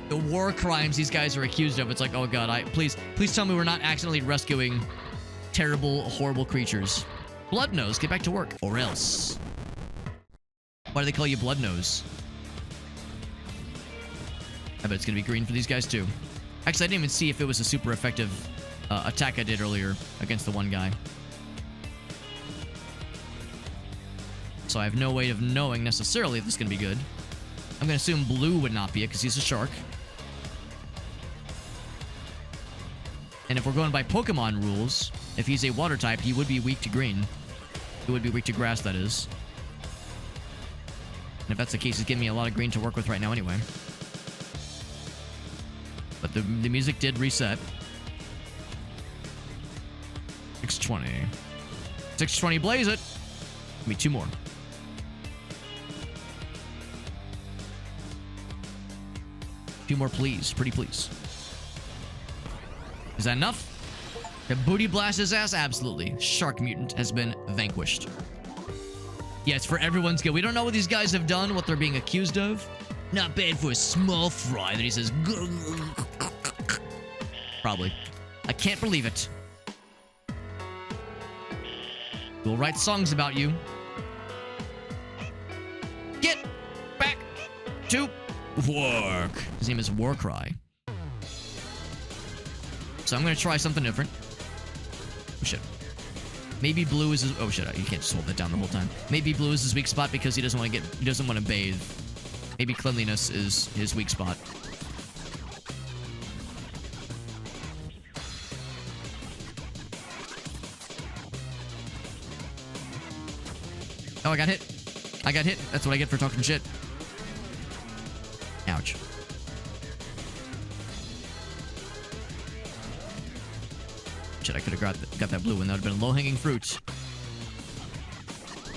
The war crimes these guys are accused of. It's like, oh god, please tell me we're not accidentally rescuing terrible, horrible creatures. Bloodnose, get back to work. Or else. Why do they call you Bloodnose? I bet it's gonna be green for these guys too. Actually, I didn't even see if it was a super effective attack I did earlier against the one guy. So I have no way of knowing necessarily if this is gonna be good. I'm gonna assume blue would not be it because he's a shark. And if we're going by Pokemon rules, if he's a water type, he would be weak to green. He would be weak to grass, that is. And if that's the case, he's giving me a lot of green to work with right now anyway. But the music did reset. 620. 620, blaze it! Give me 2 more. Two more, please. Pretty please. Is that enough? The booty blast his ass? Absolutely. Shark mutant has been vanquished. Yeah, it's for everyone's good. We don't know what these guys have done, what they're being accused of. Not bad for a small fry that he says... Probably. I can't believe it. We'll write songs about you. Get back to work. His name is Warcry. So I'm gonna try something different. Oh shit. Maybe blue is his... Oh shit, you can't just hold that down the whole time. Maybe blue is his weak spot because he doesn't want to bathe. Maybe cleanliness is his weak spot. Oh, I got hit. I got hit. That's what I get for talking shit. Ouch. Shit, I could have got that blue one. That would have been low-hanging fruit.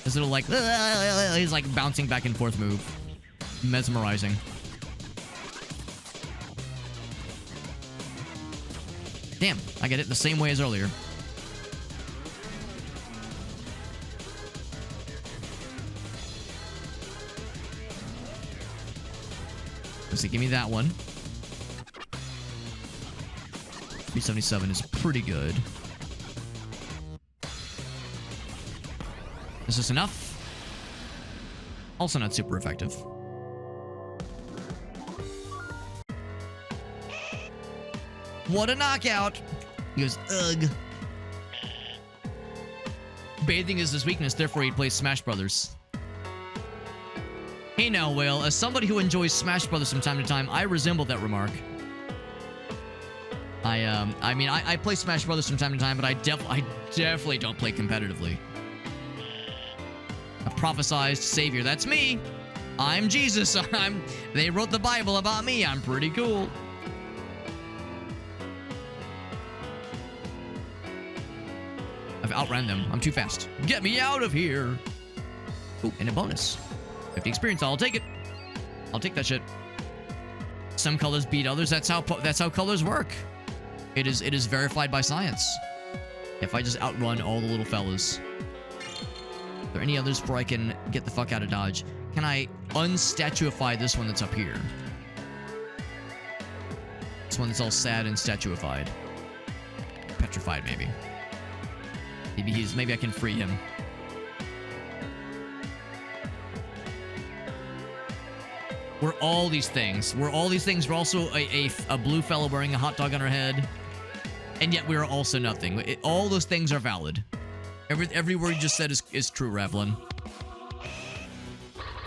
This little, like... He's, like, bouncing back and forth move. Mesmerizing. Damn, I get it the same way as earlier. So give me that one. 377 is pretty good. Is this enough? Also not super effective. What a knockout! He goes, ugh. Bathing is his weakness, therefore he plays Smash Brothers. Hey now, Whale, as somebody who enjoys Smash Brothers from time to time, I resemble that remark. I mean, I play Smash Brothers from time to time, but I definitely don't play competitively. A prophesized savior, that's me! I'm Jesus, they wrote the Bible about me, I'm pretty cool. I've outran them, I'm too fast. Get me out of here! Oh, and a bonus. 50 experience, I'll take it. I'll take that shit. Some colors beat others. That's how colors work. It is verified by science. If I just outrun all the little fellas. Are there any others before I can get the fuck out of Dodge? Can I unstatuify this one that's up here? This one that's all sad and statuified. Petrified, maybe. Maybe I can free him. We're all these things. We're all these things. We're also a blue fella wearing a hot dog on our head. And yet we are also nothing. All those things are valid. Every word you just said is true, Revlin.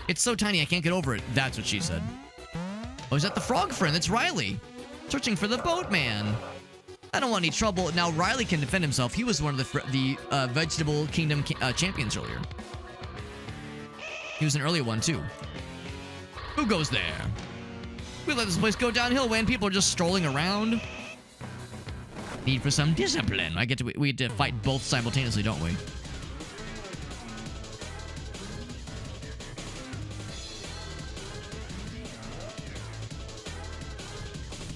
It's so tiny I can't get over it. That's what she said. Oh, is that the frog friend? That's Riley. Searching for the boatman. I don't want any trouble. Now, Riley can defend himself. He was one of the Vegetable Kingdom champions earlier. He was an early one, too. Who goes there? We let this place go downhill when people are just strolling around. Need for some discipline. We get to fight both simultaneously, don't we?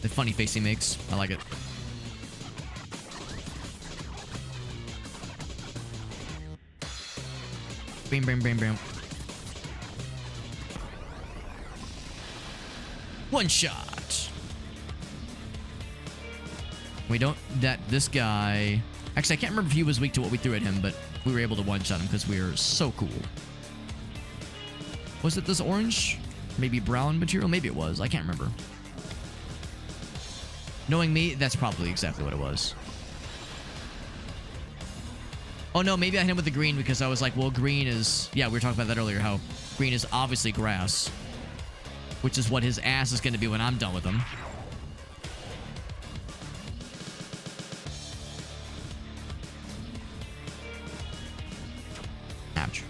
The funny face he makes. I like it. Bam, bam, bam, bam. One shot. We don't... This guy... Actually, I can't remember if he was weak to what we threw at him, but we were able to one-shot him because we are so cool. Was it this orange? Maybe brown material? Maybe it was. I can't remember. Knowing me, that's probably exactly what it was. Oh, no, maybe I hit him with the green because I was like, well, green is... Yeah, we were talking about that earlier, how green is obviously grass. Which is what his ass is going to be when I'm done with him. Ouch.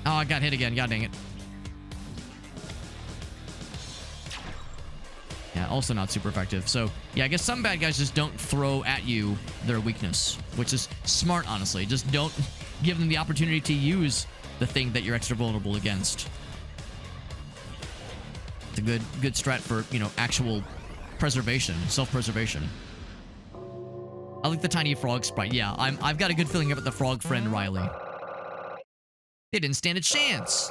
Oh, I got hit again. God dang it. Yeah, also not super effective. So, yeah, I guess some bad guys just don't throw at you their weakness, which is smart, honestly. Just don't give them the opportunity to use the thing that you're extra vulnerable against. It's a good strat for, you know, actual preservation, self-preservation. I like the tiny frog sprite. Yeah, I've got a good feeling about the frog friend Riley. They didn't stand a chance.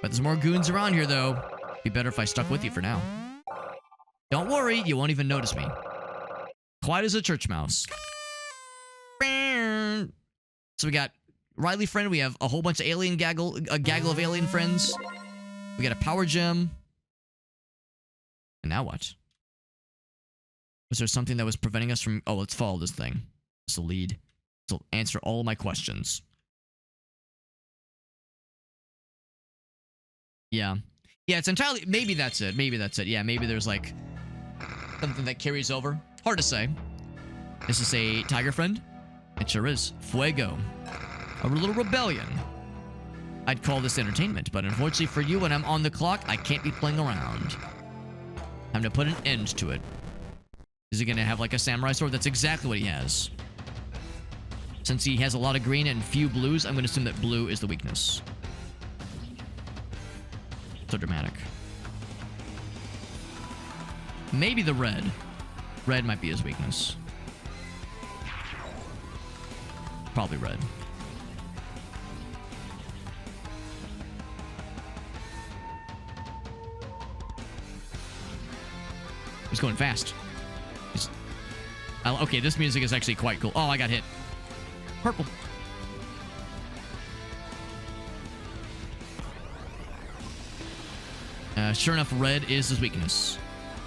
But there's more goons around here, though. Be better if I stuck with you for now. Don't worry, you won't even notice me. Quiet as a church mouse. So we got Riley friend. We have a whole bunch of alien gaggle of alien friends. We got a power gem. And now what? Was there something that was preventing us from... Oh, let's follow this thing. This will lead. This will answer all my questions. Yeah. Yeah, it's entirely... Maybe that's it. Maybe that's it. Yeah, maybe there's like... something that carries over. Hard to say. Is this a tiger friend? It sure is. Fuego. A little rebellion. I'd call this entertainment, but unfortunately for you, when I'm on the clock, I can't be playing around. Time to put an end to it. Is he gonna have like a samurai sword? That's exactly what he has. Since he has a lot of green and few blues, I'm gonna assume that blue is the weakness. So dramatic. Maybe the red. Red might be his weakness. Probably red. He's going fast. Okay, this music is actually quite cool. Oh, I got hit. Purple. Sure enough, red is his weakness.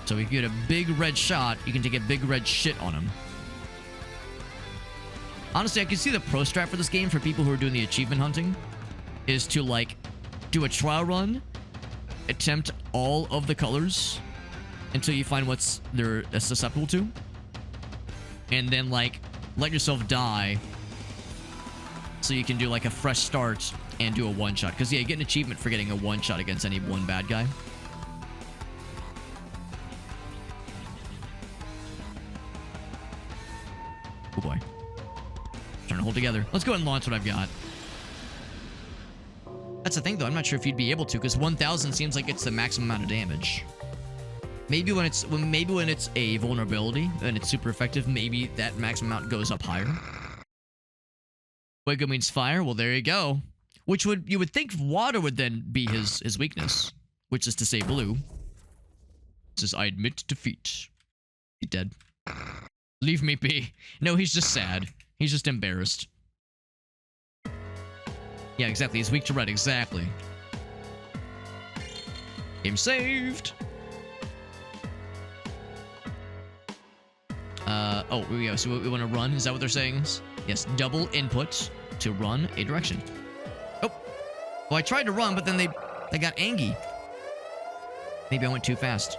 So if you get a big red shot, you can take a big red shit on him. Honestly, I can see the pro strat for this game for people who are doing the achievement hunting is to, like, do a trial run, attempt all of the colors until you find what's they're susceptible to, and then, like, let yourself die so you can do, like, a fresh start and do a one-shot. Because, yeah, you get an achievement for getting a one-shot against any one bad guy. Oh, boy. Trying to hold together. Let's go ahead and launch what I've got. That's the thing, though. I'm not sure if you'd be able to, because 1,000 seems like it's the maximum amount of damage. Maybe when it's a vulnerability and it's super effective, maybe that maximum amount goes up higher. Fuego means fire. Well, there you go. Which you would think water would then be his weakness, which is to say blue. It says, I admit defeat. He's dead. Leave me be. No, he's just sad. He's just embarrassed. Yeah, exactly. He's weak to red. Exactly. Game saved. Oh, here we go. So we want to run. Is that what they're saying? Yes, double input to run a direction. Oh. Well, I tried to run, but then they got angry. Maybe I went too fast.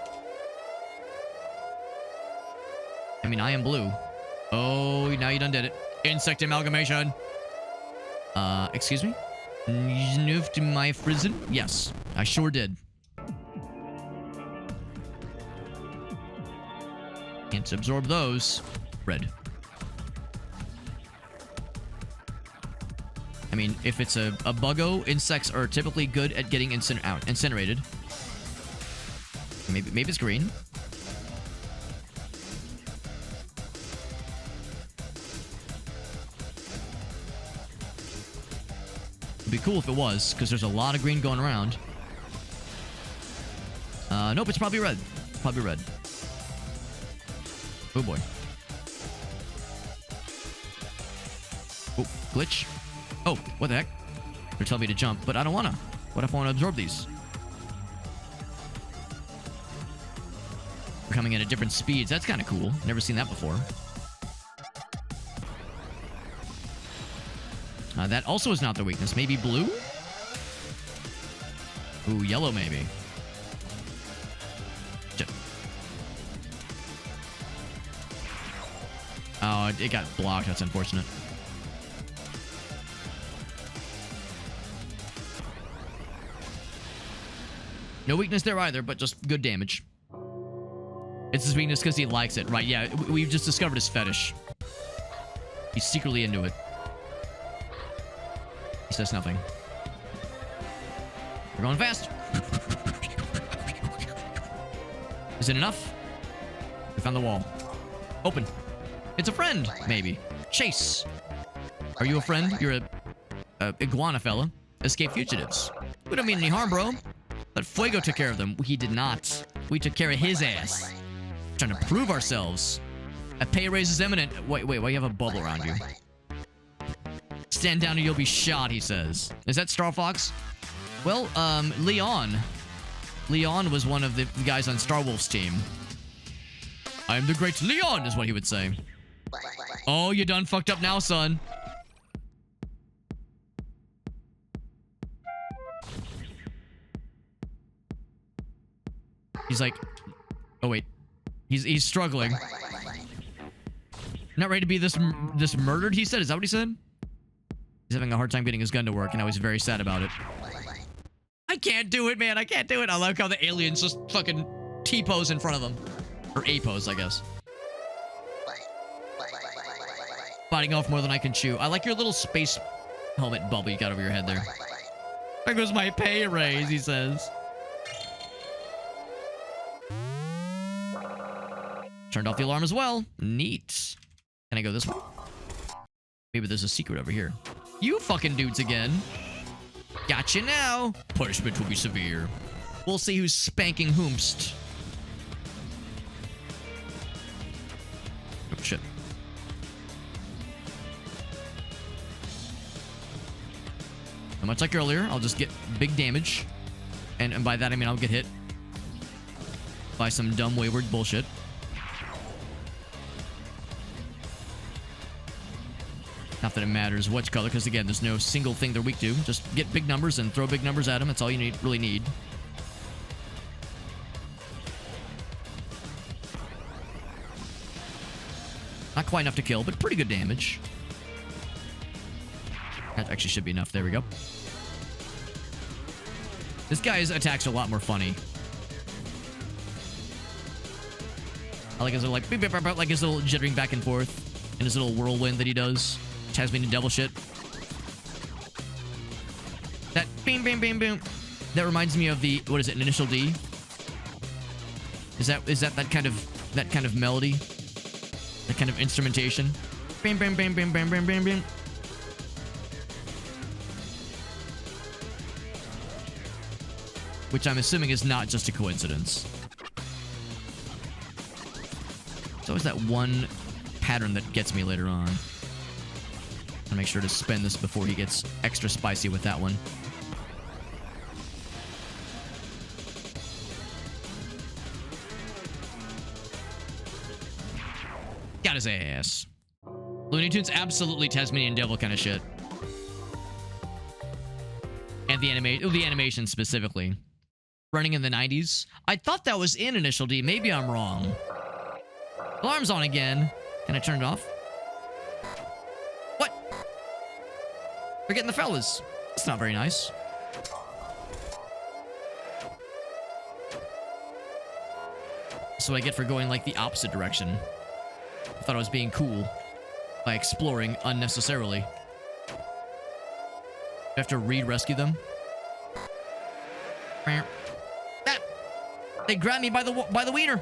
I mean, I am blue. Oh, now you done did it. Insect amalgamation. Excuse me? Sniffed my prison? Yes, I sure did. Can't absorb those. Red. I mean, if it's a buggo, insects are typically good at getting incinerated. Maybe it's green. It'd be cool if it was, because there's a lot of green going around. Nope, it's probably red. Probably red. Oh boy. Oh, glitch. Oh, what the heck? They're telling me to jump, but I don't wanna. What if I want to absorb these? We're coming in at different speeds. That's kind of cool. Never seen that before. That also is not their weakness. Maybe blue? Ooh, yellow maybe. Oh, it got blocked. That's unfortunate. No weakness there either, but just good damage. It's his weakness because he likes it. Right, yeah. We've just discovered his fetish. He's secretly into it. He says nothing. We're going fast. Is it enough? We found the wall. Open. It's a friend, maybe. Chase. Are you a friend? You're a iguana fella. Escape fugitives. We don't mean any harm, bro. But Fuego took care of them. He did not. We took care of his ass. Trying to prove ourselves. A pay raise is imminent. Wait, why you have a bubble around you? Stand down or you'll be shot, he says. Is that Star Fox? Well, Leon. Leon was one of the guys on Star Wolf's team. I am the great Leon, is what he would say. Oh, you done fucked up now, son. He's like, oh wait, he's struggling. Not ready to be this murdered, he said. Is that what he said? He's having a hard time getting his gun to work, and now he's very sad about it. I can't do it, man. I can't do it. I like how the aliens just fucking T-pose in front of them. Or A-pose, I guess. Biting off more than I can chew. I like your little space helmet bubble you got over your head there. There goes my pay raise, he says. Turned off the alarm as well. Neat. Can I go this way? Maybe there's a secret over here. You fucking dudes again. Gotcha now. Punishment will be severe. We'll see who's spanking whomst. Oh, shit. And much like earlier, I'll just get big damage. And by that, I mean I'll get hit by some dumb, wayward bullshit. Not that it matters which color, because again, there's no single thing they're weak to. Just get big numbers and throw big numbers at them. That's all you really need. Not quite enough to kill, but pretty good damage. That actually should be enough. There we go. This guy's attacks are a lot more funny. I like his little, like, beep, beep, beep, beep, like his little jittering back and forth. And his little whirlwind that he does. Tasmanian devil shit. That beam, beam, beam, boom. That reminds me of the, what is it, an initial D? Is that kind of melody? That kind of instrumentation? Bam, bam, bam, bam, bam, bam, bam, bam. Which I'm assuming is not just a coincidence. It's always that one pattern that gets me later on. I'll make sure to spend this before he gets extra spicy with that one. Got his ass. Looney Tunes, absolutely Tasmanian Devil kind of shit. And the animation specifically. Running in the 90s. I thought that was in Initial D. Maybe I'm wrong. Alarm's on again. Can I turn it off? They're getting the fellas. It's not very nice. That's what I get for going like the opposite direction. I thought I was being cool by exploring unnecessarily. Do I have to rescue them? That! They grabbed me by the wiener.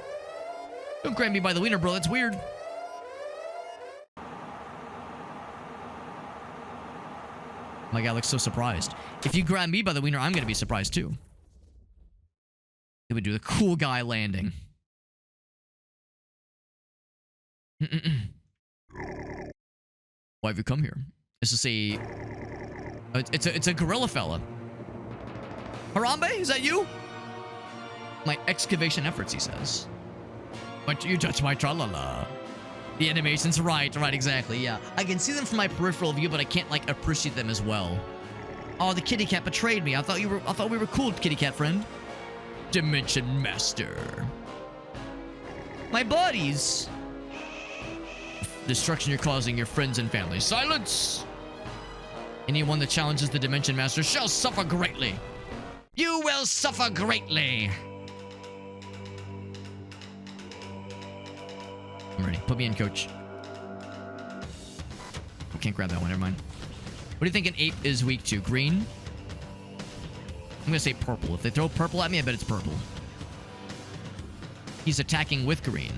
Don't grab me by the wiener, bro. That's weird. My guy looks so surprised. If you grab me by the wiener, I'm gonna be surprised too. It would do the cool guy landing. Why have you come here? Is this a... It's a gorilla fella. Harambe, is that you? My excavation efforts, he says. But you touch my tra-la-la. The animation's right, exactly, yeah. I can see them from my peripheral view, but I can't, like, appreciate them as well. Oh, the kitty cat betrayed me. I thought we were cool, kitty cat friend. Dimension Master. My buddies. Destruction you're causing your friends and family. Silence! Anyone that challenges the Dimension Master shall suffer greatly. You will suffer greatly. I'm ready. Put me in, coach. I can't grab that one. Never mind. What do you think an ape is weak to? Green? I'm gonna say purple. If they throw purple at me, I bet it's purple. He's attacking with green.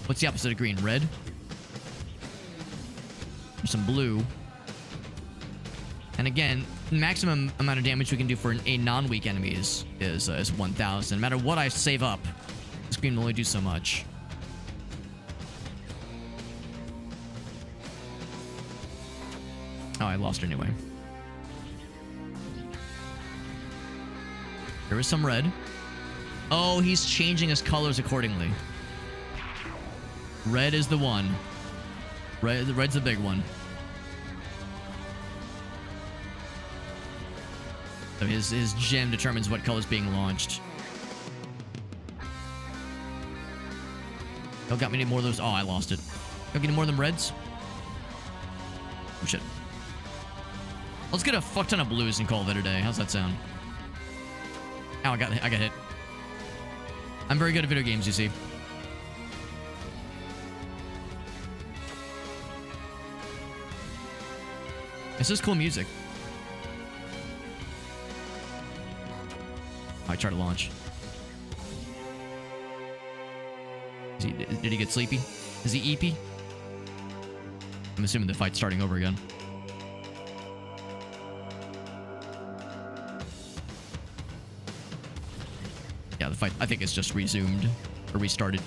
What's the opposite of green? Red? There's some blue. And again, maximum amount of damage we can do for a non-weak enemy is 1,000. No matter what I save up, this green will only do so much. Oh, I lost her anyway. There is some red. Oh, he's changing his colors accordingly. Red is the one. Red's the big one. So his gem determines what color's being launched. Y'all got me any more of those? Oh, I lost it. Y'all get any more of them reds? Oh, shit. Let's get a fuck ton of blues and call it a day. How's that sound? Ow, I got hit. I'm very good at video games, you see. This is cool music. I try to launch. Did he get sleepy? Is he eepy? I'm assuming the fight's starting over again. Yeah, the fight, I think it's just resumed or restarted.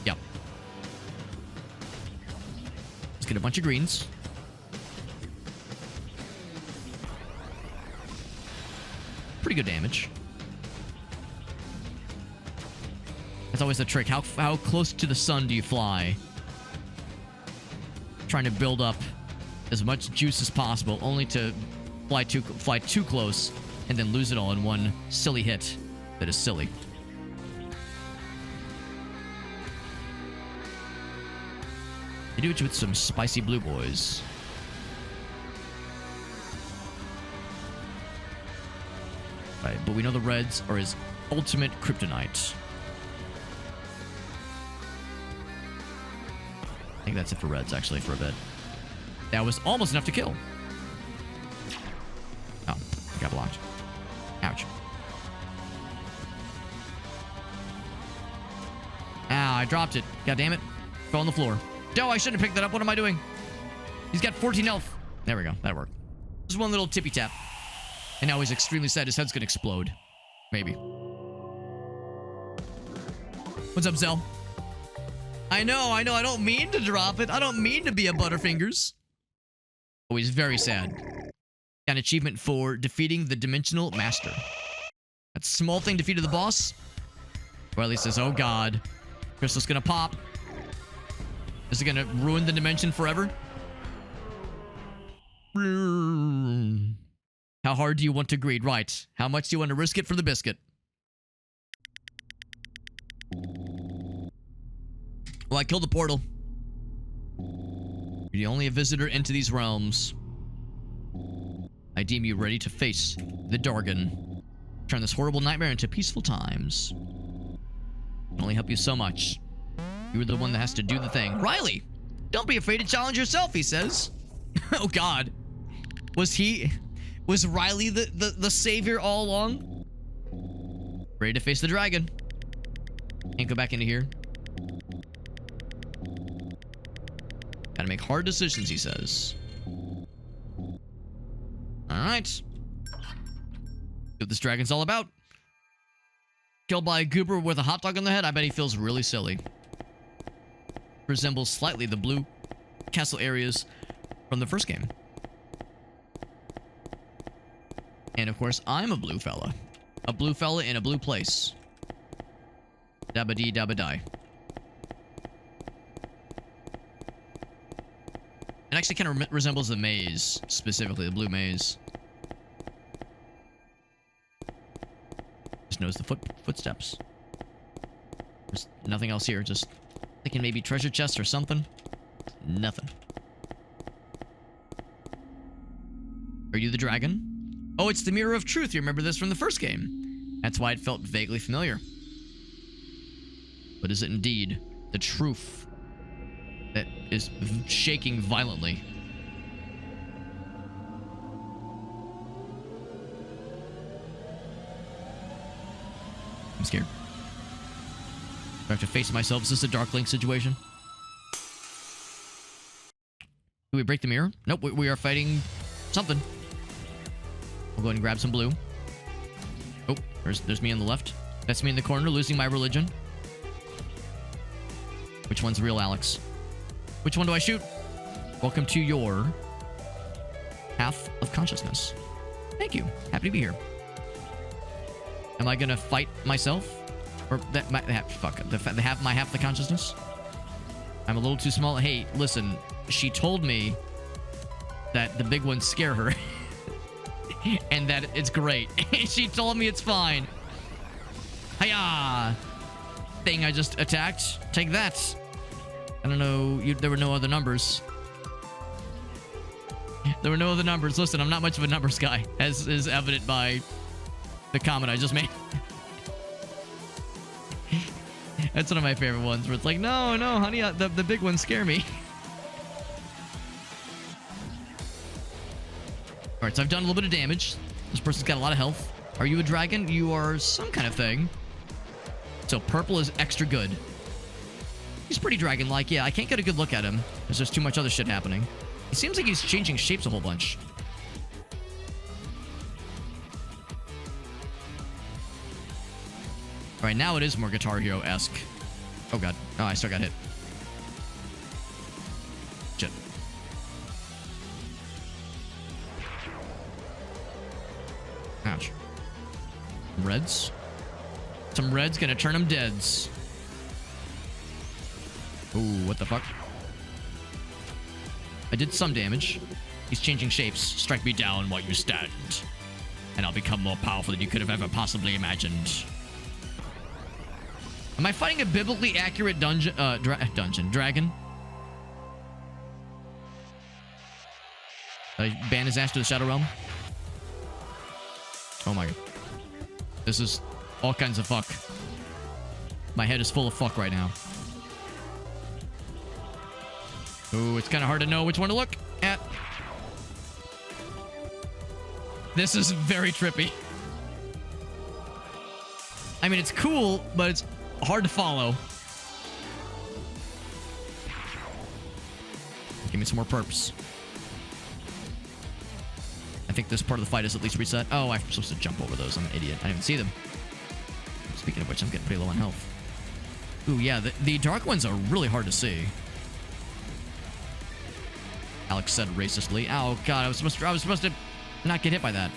Yep. Let's get a bunch of greens. Pretty good damage. That's always the trick. How close to the sun do you fly? Trying to build up as much juice as possible, only to fly too close and then lose it all in one silly hit that is silly. They do it with some spicy blue boys. Right, but we know the reds are his ultimate kryptonite. I think that's it for reds, actually, for a bit. That was almost enough to kill. Oh, I got blocked. Ouch. Ow, I dropped it. God damn it. Fell on the floor. No, I shouldn't have picked that up. What am I doing? He's got 14 health. There we go. That worked. Just one little tippy tap. And now he's extremely sad. His head's gonna explode. Maybe. What's up, Zell? I know. I don't mean to drop it. I don't mean to be a Butterfingers. Oh, he's very sad. An achievement for defeating the Dimensional Master. That small thing defeated the boss. Riley says, oh god. Crystal's gonna pop. Is it gonna ruin the dimension forever? How hard do you want to greed? Right. How much do you want to risk it for the biscuit? Well, I killed the portal. You You're only a visitor into these realms. I deem you ready to face the Dargon. Turn this horrible nightmare into peaceful times. I can only help you so much. You're the one that has to do the thing. Riley! Don't be afraid to challenge yourself, he says. Oh god. Was Riley the savior all along? Ready to face the dragon. Can't go back into here. Gotta make hard decisions, he says. Alright. See what this dragon's all about. Killed by a goober with a hot dog on the head. I bet he feels really silly. Resembles slightly the blue castle areas from the first game. And of course, I'm a blue fella. A blue fella in a blue place. Dabba-dee, dabba-die. It actually kind of resembles the maze, specifically the blue maze. Just knows the footsteps. There's nothing else here, just thinking maybe treasure chests or something. Nothing. Are you the dragon? Oh, it's the Mirror of Truth. You remember this from the first game. That's why it felt vaguely familiar. But is it indeed the truth that is shaking violently? I'm scared. Do I have to face myself? Is this a Dark Link situation? Do we break the mirror? Nope, we are fighting something. We'll go ahead and grab some blue. Oh, there's me on the left. That's me in the corner, losing my religion. Which one's real, Alex? Which one do I shoot? Welcome to your half of consciousness. Thank you. Happy to be here. Am I gonna fight myself? Or that my half the consciousness? I'm a little too small. Hey, listen. She told me that the big ones scare her. And that it's great. She told me it's fine. Hiya! Thing I just attacked. Take that. I don't know. There were no other numbers. There were no other numbers. Listen, I'm not much of a numbers guy, as is evident by the comment I just made. That's one of my favorite ones, where it's like, no, honey, the big ones scare me. Alright, so I've done a little bit of damage. This person's got a lot of health. Are you a dragon? You are some kind of thing. So purple is extra good. He's pretty dragon-like. Yeah, I can't get a good look at him. There's just too much other shit happening. It seems like he's changing shapes a whole bunch. Alright, now it is more Guitar Hero-esque. Oh god. Oh, I still got hit. Shit. Ouch. Reds? Some reds gonna turn them deads. Ooh, what the fuck? I did some damage. He's changing shapes. Strike me down while you stand, and I'll become more powerful than you could have ever possibly imagined. Am I fighting a biblically accurate dragon? Did I ban his ass to the Shadow Realm? Oh my god. This is all kinds of fuck. My head is full of fuck right now. Ooh, it's kind of hard to know which one to look at. This is very trippy. I mean, it's cool, but it's hard to follow. Give me some more perps. I think this part of the fight is at least reset. Oh, I'm supposed to jump over those. I'm an idiot. I didn't even see them. Speaking of which, I'm getting pretty low on health. Ooh, yeah, the dark ones are really hard to see. Alex said racistly. Oh god, I was supposed to not get hit by that.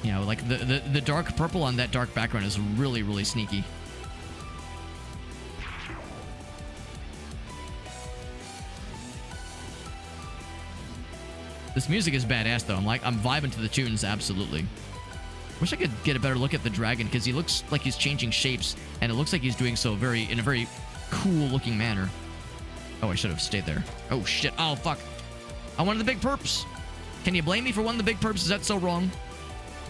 You know, like the dark purple on that dark background is really, really sneaky. This music is badass though. I'm vibing to the tunes, absolutely. Wish I could get a better look at the dragon, because he looks like he's changing shapes, and it looks like he's doing so in a very cool looking manner. Oh, I should have stayed there. Oh, shit. Oh, fuck. I wanted the big perps. Can you blame me for wanting the big perps? Is that so wrong?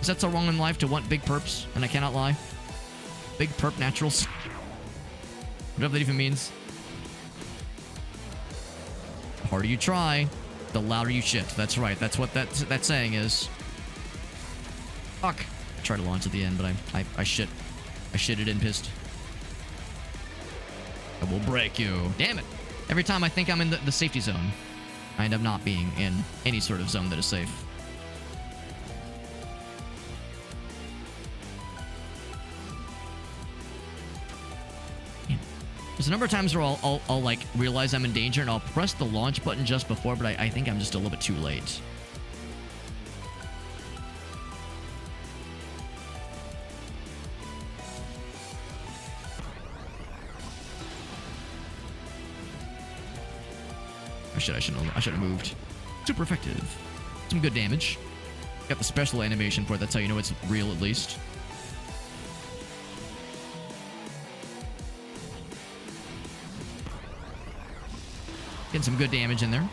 Is that so wrong in life to want big perps? And I cannot lie. Big perp naturals. Whatever that even means. The harder you try, the louder you shit. That's right. That's what that saying is. Fuck. I tried to launch at the end, but I shit. I shitted and pissed. I will break you. Damn it. Every time I think I'm in the safety zone, I end up not being in any sort of zone that is safe. There's a number of times where I'll like realize I'm in danger and I'll press the launch button just before, but I think I'm just a little bit too late. I should have moved. Super effective. Some good damage. Got the special animation for it. That's how you know it's real, at least. Getting some good damage in there.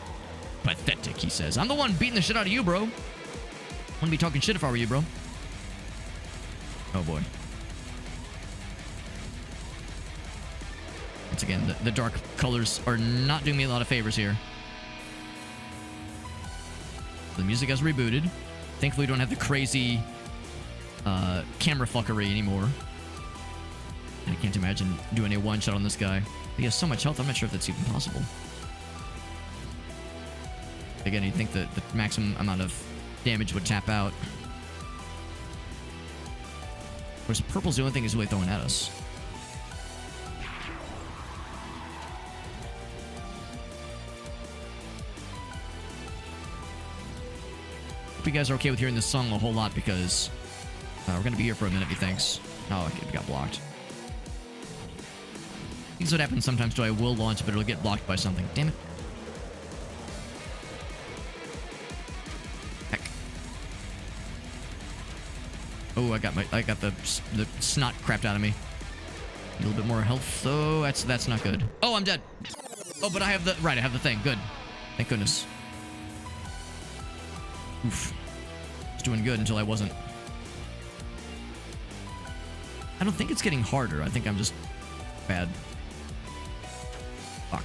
Pathetic, he says. I'm the one beating the shit out of you, bro. Wouldn't be talking shit if I were you, bro. Oh, boy. Once again, the dark colors are not doing me a lot of favors here. The music has rebooted. Thankfully, we don't have the crazy camera fuckery anymore. I can't imagine doing a one-shot on this guy. He has so much health, I'm not sure if that's even possible. Again, you'd think that the maximum amount of damage would tap out. Of course, purple's the only thing he's really throwing at us. Hope you guys are okay with hearing this song a whole lot because we're going to be here for a minute, methinks. Oh, okay, we got blocked. This is what happens sometimes too. I will launch, but it'll get blocked by something. Damn it. Heck. Oh, I got the snot crapped out of me. A little bit more health, though. That's not good. Oh, I'm dead. Oh, but I have the thing. Good. Thank goodness. Oof. I was doing good until I wasn't. I don't think it's getting harder. I think I'm just bad. Fuck.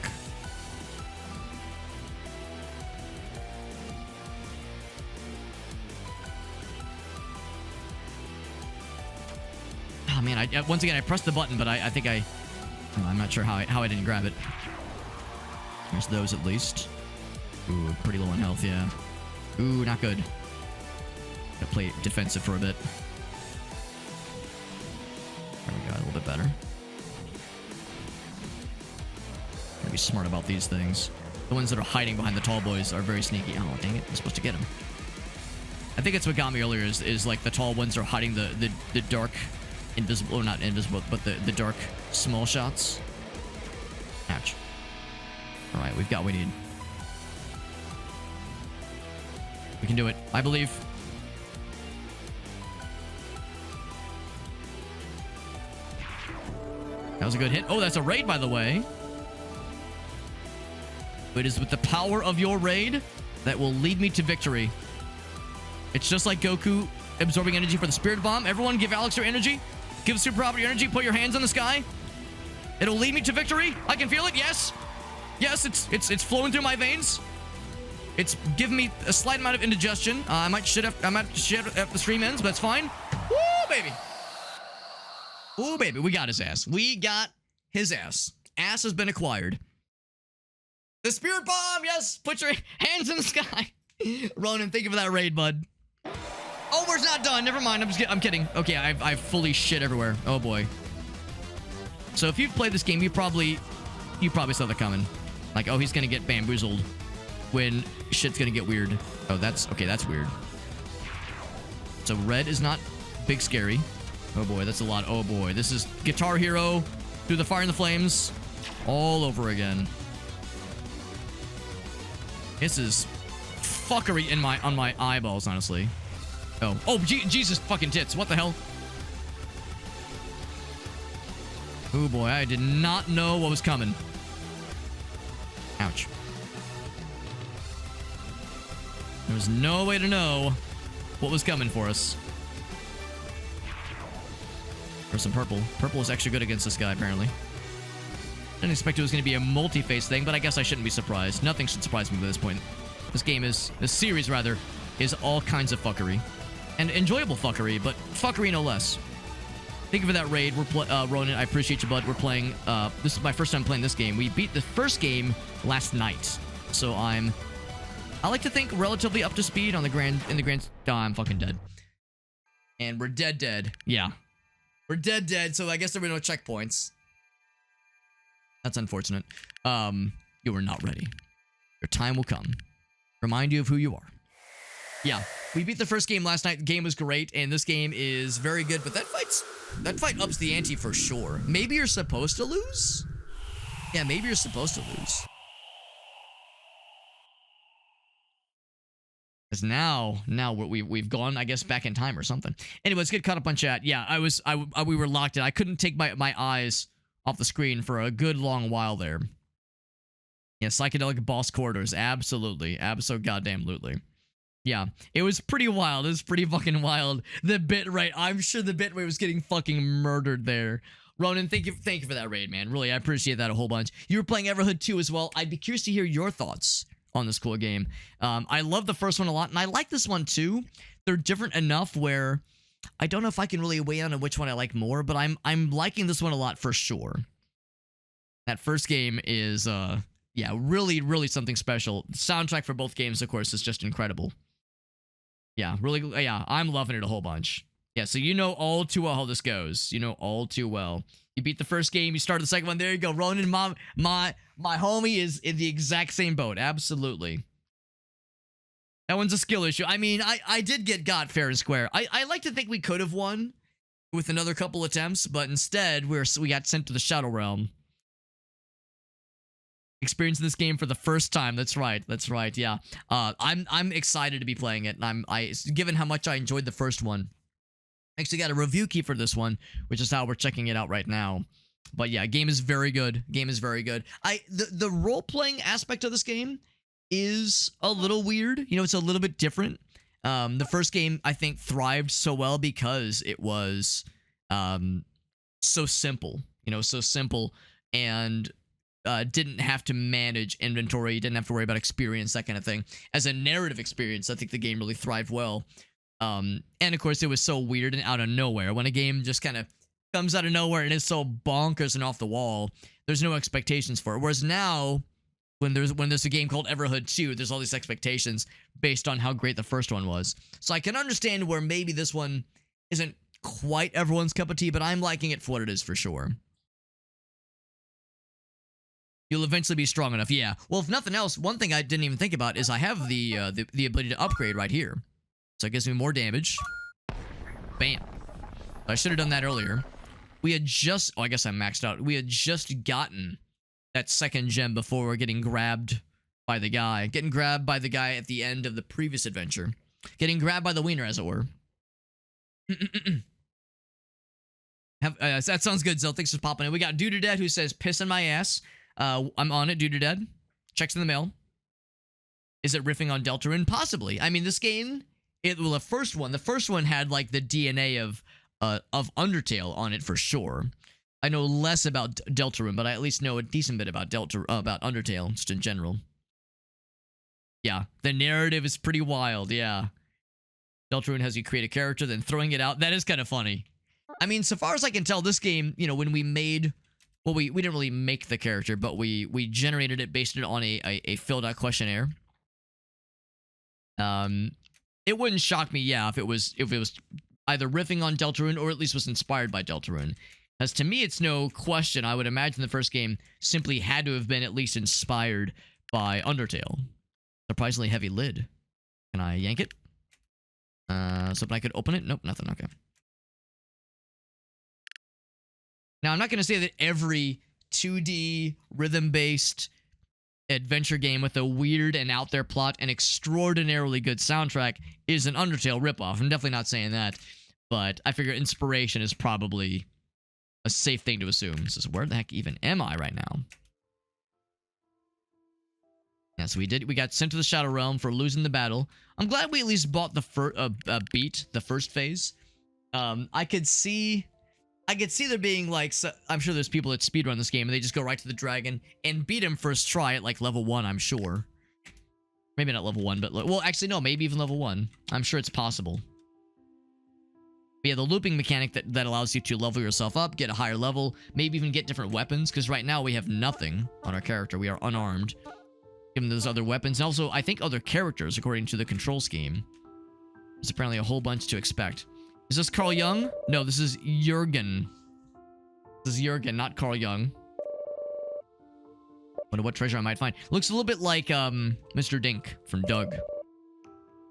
Oh man, once again I pressed the button, but I think I'm not sure how I didn't grab it. There's those at least. Ooh, pretty low on health, yeah. Ooh, not good. Gotta play defensive for a bit. There we go, a little bit better. Gotta be smart about these things. The ones that are hiding behind the tall boys are very sneaky. Oh, dang it, I'm supposed to get him. I think it's what got me earlier is like the tall ones are hiding the dark, invisible, or not invisible, but the dark small shots. Ouch. Alright, we've got what we need. We can do it. I believe. That was a good hit. Oh, that's a raid, by the way. It is with the power of your raid that will lead me to victory. It's just like Goku absorbing energy for the Spirit Bomb. Everyone give Alex your energy. Give Super Robert your energy. Put your hands in the sky. It'll lead me to victory. I can feel it. Yes. Yes, it's flowing through my veins. It's giving me a slight amount of indigestion. I might shit after the stream ends, but that's fine. Woo, baby. Ooh, baby, we got his ass. We got his ass. Ass has been acquired. The Spirit Bomb, yes. Put your hands in the sky. Ronan, thank you for that raid, bud. Oh, we're not done. Never mind. I'm kidding. Okay, I've fully shit everywhere. Oh boy. So if you've played this game, you probably saw that coming. Like, oh, he's gonna get bamboozled when shit's gonna get weird. Oh, that's weird. So red is not big scary. Oh boy, that's a lot. Oh boy, this is Guitar Hero through the fire and the flames all over again. This is fuckery on my eyeballs, honestly. Oh, Jesus fucking tits. What the hell? Oh boy, I did not know what was coming. Ouch. There was no way to know what was coming for us. There's some purple. Purple is extra good against this guy, apparently. Didn't expect it was going to be a multi-phase thing, but I guess I shouldn't be surprised. Nothing should surprise me at this point. This series, is all kinds of fuckery. And enjoyable fuckery, but fuckery no less. Thank you for that raid. Ronan, I appreciate you, bud. We're playing, this is my first time playing this game. We beat the first game last night. So I like to think relatively up to speed on oh, I'm fucking dead. And we're dead. Yeah. We're dead, so I guess there were no checkpoints. That's unfortunate. You were not ready. Your time will come. Remind you of who you are. Yeah, we beat the first game last night. The game was great, and this game is very good, but that fight ups the ante for sure. Maybe you're supposed to lose? Yeah, maybe you're supposed to lose. Because now we've gone, I guess, back in time or something. Anyway, let's get caught up on chat. Yeah, we were locked in. I couldn't take my eyes off the screen for a good long while there. Yeah, psychedelic boss corridors. Absolutely. Abso-goddamn-lutely. Yeah, it was pretty wild. It was pretty fucking wild. The bit rate. I'm sure the bit rate was getting fucking murdered there. Ronan, thank you for that raid, man. Really, I appreciate that a whole bunch. You were playing Everhood 2 as well. I'd be curious to hear your thoughts on this cool game. I love the first one a lot, and I like this one too. They're different enough where I don't know if I can really weigh on which one I like more, but I'm liking this one a lot for sure. That first game is yeah, really something special. The soundtrack for both games, of course, is just incredible. Yeah, really, yeah, I'm loving it a whole bunch. Yeah, so you know all too well how this goes. You know all too well. You beat the first game, you started the second one. There you go. Ronan, my homie is in the exact same boat. Absolutely. That one's a skill issue. I mean, I did get got fair and square. I like to think we could have won with another couple attempts, but instead we got sent to the Shadow Realm. Experiencing this game for the first time. That's right. Yeah. I'm excited to be playing it, and given how much I enjoyed the first one. Actually got a review key for this one, which is how we're checking it out right now. But yeah, game is very good. The role-playing aspect of this game is a little weird. You know, it's a little bit different. The first game, I think, thrived so well because it was so simple. You know, so simple, and didn't have to manage inventory, didn't have to worry about experience, that kind of thing. As a narrative experience, I think the game really thrived well. And of course, it was so weird and out of nowhere. When a game just kind of comes out of nowhere and is so bonkers and off the wall, there's no expectations for it. Whereas now, when there's a game called Everhood 2, there's all these expectations based on how great the first one was. So I can understand where maybe this one isn't quite everyone's cup of tea, but I'm liking it for what it is for sure. You'll eventually be strong enough. Yeah. Well, if nothing else, one thing I didn't even think about is I have the ability to upgrade right here. So it gives me more damage. Bam. I should have done that earlier. We had just... Oh, I guess I maxed out. We had just gotten that second gem before we were getting grabbed by the guy. Getting grabbed by the guy at the end of the previous adventure. Getting grabbed by the wiener, as it were. That sounds good, Zil. Thanks for popping in. We got Dude who says, piss in my ass. I'm on it, Dude. Checks in the mail. Is it riffing on Deltarune? Possibly. I mean, this game... Well, the first one had like the DNA of Undertale on it for sure. I know less about Deltarune, but I at least know a decent bit about Undertale just in general. Yeah, the narrative is pretty wild. Yeah, Deltarune has you create a character, then throwing it out. That is kind of funny. I mean, so far as I can tell, this game, you know, when we made, well, we didn't really make the character, but we generated it based it on a filled out questionnaire. It wouldn't shock me, yeah, if it was either riffing on Deltarune or at least was inspired by Deltarune. As to me, it's no question. I would imagine the first game simply had to have been at least inspired by Undertale. Surprisingly heavy lid. Can I yank it? Something I could open it? Nope, nothing. Okay. Now, I'm not going to say that every 2D rhythm-based adventure game with a weird and out there plot and extraordinarily good soundtrack is an Undertale ripoff. I'm definitely not saying that, but I figure inspiration is probably a safe thing to assume. So where the heck even am I right now? Yeah, so we got sent to the Shadow Realm for losing the battle. I'm glad we at least bought the beat the first phase. I could see there being like, I'm sure there's people that speedrun this game and they just go right to the dragon and beat him first try at like level 1, I'm sure. Maybe not level 1, but well, actually no, maybe even level 1. I'm sure it's possible. But yeah, the looping mechanic that allows you to level yourself up, get a higher level, maybe even get different weapons, because right now we have nothing on our character. We are unarmed. Given those other weapons, and also I think other characters according to the control scheme. There's apparently a whole bunch to expect. Is this Carl Jung? No, this is Jurgen. This is Jurgen, not Carl Jung. Wonder what treasure I might find. Looks a little bit like Mr. Dink from Doug.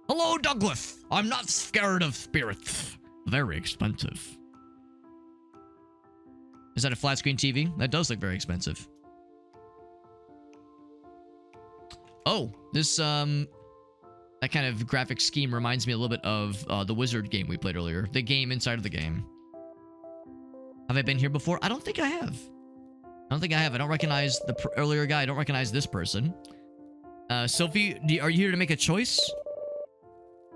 Hello, Douglas. I'm not scared of spirits. Very expensive. Is that a flat screen TV? That does look very expensive. Oh, this that kind of graphic scheme reminds me a little bit of the Wizard game we played earlier. The game inside of the game. Have I been here before? I don't think I have. I don't recognize the earlier guy. I don't recognize this person. Sophie, are you here to make a choice?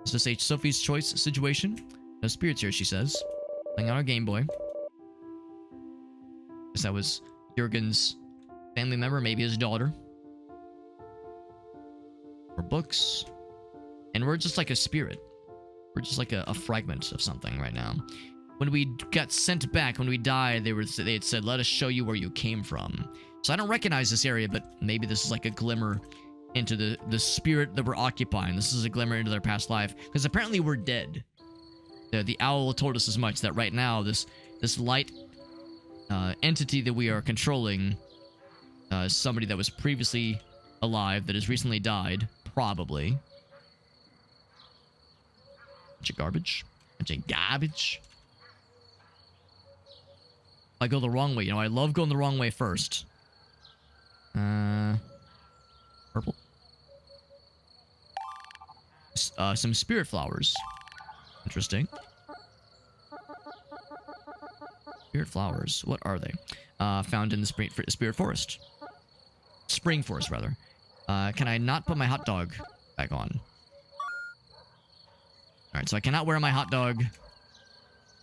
Is this a Sophie's choice situation? No spirits here, she says. Playing on our Game Boy. Guess that was Jurgen's family member, maybe his daughter. Or books. And we're just like a spirit. We're just like a fragment of something right now. When we got sent back, when we died, they had said, let us show you where you came from. So I don't recognize this area, but maybe this is like a glimmer into the spirit that we're occupying. This is a glimmer into their past life. Because apparently we're dead. The owl told us as much, that right now, this light entity that we are controlling is somebody that was previously alive, that has recently died. Probably. Bunch of garbage. Bunch of garbage. I go the wrong way. You know, I love going the wrong way first. Purple. Some spirit flowers. Interesting. Spirit flowers. What are they? Found in the spirit forest. Spring forest, rather. Can I not put my hot dog back on? Alright, so I cannot wear my hot dog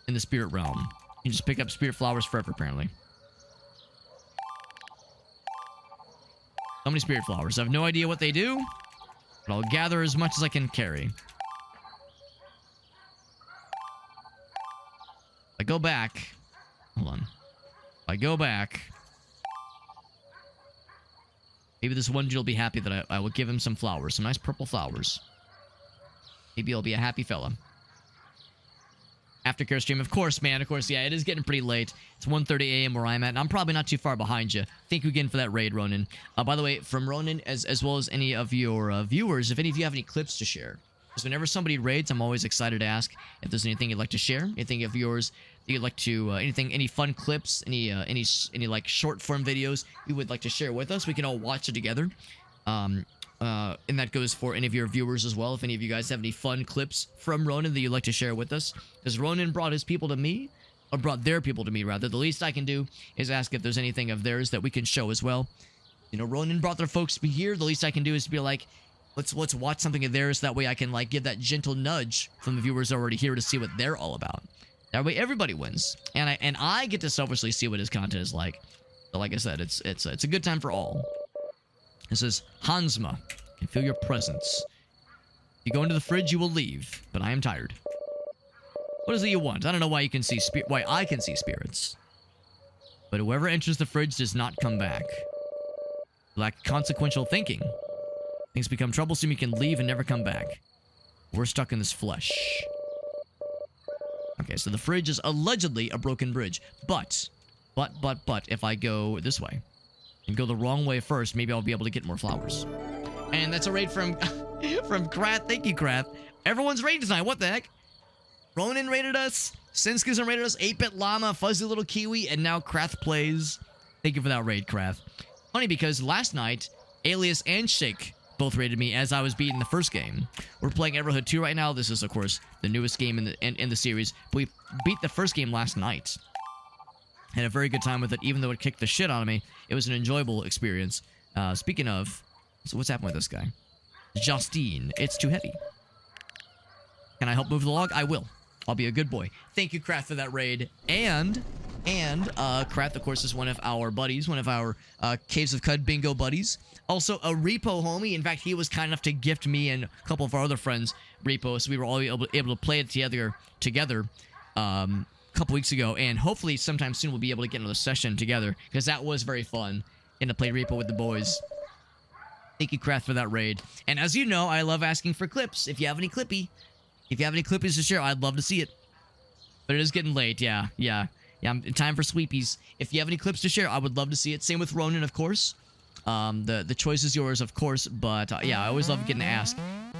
in the spirit realm. You can just pick up spirit flowers forever, apparently. So many spirit flowers. I have no idea what they do, but I'll gather as much as I can carry. If I go back... Hold on. If I go back... Maybe this one dude will be happy that I will give him some flowers. Some nice purple flowers. Maybe he'll be a happy fella. Aftercare stream, of course, man. Of course, yeah, it is getting pretty late. It's 1:30 a.m. where I'm at, and I'm probably not too far behind you. Thank you again for that raid, Ronan. By the way, from Ronan, as well as any of your viewers, if any of you have any clips to share. Because whenever somebody raids, I'm always excited to ask if there's anything you'd like to share. Anything of yours that you'd like to, any fun clips, any like short form videos you would like to share with us. We can all watch it together. And that goes for any of your viewers as well. If any of you guys have any fun clips from Ronan that you'd like to share with us. Because Ronan brought his people to me, or brought their people to me, rather. The least I can do is ask if there's anything of theirs that we can show as well. You know, Ronan brought their folks to be here. The least I can do is be like, let's watch something of theirs. That way I can, like, give that gentle nudge from the viewers already here to see what they're all about. That way everybody wins. And I get to selfishly see what his content is like. But like I said, it's a good time for all. This is Hansma. I can feel your presence. If you go into the fridge, you will leave. But I am tired. What is it you want? I don't know why you can see why I can see spirits. But whoever enters the fridge does not come back. Lack consequential thinking. Things become troublesome, you can leave and never come back. We're stuck in this flesh. Okay, so the fridge is allegedly a broken bridge. But, if I go this way and go the wrong way first, maybe I'll be able to get more flowers. And that's a raid from Krath. Thank you, Krath. Everyone's raiding tonight. What the heck? Ronan raided us. Senskism raided us. 8-Bit Llama, Fuzzy Little Kiwi, and now Krath plays. Thank you for that raid, Krath. Funny because last night, Alias and Shake both raided me as I was beating the first game. We're playing Everhood 2 right now. This is, of course, the newest game in the series. But we beat the first game last night. Had a very good time with it, even though it kicked the shit out of me. It was an enjoyable experience. Speaking of, So what's happening with this guy? Justine, it's too heavy. Can I help move the log? I will. I'll be a good boy. Thank you, Krath, for that raid. And Krath, of course, is one of our buddies, one of our Caves of Cud bingo buddies. Also, a Repo homie. In fact, he was kind enough to gift me and a couple of our other friends Repo, so we were all able to play it together a couple weeks ago. And hopefully sometime soon we'll be able to get another session together, because that was very fun, and to play Repo with the boys. Thank you, Krath, for that raid. And as you know, I love asking for clips. If you have any clippies to share, I'd love to see it. But it is getting late, yeah. Time for sweepies. If you have any clips to share, I would love to see it. Same with Ronan, of course. The choice is yours, of course. But yeah, I always love getting to ask.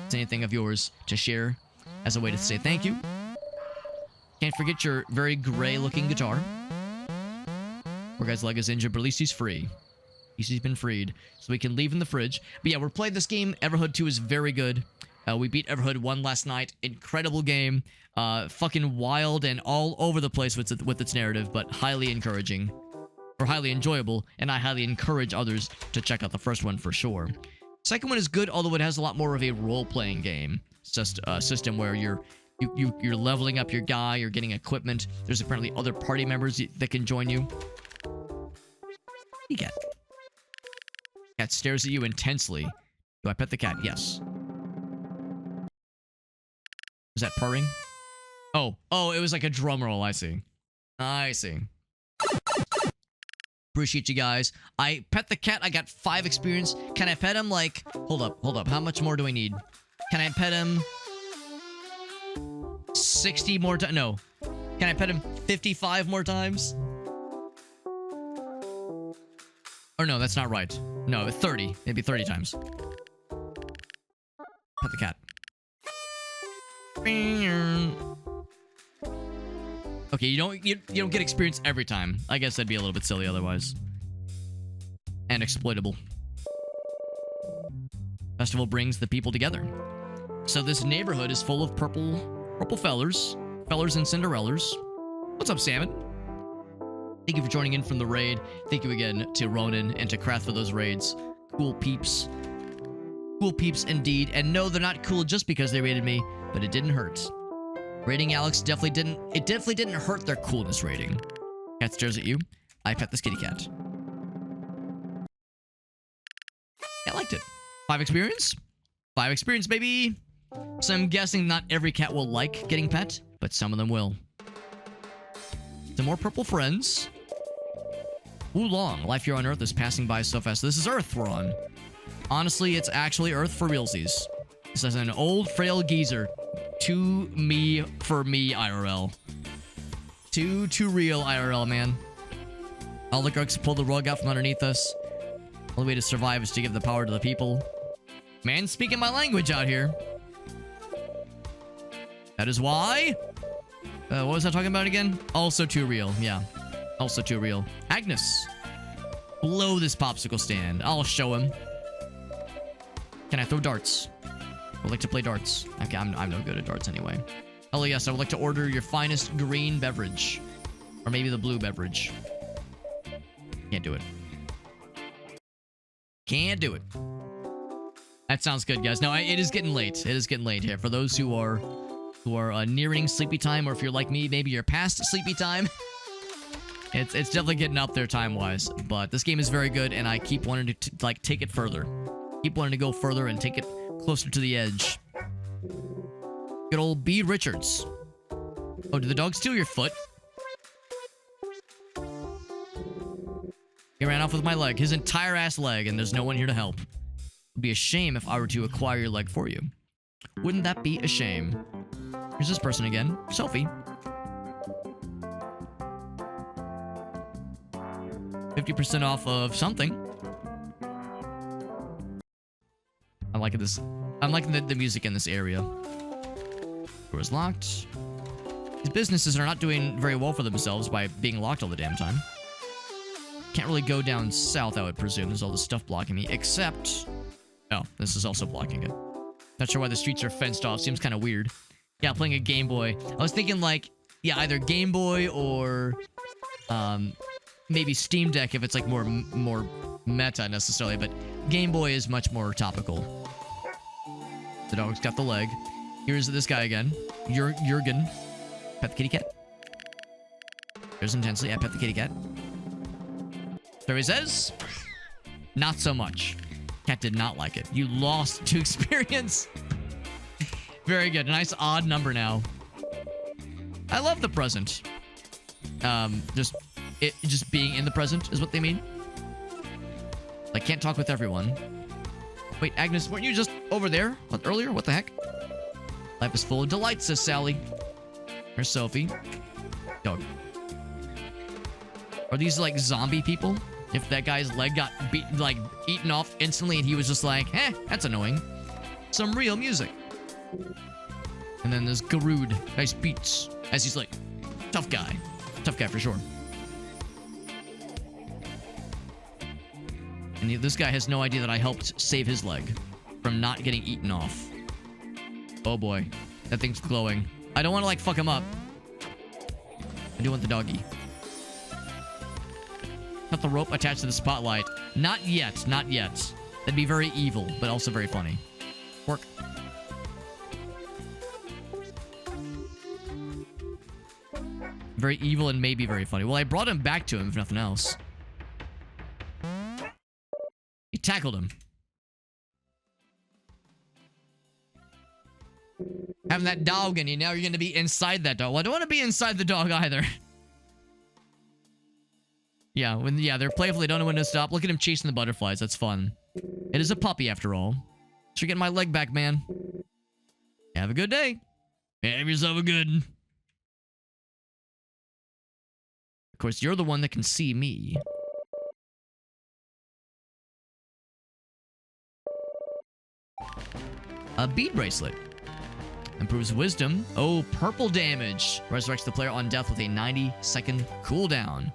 Is anything of yours to share as a way to say thank you. Can't forget your very gray-looking guitar. Poor guy's leg is injured, but at least he's free. He's been freed, so we can leave in the fridge. But yeah, we're playing this game. Everhood 2 is very good. We beat Everhood 1 last night. Incredible game. Fucking wild and all over the place with its narrative, but highly encouraging. Or highly enjoyable, and I highly encourage others to check out the first one for sure. Second one is good, although it has a lot more of a role-playing game. It's just a system where you're leveling up your guy, you're getting equipment. There's apparently other party members that can join you. What do you get? Cat stares at you intensely. Do I pet the cat? Yes. Is that purring? Oh, it was like a drum roll. I see. Appreciate you guys. I pet the cat. I got 5 experience. Can I pet him like... Hold up. How much more do I need? Can I pet him 60 more times? No. Can I pet him 55 more times? Or no, that's not right. No, 30. Maybe 30 times. Pet the cat. Okay, you don't get experience every time. I guess that'd be a little bit silly otherwise. And exploitable. Festival brings the people together. So this neighborhood is full of purple fellers and Cinderellas. What's up, Salmon? Thank you for joining in from the raid. Thank you again to Ronan and to Krath for those raids. Cool peeps. Cool peeps indeed. And no, they're not cool just because they raided me, but it didn't hurt. Raiding Alex definitely didn't hurt their coolness rating. Cat stares at you. I pet this kitty cat. I liked it. 5 experience? 5 experience, baby! So I'm guessing not every cat will like getting pet, but some of them will. Some more purple friends. Oolong. Life here on Earth is passing by so fast. This is Earth we're on. Honestly, it's actually Earth for realsies. This is an old, frail geezer. For me, IRL. Too real, IRL, man. Oligarchs pull the rug out from underneath us. Only way to survive is to give the power to the people. Man speaking my language out here. That is why... what was I talking about again? Also too real, yeah. Also too real. Agnes. Blow this popsicle stand. I'll show him. Can I throw darts? I would like to play darts. Okay, I'm no good at darts anyway. Oh yes, I would like to order your finest green beverage. Or maybe the blue beverage. Can't do it. Can't do it. That sounds good, guys. No, it is getting late. It is getting late here. For those who are nearing sleepy time, or if you're like me, maybe you're past sleepy time. It's definitely getting up there time-wise. But this game is very good, and I keep wanting to like take it further. Keep wanting to go further and take it closer to the edge. Good old B. Richards. Oh, did the dog steal your foot? He ran off with my leg. His entire ass leg, and there's no one here to help. It'd be a shame if I were to acquire your leg for you. Wouldn't that be a shame? Here's this person again. Selfie. 50% off of something. I'm liking this. I'm liking the music in this area. Door is locked. These businesses are not doing very well for themselves by being locked all the damn time. Can't really go down south, I would presume. There's all this stuff blocking me, except... Oh, this is also blocking it. Not sure why the streets are fenced off. Seems kind of weird. Yeah, playing a Game Boy. I was thinking, like, yeah, either Game Boy or maybe Steam Deck if it's like more meta necessarily, but Game Boy is much more topical. The dog's got the leg. Here's this guy again. Jurgen. Pet the kitty cat. There's intensely. I pet the kitty cat. So he says, not so much. Cat did not like it. You lost 2 experience. Very good. A nice odd number now. I love the present. Just being in the present is what they mean. Like, can't talk with everyone. Wait, Agnes, weren't you just over there earlier? What the heck? Life is full of delights, says Sally. Here's Sophie. Dog. Are these like zombie people? If that guy's leg got eaten off instantly and he was just like, that's annoying. Some real music. And then there's Garud. Nice beats. As he's like, tough guy. Tough guy for sure. And this guy has no idea that I helped save his leg from not getting eaten off. Oh boy. That thing's glowing. I don't want to like fuck him up. I do want the doggy. Cut the rope attached to the spotlight. Not yet. Not yet. That'd be very evil, but also very funny. Work. Very evil and maybe very funny. Well, I brought him back to him, if nothing else. He tackled him. Having that dog in you, now you're going to be inside that dog. Well, I don't want to be inside the dog either. Yeah, they're playful, they don't know when to stop. Look at him chasing the butterflies, that's fun. It is a puppy after all. Should get my leg back, man. Have a good day. Have yourself a good. Of course, you're the one that can see me. A bead bracelet. Improves wisdom. Oh, purple damage. Resurrects the player on death with a 90-second cooldown.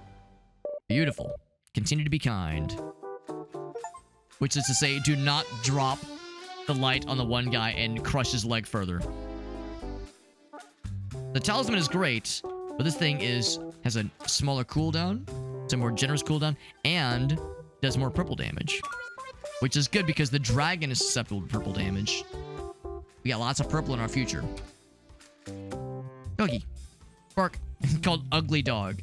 Beautiful. Continue to be kind. Which is to say, do not drop the light on the one guy and crush his leg further. The talisman is great, but this thing has a smaller cooldown, it's a more generous cooldown, and does more purple damage. Which is good because the dragon is susceptible to purple damage. We got lots of purple in our future. Doggy. Bark. Called Ugly Dog.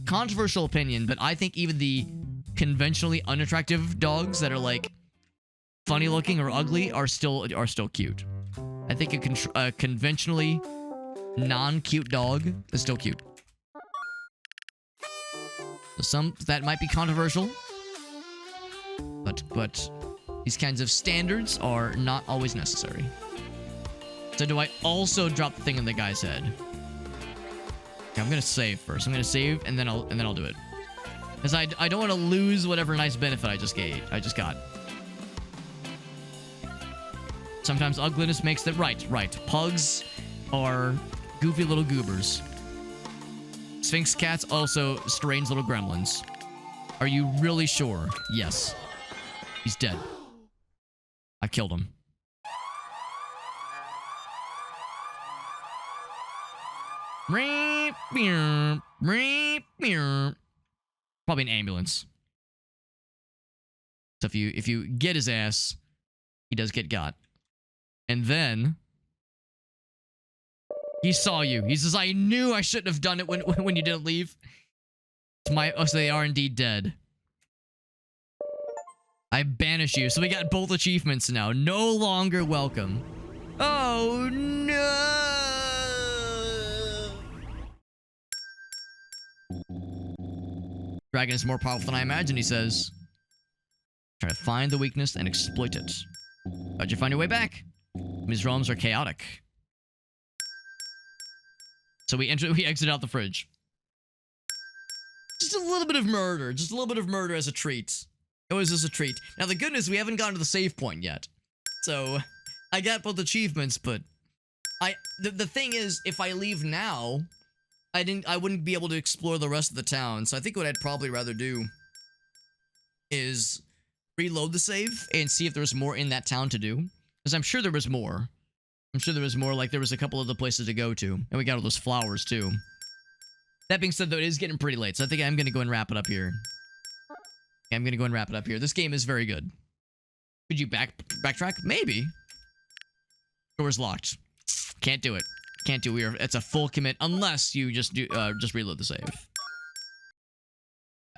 Controversial opinion, but I think even the conventionally unattractive dogs that are like funny looking or ugly are still cute. I think a conventionally non-cute dog is still cute. Some that might be controversial, but these kinds of standards are not always necessary. So do I also drop the thing in the guy's head? Okay, I'm gonna save first. I'm gonna save and then I'll do it. Because I don't want to lose whatever nice benefit I just got. Sometimes ugliness makes it right. Pugs are goofy little goobers. Sphinx cats also strange little gremlins. Are you really sure? Yes. He's dead. I killed him. Probably an ambulance. So if you get his ass, he does get got. And then he saw you. He says, "I knew I shouldn't have done it when you didn't leave." So they are indeed dead. I banish you. So we got both achievements now. No longer welcome. Oh no! Dragon is more powerful than I imagined, he says. Try to find the weakness and exploit it. How'd you find your way back? These realms are chaotic. So we exit out the fridge. Just a little bit of murder. Just a little bit of murder as a treat. It was just a treat. Now the good news, we haven't gotten to the save point yet. So I got both achievements, but the thing is, if I leave now, I wouldn't be able to explore the rest of the town. So I think what I'd probably rather do is reload the save and see if there's more in that town to do. Because I'm sure there was more. I'm sure there was more, like there was a couple other places to go to. And we got all those flowers too. That being said, though, it is getting pretty late, so I think I'm gonna go and wrap it up here. I'm gonna go and wrap it up here. This game is very good. Could you backtrack? Maybe. Door's locked. Can't do it. Can't do it. It's a full commit unless you just reload the save.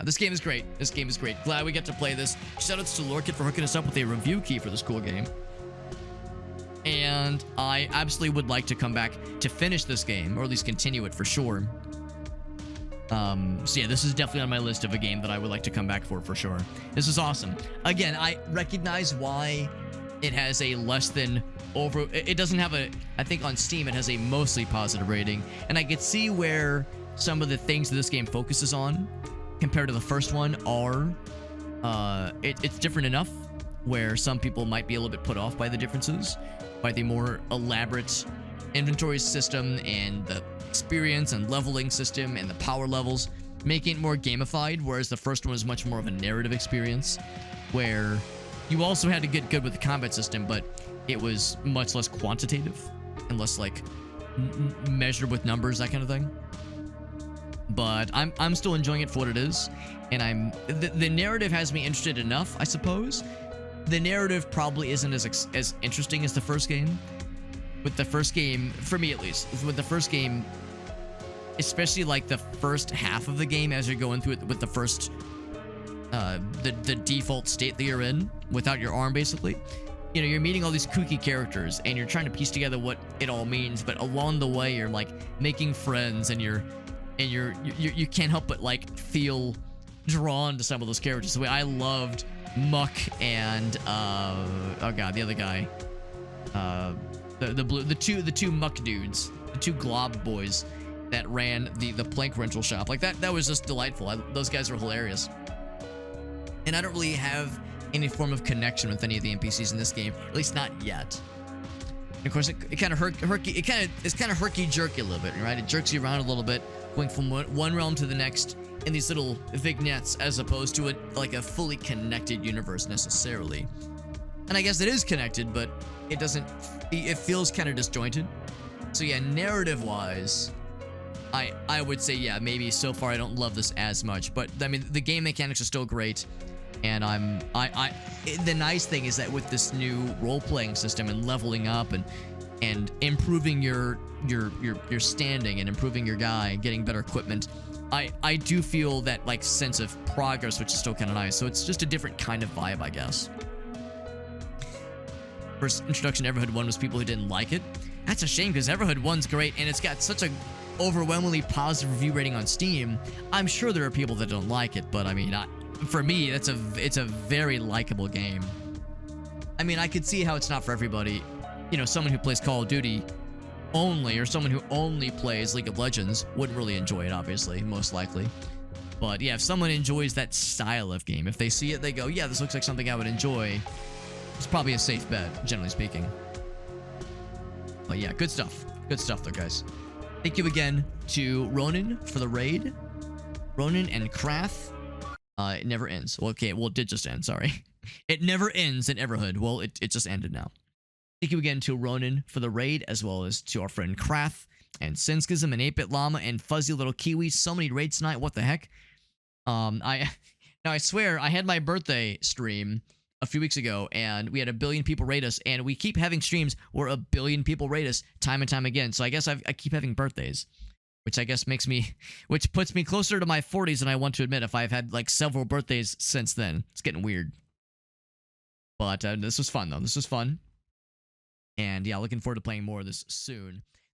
This game is great. This game is great. Glad we get to play this. Shoutouts to Lorkit for hooking us up with a review key for this cool game. And I absolutely would like to come back to finish this game, or at least continue it for sure. So yeah, this is definitely on my list of a game that I would like to come back for sure. This is awesome. Again, I recognize why it has a less than it doesn't have a, I think on Steam it has a mostly positive rating, and I could see where some of the things that this game focuses on compared to the first one are, it's different enough where some people might be a little bit put off by the differences, by the more elaborate inventory system and the experience and leveling system and the power levels, making it more gamified, whereas the first one was much more of a narrative experience where you also had to get good with the combat system, but it was much less quantitative and less like measured with numbers, that kind of thing. But I'm still enjoying it for what it is, and the narrative has me interested enough, I suppose. The narrative probably isn't as interesting as the first game. With the first game, for me at least, with the first game, especially like the first half of the game as you're going through it with the first, the default state that you're in without your arm, basically. You know, you're meeting all these kooky characters and you're trying to piece together what it all means, but along the way you're like making friends and you can't help but like feel drawn to some of those characters. The way I loved Muck and oh god, the other guy, the two Muck dudes, the two glob boys that ran the plank rental shop. Like that was just delightful. Those guys were hilarious. And I don't really have any form of connection with any of the NPCs in this game, at least not yet. And of course, it kind of it's kind of herky-jerky a little bit, right? It jerks you around a little bit, going from one realm to the next in these little vignettes, as opposed to like a fully connected universe necessarily. And I guess it is connected, but it doesn't. It feels kind of disjointed. So yeah, narrative-wise, I would say yeah, maybe so far I don't love this as much, but I mean the game mechanics are still great. And the nice thing is that with this new role-playing system and leveling up and improving your standing and improving your guy and getting better equipment, I do feel that like sense of progress, which is still kind of nice. So it's just a different kind of vibe, I guess. First introduction to Everhood 1 was people who didn't like it. That's a shame because Everhood 1's great and it's got such a overwhelmingly positive review rating on Steam. I'm sure there are people that don't like it, but I mean, for me, it's a very likable game. I mean, I could see how it's not for everybody. You know, someone who plays Call of Duty only, or someone who only plays League of Legends wouldn't really enjoy it, obviously, most likely. But yeah, if someone enjoys that style of game, if they see it, they go, yeah, this looks like something I would enjoy, it's probably a safe bet, generally speaking. But yeah, good stuff. Good stuff there, guys. Thank you again to Ronan for the raid. Ronan and Krath. It never ends. Well, okay, well, it did just end, sorry. It never ends in Everhood. Well, it just ended now. Thank you again to Ronan for the raid, as well as to our friend Krath, and Sinskism, and 8-Bit Llama, and Fuzzy Little Kiwi. So many raids tonight, what the heck? Now I swear, I had my birthday stream a few weeks ago, and we had 1 billion people rate us, and we keep having streams where 1 billion people rate us time and time again, so I guess I keep having birthdays. Which I guess which puts me closer to my 40s than I want to admit if I've had like several birthdays since then. It's getting weird. But this was fun though. This was fun. And yeah, looking forward to playing more of this soon.